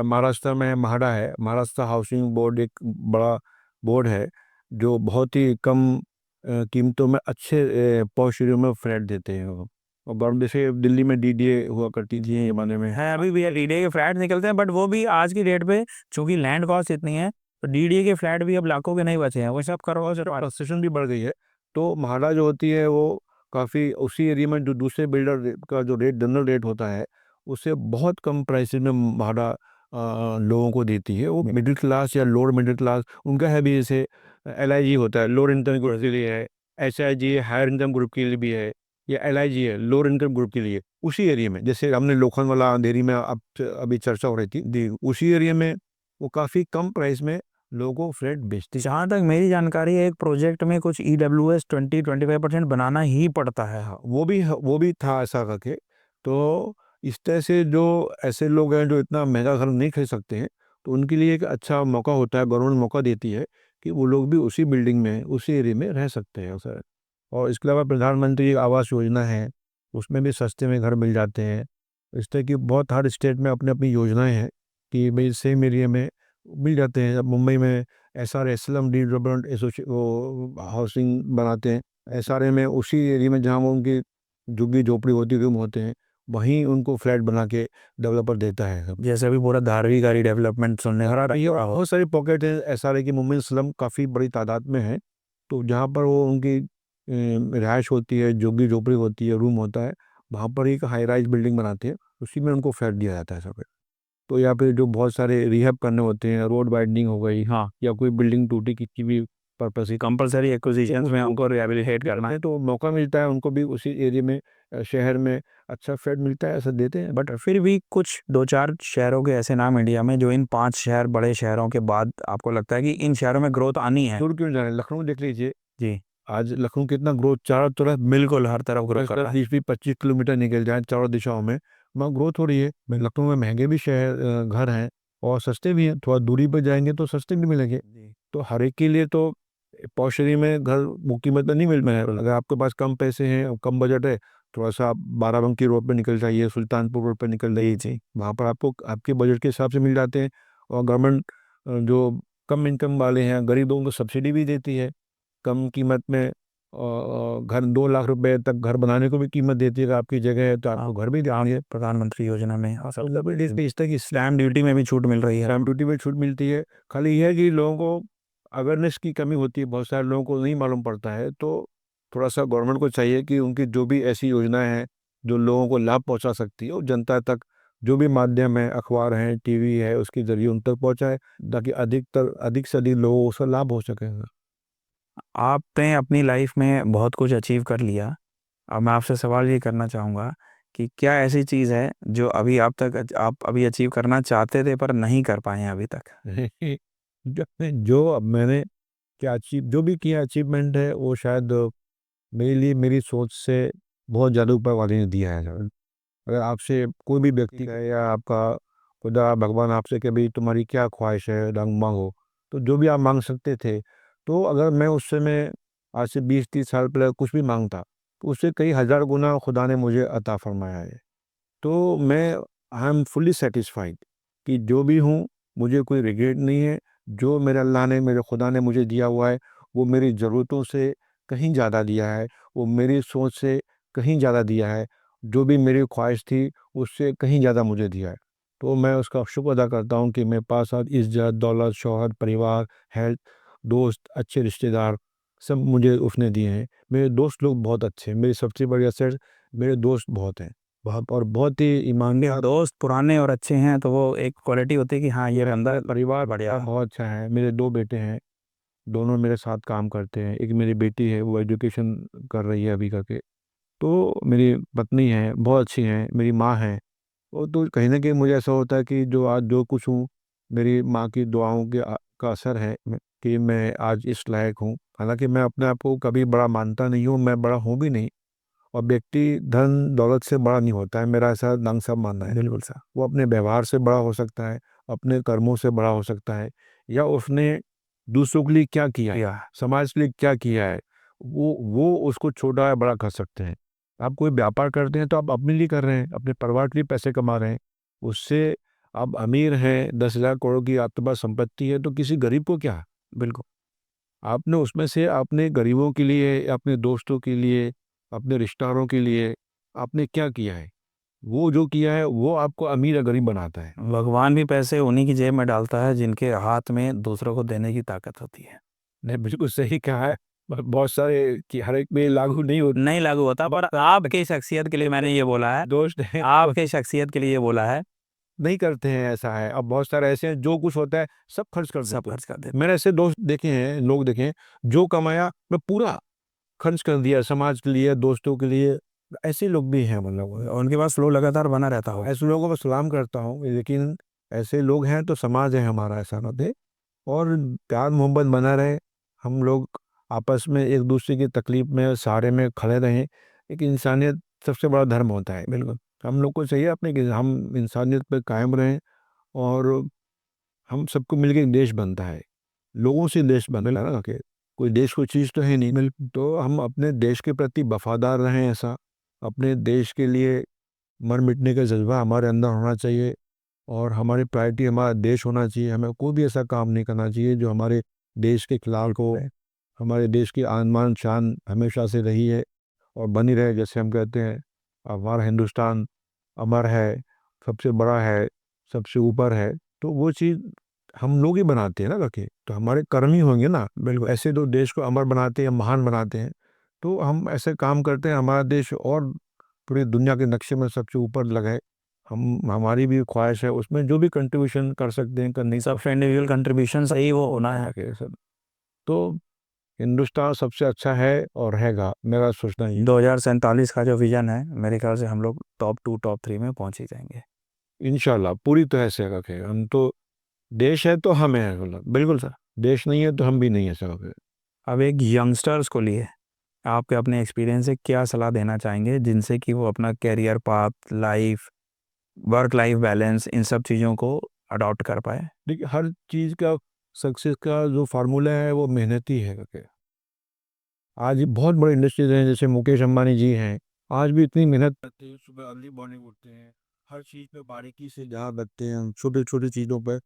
महाराष्ट्र में म्हाडा है, महाराष्ट्र हाउसिंग बोर्ड एक बड़ा बोर्ड है जो बहुत ही कम कीमतों में अच्छे पॉश एरिया में फ्लैट देते हैं वो। और जैसे दिल्ली में डीडीए हुआ करती थी ज़माने में। है अभी भी डीडीए के फ्लैट निकलते हैं, बट वो भी आज की डेट पे चूंकि लैंड कॉस्ट इतनी है तो डीडीए के फ्लैट भी अब लाखों के नहीं बचे हैं, वो सब करोड़ों से कंस्ट्रक्शन भी बढ़ गई है, तो म्हाडा जो होती है वो काफ़ी उसी एरिया में जो दूसरे बिल्डर का जो रेट जनरल रेट होता है उससे बहुत कम प्राइस में म्हाडा लोगों को देती है। वो मिडिल क्लास या लोअर मिडिल क्लास उनका है भी, जैसे LIG होता है लोअर इनकम ग्रुप के लिए है, HIG हायर इनकम ग्रुप के लिए भी है, या LIG है लोअर इनकम ग्रुप के लिए। उसी एरिया में जैसे हमने लोखंडवाला अंधेरी में अब अभी चर्चा हो रही थी, उसी एरिया में वो काफ़ी कम प्राइस में लोगों को फ्लैट बेचती। जहाँ तक मेरी जानकारी है एक प्रोजेक्ट में कुछ EWS 20-25% बनाना ही पड़ता है। हाँ, वो भी था ऐसा करके। तो इस तरह से जो ऐसे लोग हैं जो इतना महंगा घर नहीं खरीद सकते हैं, तो उनके लिए एक अच्छा मौका होता है, गवर्नमेंट मौका देती है कि वो लोग भी उसी बिल्डिंग में उसी एरिया में रह सकते हैं सर। और इसके अलावा प्रधानमंत्री आवास योजना है, उसमें भी सस्ते में घर मिल जाते हैं। इस तरह की बहुत हर स्टेट में अपनी अपनी योजनाएं हैं कि भाई सेम एरिया में मिल जाते हैं। अब मुंबई में SRSLM डेवलपमेंट एसोसिए वो हाउसिंग बनाते हैं, SRA में उसी एरिया में जहाँ वो उनकी झुग्गी झोपड़ी होती रूम होते हैं वहीं उनको फ्लैट बना के डेवलपर देता है। जैसे अभी पूरा धारावी डेवलपमेंट सुनने और ये बहुत सारी पॉकेट है SRA की, मुंबई स्लम काफ़ी बड़ी तादाद में है। तो जहाँ पर वो उनकी रिहाइश होती है, झुग्गी झोपड़ी होती है, रूम होता है, वहाँ पर एक हाई राइज बिल्डिंग बनाते हैं, उसी में उनको फ्लैट दिया जाता है सब। तो या फिर जो बहुत सारे रिहैब करने होते हैं, रोड वाइडनिंग हो गई, हाँ, या कोई बिल्डिंग टूटी किसी भी पर्पस से कंपलसरी एक्विजिशंस में हमको रिहेबिलिटेट करना है। तो मौका मिलता है उनको भी उसी एरिया में शहर में अच्छा फ्लैट मिलता है, ऐसा देते हैं। बट फिर भी कुछ 2-4 शहरों के ऐसे नाम इंडिया में जो इन 5 शहर बड़े शहरों के बाद आपको लगता है कि इन शहरों में ग्रोथ आनी है। दूर क्यों जाए, लखनऊ देख लीजिए, जी आज लखनऊ कितना ग्रोथ, चारों तरफ बिल्कुल हर तरफ ग्रोथ कर रहा है। 20-25 किलोमीटर निकल जाए चारों दिशाओं में, वहाँ ग्रोथ हो रही है। लखनऊ में महंगे भी शहर घर हैं और सस्ते भी हैं, थोड़ा दूरी पर जाएंगे तो सस्ते भी मिलेंगे। तो हर एक के लिए तो पॉश एरिया में घर वो कीमत में नहीं मिल रहा है। अगर आपके पास कम पैसे हैं, कम बजट है, थोड़ा सा आप बाराबंकी रोड पर निकल जाइए, सुल्तानपुर रोड पर निकल जाइए, जी वहाँ पर आपको आपके बजट के हिसाब से मिल जाते हैं। और गवर्नमेंट जो कम इनकम वाले हैं, गरीबों को सब्सिडी भी देती है कम कीमत में। घर 2 लाख रुपए तक घर बनाने को भी कीमत देती है, अगर आपकी जगह है तो आपको घर भी देंगे प्रधानमंत्री योजना में और सब मतलब इस तरह की स्टैम्प ड्यूटी में भी छूट मिल रही है। स्टैम्प ड्यूटी में छूट मिलती है। खाली यह है कि लोगों को अवेयरनेस की कमी होती है, बहुत सारे लोगों को नहीं मालूम पड़ता है। तो थोड़ा सा गवर्नमेंट को चाहिए कि उनकी जो भी ऐसी योजनाएं हैं जो लोगों को लाभ पहुंचा सकती है, वो जनता तक जो भी माध्यम है, अखबार है, टीवी है, उसके जरिए उन तक पहुंचाए, ताकि अधिक से अधिक लोगों को उसका लाभ हो सके। आपने अपनी लाइफ में बहुत कुछ अचीव कर लिया। अब मैं आपसे सवाल ये करना चाहूँगा कि क्या ऐसी चीज़ है जो अभी आप अभी अचीव करना चाहते थे पर नहीं कर पाए हैं अभी तक? जो अब मैंने क्या अचीव जो भी किया अचीवमेंट है, वो शायद मेरे लिए मेरी सोच से बहुत ज़्यादा ऊपर वाले ने दिया है। अगर आपसे कोई भी व्यक्ति है या आपका खुदा भगवान आपसे कि भाई तुम्हारी क्या ख्वाहिश है, रंग मांगो, तो जो भी आप मांग सकते थे, तो अगर मैं उस समय आज से 20-30 साल पहले कुछ भी मांगता तो उससे कई हज़ार गुना खुदा ने मुझे अता फरमाया है। तो मैं आई एम फुल्ली सेटिस्फाइड कि जो भी हूँ, मुझे कोई रिग्रेट नहीं है। जो मेरे अल्लाह ने, मेरे खुदा ने मुझे दिया हुआ है, वो मेरी ज़रूरतों से कहीं ज़्यादा दिया है, वो मेरी सोच से कहीं ज़्यादा दिया है, जो भी मेरी ख्वाहिश थी उससे कहीं ज़्यादा मुझे दिया है। तो मैं उसका शुक्र अदा करता हूँ कि मेरे पास आज इज़्ज़त, दौलत, शौहरत, परिवार, हेल्थ, दोस्त, अच्छे रिश्तेदार सब मुझे उसने दिए हैं। मेरे दोस्त लोग बहुत अच्छे हैं, मेरी सबसे बड़ी असेट मेरे दोस्त बहुत हैं, बहुत, और बहुत ही ईमानदार। दोस्त पुराने और अच्छे हैं तो वो एक क्वालिटी होती है कि हाँ ये बंदा परिवार बढ़िया। बहुत अच्छा है। मेरे 2 बेटे हैं, दोनों मेरे साथ काम करते हैं। एक मेरी बेटी है, वो एजुकेशन कर रही है अभी करके। तो मेरी पत्नी है, बहुत अच्छी हैं, मेरी माँ है। वो तो कहीं न कहीं मुझे ऐसा होता है कि जो आज जो कुछ हूँ, मेरी माँ की दुआओं के का असर है कि मैं आज इस लायक हूँ। हालांकि मैं अपने आप को कभी बड़ा मानता नहीं हूँ, मैं बड़ा हूँ भी नहीं। और व्यक्ति धन दौलत से बड़ा नहीं होता है, मेरा ऐसा नंग सब मानना है। बिल्कुल सर। वो अपने व्यवहार से बड़ा हो सकता है, अपने कर्मों से बड़ा हो सकता है, या उसने दूसरों के लिए क्या किया है, या समाज के लिए क्या किया है, वो उसको छोटा या बड़ा कर सकते हैं। आप कोई व्यापार करते हैं तो आप अपने लिए कर रहे हैं, अपने परिवार के लिए पैसे कमा रहे हैं, उससे आप अमीर हैं, 10,000 करोड़ की आपके पास संपत्ति है, तो किसी गरीब को क्या? बिल्कुल। आपने उसमें से अपने गरीबों के लिए, अपने दोस्तों के लिए, अपने रिश्तेदारों के लिए आपने क्या किया है? वो जो किया है वो आपको अमीर या गरीब बनाता है। भगवान भी पैसे उन्हीं की जेब में डालता है जिनके हाथ में दूसरों को देने की ताकत होती है। नहीं, बिल्कुल सही कहा है। बहुत सारे कि हर एक में लागू नहीं होता। नहीं लागू होता, पर आपकी शख्सियत के लिए मैंने ये बोला है, दोस्त हैं आपकी शख्सियत के लिए ये बोला है, नहीं करते हैं, ऐसा है। अब बहुत सारे ऐसे हैं जो कुछ होता है सब खर्च कर सब देते हैं। खर्च कर देते। मैंने ऐसे दोस्त देखे हैं, लोग देखे हैं, जो कमाया मैं पूरा खर्च कर दिया समाज के लिए, दोस्तों के लिए। ऐसे लोग भी हैं, मतलब उनके पास फ्लो लगातार बना रहता हो। ऐसे लोगों को सलाम करता हूँ। लेकिन ऐसे लोग हैं तो समाज है हमारा, ऐसा ना दे। और प्यार मोहब्बत बना रहे, हम लोग आपस में एक दूसरे की तकलीफ में सहारे में खड़े रहें। एक इंसानियत सबसे बड़ा धर्म होता है। बिल्कुल। हम लोग को चाहिए अपने कि हम इंसानियत पे कायम रहें, और हम सबको मिलकर एक देश बनता है, लोगों से देश बनता है ना, कि कोई देश कोई चीज़ तो है नहीं। तो हम अपने देश के प्रति वफादार रहें, ऐसा अपने देश के लिए मर मिटने का जज्बा हमारे अंदर होना चाहिए। और हमारी प्रायोरिटी हमारा देश होना चाहिए। हमें कोई भी ऐसा काम नहीं करना चाहिए जो हमारे देश के खिलाफ हो। हमारे देश की आन बान शान हमेशा से रही है और बनी रहे। जैसे हम कहते हैं हमारा हिंदुस्तान अमर है, सबसे बड़ा है, सबसे ऊपर है। तो वो चीज़ हम लोग ही बनाते हैं ना रखे, तो हमारे कर्म ही होंगे ना। बिल्कुल। ऐसे तो देश को अमर बनाते हैं, महान बनाते हैं। तो हम ऐसे काम करते हैं, हमारा देश और पूरी दुनिया के नक्शे में सबसे ऊपर लगाए। हम हमारी भी ख्वाहिश है उसमें जो भी कंट्रीब्यूशन कर सकते हैं करनी सबसे इंडिविजुअल कंट्रीब्यूशन सही वो होना है। चाहिए सब। तो हिंदुस्तान सबसे अच्छा है और रहेगा, मेरा सोचना ही। 2047 का जो विजन है, मेरे ख्याल से हम लोग टॉप 2 टॉप 3 में पहुंच ही जाएंगे। इंशाल्लाह पूरी तरह से रखे हम तो। देश है तो हम हैं, मतलब बिल्कुल सर। देश नहीं है तो हम भी नहीं है सब। अब एक यंगस्टर्स को लिए आपके अपने एक्सपीरियंस से क्या सलाह देना चाहेंगे जिनसे कि वो अपना career path, life, work life balance, इन सब चीज़ों को अडॉप्ट कर पाए? देखिए, हर चीज़ का सक्सेस का जो फार्मूला है वो मेहनत ही है करके। आज ये बहुत बड़े इंडस्ट्रीज हैं, जैसे मुकेश अंबानी जी हैं, आज भी इतनी मेहनत करते हैं, सुबह अर्ली मॉर्निंग उठते हैं, हर चीज़ पे बारीकी से ध्यान रखते हैं, छोटे छोटे चीज़ों पर।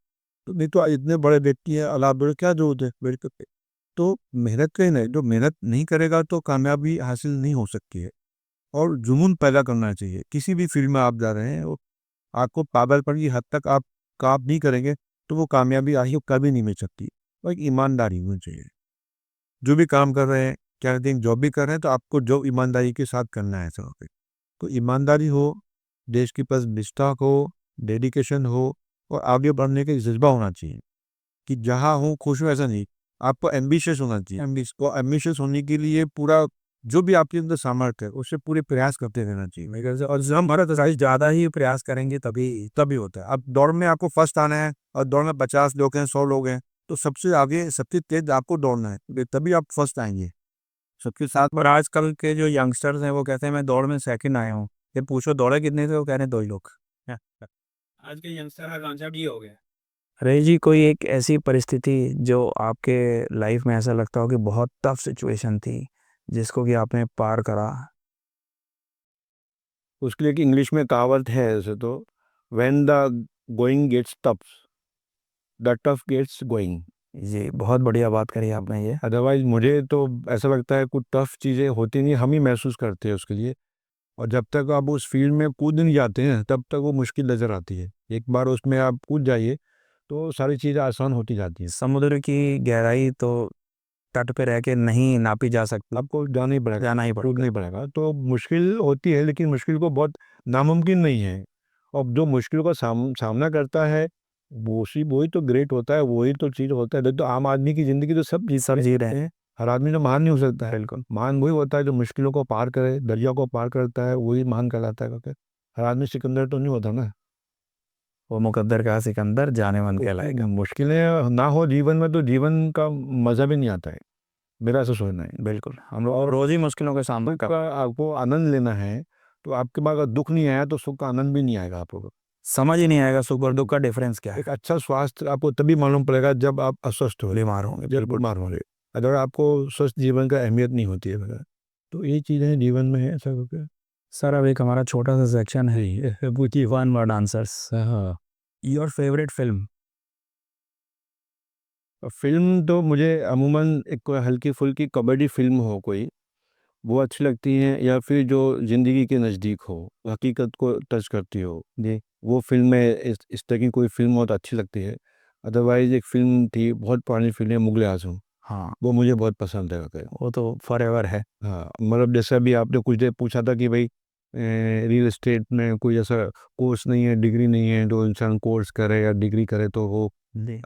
तो नहीं तो आज इतने बड़े व्यक्ति हैं, अल्लाह बड़े क्या जरूरत है मेरे पे। तो मेहनत कहीं नहीं, जो मेहनत नहीं करेगा तो कामयाबी हासिल नहीं हो सकती है। और जुनून पैदा करना चाहिए, किसी भी फील्ड में आप जा रहे हैं, वो आपको पागलपन की हद तक आप काम नहीं करेंगे तो वो कामयाबी आगे कभी नहीं मिल सकती। और एक ईमानदारी होनी चाहिए, जो भी काम कर रहे हैं, क्या कहते हैं, जॉब भी कर रहे हैं तो आपको जॉब ईमानदारी के साथ करना है सब पे। तो ईमानदारी हो, देश के पास निष्ठा हो, डेडिकेशन हो, और आगे बढ़ने का जज्बा होना चाहिए कि जहाँ हूँ खुश हूँ, ऐसा नहीं। आपको एम्बिशियस होना चाहिए। एम्बिशियस होने के लिए पूरा जो भी आपके अंदर सामर्थ्य है उससे पूरे प्रयास करते रहना चाहिए मेरे ख्याल से। और हम हमारा एक्सरसाइज ज़्यादा ही प्रयास करेंगे तभी तभी होता है। अब दौड़ में आपको फर्स्ट आना है और दौड़ में 50 लोग हैं, 100 लोग हैं, तो सबसे आगे सबसे तेज आपको दौड़ना है, तभी आप फर्स्ट आएंगे सबके साथ। पर आजकल के जो यंगस्टर्स हैं वो कहते हैं मैं दौड़ में सेकंड आया हूँ, ये पूछो दौड़े कितने थे, वो कह रहे हैं 2 ही लोग। आज के यंगस्टर का कॉन्सेप्ट ये हो गया। अरे जी, कोई एक ऐसी परिस्थिति जो आपके लाइफ में ऐसा लगता हो कि बहुत टफ सिचुएशन थी जिसको कि आपने पार करा? उसके लिए कि इंग्लिश में कहावत है ऐसे तो, when the going gets tough the tough gets going. जी, बहुत बढ़िया बात करी आपने ये। अदरवाइज मुझे तो ऐसा लगता है कुछ टफ चीज़ें होती नहीं, हम ही महसूस करते हैं उसके लिए। और जब तक आप उस फील्ड में कूद नहीं जाते हैं तब तक वो मुश्किल नज़र आती है। एक बार उसमें आप कूद जाइए तो सारी चीज़ें आसान होती जाती हैं। समुद्र की गहराई तो तट पे रह के नहीं नापी जा सकती, आपको जाना ही पड़ेगा, जाना ही पड़ेगा। कूदना ही पड़ेगा। तो मुश्किल होती है लेकिन मुश्किल को बहुत नामुमकिन नहीं है। और जो मुश्किल का सामना करता है वही तो ग्रेट होता है, वही तो चीज़ होता है। नहीं तो आम आदमी की ज़िंदगी तो सब जी रहे हैं। हर आदमी तो महान नहीं हो सकता है। बिल्कुल। महान वही होता है जो मुश्किलों को पार करे, दरिया को पार करता है, वही महान कहलाता है। क्योंकि हर आदमी सिकंदर तो नहीं होता ना। वो मुकद्दर का सिकंदर जाने मन कहलाएगा। मुश्किलें ना हो जीवन में तो जीवन का मज़ा भी नहीं आता है, मेरा ऐसा सोचना है। बिल्कुल, हम लोग रोज ही मुश्किलों के सामने दुख का आपको आनंद लेना है, तो आपके पास अगर दुख नहीं आया तो सुख का आनंद भी नहीं आएगा आपको। समझ ही नहीं आएगा सुख और दुख का डिफरेंस क्या है। एक अच्छा स्वास्थ्य आपको तभी मालूम पड़ेगा जब आप अस्वस्थ हो, बीमार होंगे, जब बिल्कुल। बीमार होंगे। अगर आपको स्वस्थ जीवन का अहमियत नहीं होती है वगैरह, तो ये चीज़ें जीवन में है ऐसा करके। सर अब एक हमारा छोटा सा सेक्शन है, पूछिए वन वर्ड आंसर्स। हाँ, योर फेवरेट फिल्म। फिल्म तो मुझे अमूमन एक कोई हल्की फुल्की कॉमेडी फिल्म हो कोई, वो अच्छी लगती हैं, या फिर जो ज़िंदगी के नज़दीक हो, हकीकत को टच करती हो, जी। वो फिल्में इस तरह की कोई फिल्म बहुत अच्छी लगती है। अदरवाइज़ एक फ़िल्म थी, बहुत पुरानी फ़िल्म है, मुग़ल ए आज़म, हाँ, वो मुझे बहुत पसंद है वैसे। वो तो फॉरएवर है। हाँ, मतलब जैसे अभी आपने कुछ देर पूछा था कि भाई रियल एस्टेट में कोई ऐसा कोर्स नहीं है, डिग्री नहीं है, जो इंसान कोर्स करे या डिग्री करे तो वो जी।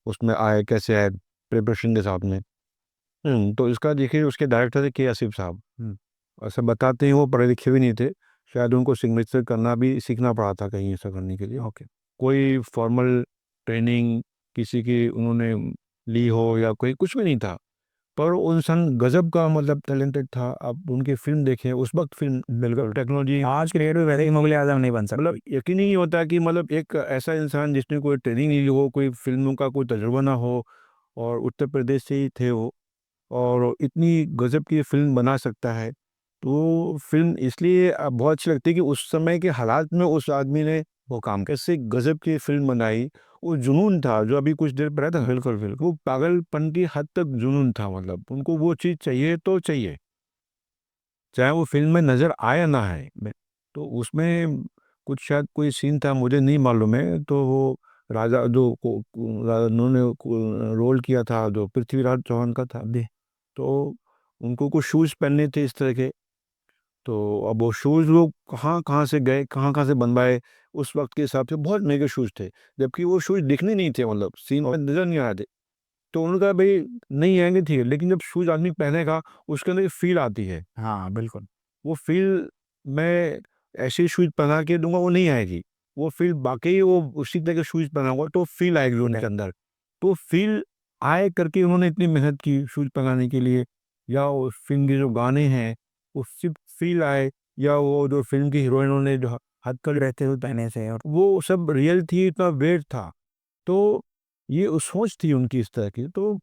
उसमें आए, कैसे आए प्रिपरेशन के साथ में। तो इसका देखिए उसके डायरेक्टर थे के आसिफ साहब। ऐसा बताते हैं वो पढ़े लिखे भी नहीं थे, शायद उनको सिग्नेचर करना भी सीखना पड़ा था कहीं ऐसा करने के लिए। ओके। कोई फॉर्मल ट्रेनिंग किसी की उन्होंने ली हो या कोई कुछ भी नहीं था, पर वो इंसान गजब का मतलब टैलेंटेड था। आप उनकी फिल्म देखें उस वक्त, फिल्म बिल्कुल टेक्नोलॉजी, आज के डेट में वैसे ही मुगल आजम नहीं बन सकता। मतलब यकीन ही नहीं होता कि मतलब एक ऐसा इंसान जिसने कोई ट्रेनिंग नहीं ली हो, कोई फिल्मों का कोई तजुर्बा ना हो, और उत्तर प्रदेश से ही थे वो, और इतनी गजब की फ़िल्म बना सकता है। तो फ़िल्म इसलिए बहुत अच्छी लगती है कि उस समय के हालात में उस आदमी ने वो काम कैसे गजब की फ़िल्म बनाई। वो जुनून था जो अभी कुछ देर पहले था, बिल्कुल बिल्कुल। वो पागलपन की हद तक जुनून था, मतलब उनको वो चीज़ चाहिए तो चाहिए, चाहे वो फ़िल्म में नज़र आए या ना आए। तो उसमें कुछ शायद कोई सीन था, मुझे नहीं मालूम है, तो वो राजा जो उन्होंने रोल किया था जो पृथ्वीराज चौहान का था, जी। तो उनको कुछ शूज़ पहनने थे इस तरह के। तो अब वो शूज़ वो कहाँ-कहाँ से गए, कहाँ-कहाँ से बनवाए, उस वक़्त के हिसाब से बहुत महँगे शूज़ थे। जबकि वो शूज़ दिखने नहीं थे, मतलब सीन में नज़र नहीं आ रहे थे। तो उन्होंने कहा भई नहीं आएँगे ठीक है, लेकिन जब शूज़ आदमी पहनेगा उसके अंदर एक फ़ील आती है। हाँ, बिल्कुल। वो फ़ील मैं ऐसे शूज़ पहना के दूँगा वो नहीं आएगी। वो फ़ील वाक़ई वो उसी तरह के शूज़ पहनाऊँगा तो फ़ील आएगी उनके अंदर। तो फ़ील आए करके उन्होंने इतनी मेहनत की शूज़ पहनाने के लिए, या उस फ़िल्म के जो गाने हैं, उससे फ़ील आए, या वो जो फ़िल्म की हीरोइनों ने जो हथकड़ी रहते हुए पहने से और वो सब रियल थी, इतना वेट था। तो ये सोच थी उनकी इस तरह की। तो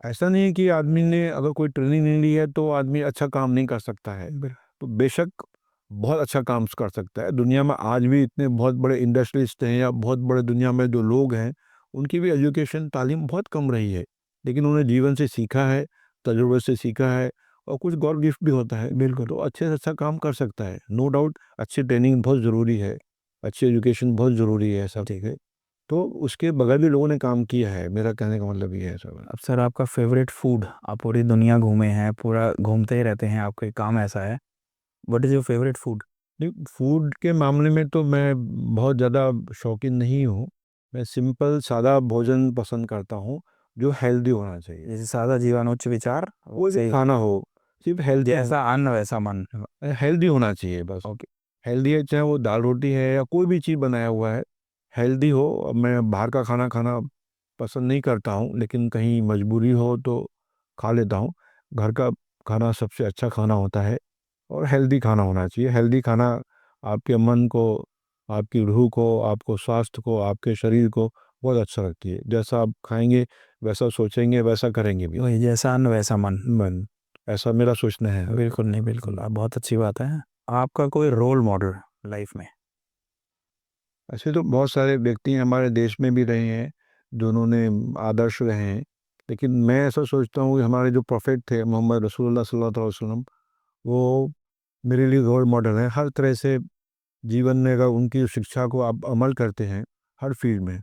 ऐसा नहीं है कि आदमी ने अगर कोई ट्रेनिंग नहीं ली है तो आदमी अच्छा काम नहीं कर सकता है। तो बेशक बहुत अच्छा काम कर सकता है। दुनिया में आज भी इतने बहुत बड़े इंडस्ट्रियलिस्ट हैं, या बहुत बड़े दुनिया में जो लोग हैं, उनकी भी एजुकेशन तालीम बहुत कम रही है, लेकिन उन्होंने जीवन से सीखा है, तजुर्बे से सीखा है, और कुछ गॉड गिफ्ट भी होता है, बिल्कुल, तो अच्छे से अच्छा काम कर सकता है। नो डाउट अच्छी ट्रेनिंग बहुत ज़रूरी है, अच्छी एजुकेशन बहुत ज़रूरी है, सब ठीक है। तो उसके बगैर भी लोगों ने काम किया है, मेरा कहने का मतलब ये है सब। अब सर आपका फेवरेट फूड। आप पूरी दुनिया घूमे हैं, पूरा घूमते ही रहते हैं, आपका काम ऐसा है। What is your favourite food. नहीं, फूड के मामले में तो मैं बहुत ज़्यादा शौकीन नहीं हूँ। मैं सिंपल सादा भोजन पसंद करता हूँ, जो हेल्दी होना चाहिए। जैसे सादा जीवन उच्च विचार, कोई भी से खाना हो, सिर्फ हेल्दी हो, जैसा अन्न वैसा मन। हेल्दी होना चाहिए बस। ओके। हेल्दी है, चाहे वो दाल रोटी है या कोई भी चीज़ बनाया हुआ है, हेल्दी हो। अब मैं बाहर का खाना खाना पसंद नहीं करता हूँ, लेकिन कहीं मजबूरी हो तो खा लेता हूँ। घर का खाना सबसे अच्छा खाना होता है, और हेल्दी खाना होना चाहिए। हेल्दी खाना आपके मन को, आपकी रूह को, आपको स्वास्थ्य को, आपके शरीर को बहुत अच्छा रखती है। जैसा आप खाएँगे, वैसा सोचेंगे, वैसा करेंगे भी। वही जैसा अन्न वैसा मन। मन, ऐसा मेरा सोचना है। बिल्कुल नहीं, बिल्कुल आप बहुत अच्छी बात है। आपका कोई रोल मॉडल लाइफ में। ऐसे तो बहुत सारे व्यक्ति हमारे देश में भी रहे हैं, जिन्होंने आदर्श रहे हैं, लेकिन मैं ऐसा सोचता हूँ कि हमारे जो प्रोफेट थे मोहम्मद रसूलुल्लाह सल्लल्लाहु अलैहि वसल्लम, वो मेरे लिए रोल मॉडल हैं हर तरह से। जीवन में अगर उनकी शिक्षा को आप अमल करते हैं हर फील्ड में,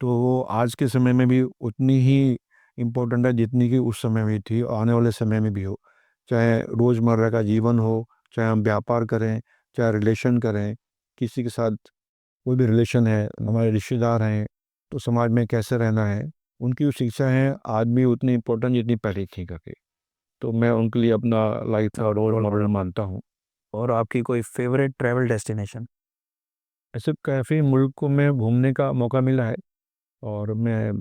तो वो आज के समय में भी उतनी ही इम्पोर्टेंट है जितनी कि उस समय में थी, और आने वाले समय में भी हो। चाहे रोज़मर्रा का जीवन हो, चाहे हम व्यापार करें, चाहे रिलेशन करें, किसी के साथ कोई भी रिलेशन है, हमारे रिश्तेदार हैं, तो समाज में कैसे रहना है, उनकी जो शिक्षा है आज भी उतनी इम्पोर्टेंट जितनी पहले थी करके। तो मैं उनके लिए अपना लाइफ का रोल मॉडल मानता हूँ। और आपकी कोई फेवरेट ट्रैवल डेस्टिनेशन। ऐसे काफ़ी मुल्कों में घूमने का मौका मिला है और मैं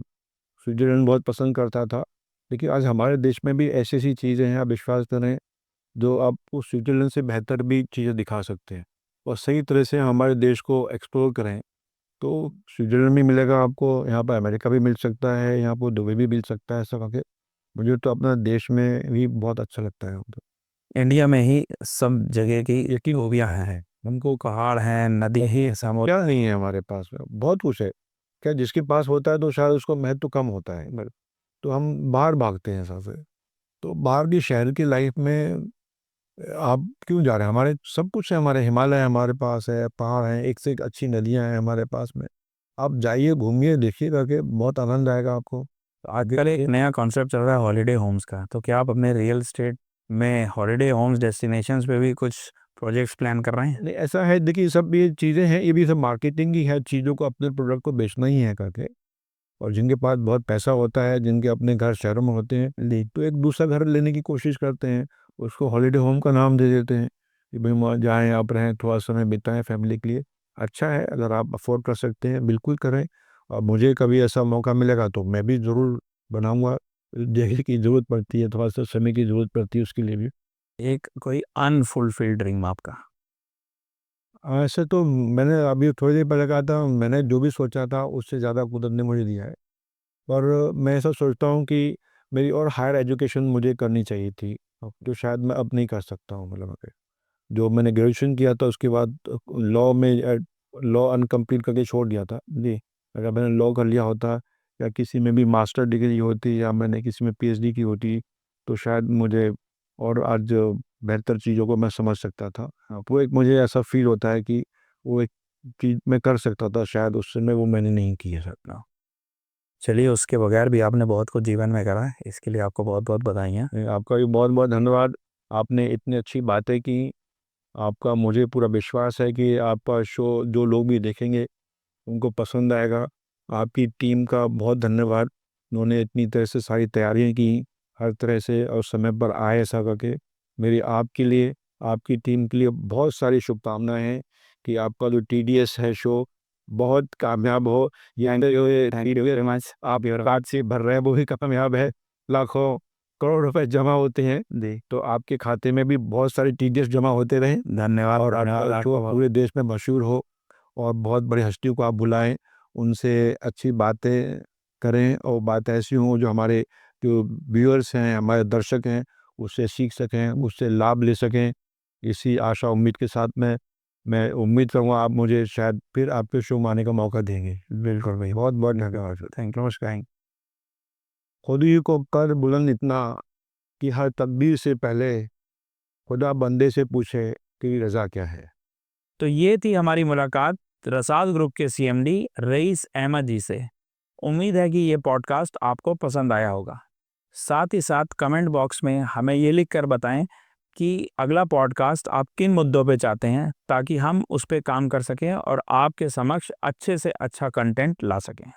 स्विट्ज़रलैंड बहुत पसंद करता था। लेकिन आज हमारे देश में भी ऐसी-ऐसी चीज़ें हैं, आप विश्वास करें, जो आपको स्विट्ज़रलैंड से बेहतर भी चीज़ें दिखा सकते हैं। और सही तरह से हमारे देश को एक्सप्लोर करें, तो स्विट्ज़रलैंड भी मिलेगा आपको, यहाँ पर अमेरिका भी मिल सकता है, यहाँ पर दुबई भी मिल सकता है, ऐसा करके मुझे तो अपना देश में भी बहुत अच्छा लगता है। तो इंडिया में ही सब जगह की एक ही खूबियाँ हैं, हमको पहाड़ हैं, नदी ही समुद्र। क्या नहीं है हमारे पास में? बहुत कुछ है। क्या जिसके पास होता है तो शायद उसको महत्व कम होता है। तो हम बाहर भागते हैं सबसे। तो बाहर की शहर की लाइफ में आप क्यों जा रहे हैं? हमारे सब कुछ है, हमारे हिमालय हमारे पास है, पहाड़ हैं, एक से एक अच्छी नदियाँ हैं हमारे पास में। आप जाइए, घूमिए, देखिए करके बहुत आनंद आएगा आपको। तो आजकल एक नया कॉन्सेप्ट चल रहा है हॉलिडे होम्स का, तो क्या आप अपने रियल एस्टेट में हॉलिडे होम्स डेस्टिनेशंस पे भी कुछ प्रोजेक्ट्स प्लान कर रहे हैं? नहीं, ऐसा है, देखिए सब ये चीज़ें हैं, ये भी सब मार्केटिंग ही है, चीज़ों को, अपने प्रोडक्ट को बेचना ही है करके। और जिनके पास बहुत पैसा होता है, जिनके अपने घर शहरों में होते हैं, तो एक दूसरा घर लेने की कोशिश करते हैं, उसको हॉलिडे होम का नाम दे देते हैं कि भाई वहाँ जाएँ, आप रहें, थोड़ा समय बिताएँ फैमिली के लिए। अच्छा है, अगर आप अफ़ोर्ड कर सकते हैं, बिल्कुल करें। और मुझे कभी ऐसा मौका मिलेगा तो मैं भी ज़रूर बनाऊँगा। जगह की ज़रूरत पड़ती है, थोड़ा-सा समय की ज़रूरत पड़ती है उसके लिए भी। एक कोई अनफुलफिल्ड ड्रीम आपका? ऐसे तो मैंने अभी थोड़ी देर पहले कहा था, मैंने जो भी सोचा था उससे ज़्यादा कुदरत ने मुझे दिया है। और मैं ऐसा सोचता हूँ कि मेरी और हायर एजुकेशन मुझे करनी चाहिए थी, जो शायद मैं अब नहीं कर सकता हूँ, मतलब आगे। जो मैंने ग्रेजुएशन किया था उसके बाद लॉ में लॉ अनकम्प्लीट करके छोड़ दिया था। जी, अगर मैंने लॉ कर लिया होता या किसी में भी मास्टर डिग्री होती या मैंने किसी में पीएचडी की होती, तो शायद मुझे और आज बेहतर चीज़ों को मैं समझ सकता था। हाँ, वो एक मुझे ऐसा फ़ील होता है कि वो एक चीज़ मैं कर सकता था शायद उस समय, वो मैंने नहीं की है शायद ना। चलिए, उसके बगैर भी आपने बहुत कुछ जीवन में करा है, इसके लिए आपको बहुत-बहुत बधाइयाँ। आपका भी बहुत-बहुत धन्यवाद। आपने इतनी अच्छी बातें की। आपका मुझे पूरा विश्वास है कि आपका शो जो लोग भी देखेंगे उनको पसंद आएगा। आपकी टीम का बहुत धन्यवाद। उन्होंने इतनी तरह से सारी तैयारियाँ की, हर तरह से, और समय पर आए ऐसा करके। मेरी आपके लिए, आपकी टीम के लिए बहुत सारी शुभकामनाएँ हैं कि आपका जो टीडीएस है शो बहुत कामयाब हो। Thank you very much. आप कार्ड से भर रहे हैं वो भी कामयाब है। लाखों करोड़ रुपए जमा होते हैं, जी, तो आपके खाते में भी बहुत सारे टीडीएस जमा होते रहें धन्यवाद। और आपका शो पूरे देश में मशहूर हो और बहुत बड़ी हस्तियों को आप बुलाएं, उनसे अच्छी बातें करें और बात ऐसी हों जो हमारे जो व्यूअर्स हैं, हमारे दर्शक हैं, उससे सीख सकें, उससे लाभ ले सकें। इसी आशा उम्मीद के साथ मैं उम्मीद करूँगा आप मुझे शायद फिर आपके शो में आने का मौका देंगे। बिल्कुल भैया, बहुत बहुत धन्यवाद। थैंक यू, नमस्कार। खुद ही को कर बुलंद इतना कि हर तकदीर से पहले खुदा बंदे से पूछे कि रज़ा क्या है। तो ये थी हमारी मुलाकात रसाल ग्रुप के सीएमडी रईस अहमद जी से। उम्मीद है कि ये पॉडकास्ट आपको पसंद आया होगा। साथ ही साथ कमेंट बॉक्स में हमें ये लिख कर बताएं कि अगला पॉडकास्ट आप किन मुद्दों पे चाहते हैं, ताकि हम उस पे काम कर सकें और आपके समक्ष अच्छे से अच्छा कंटेंट ला सकें।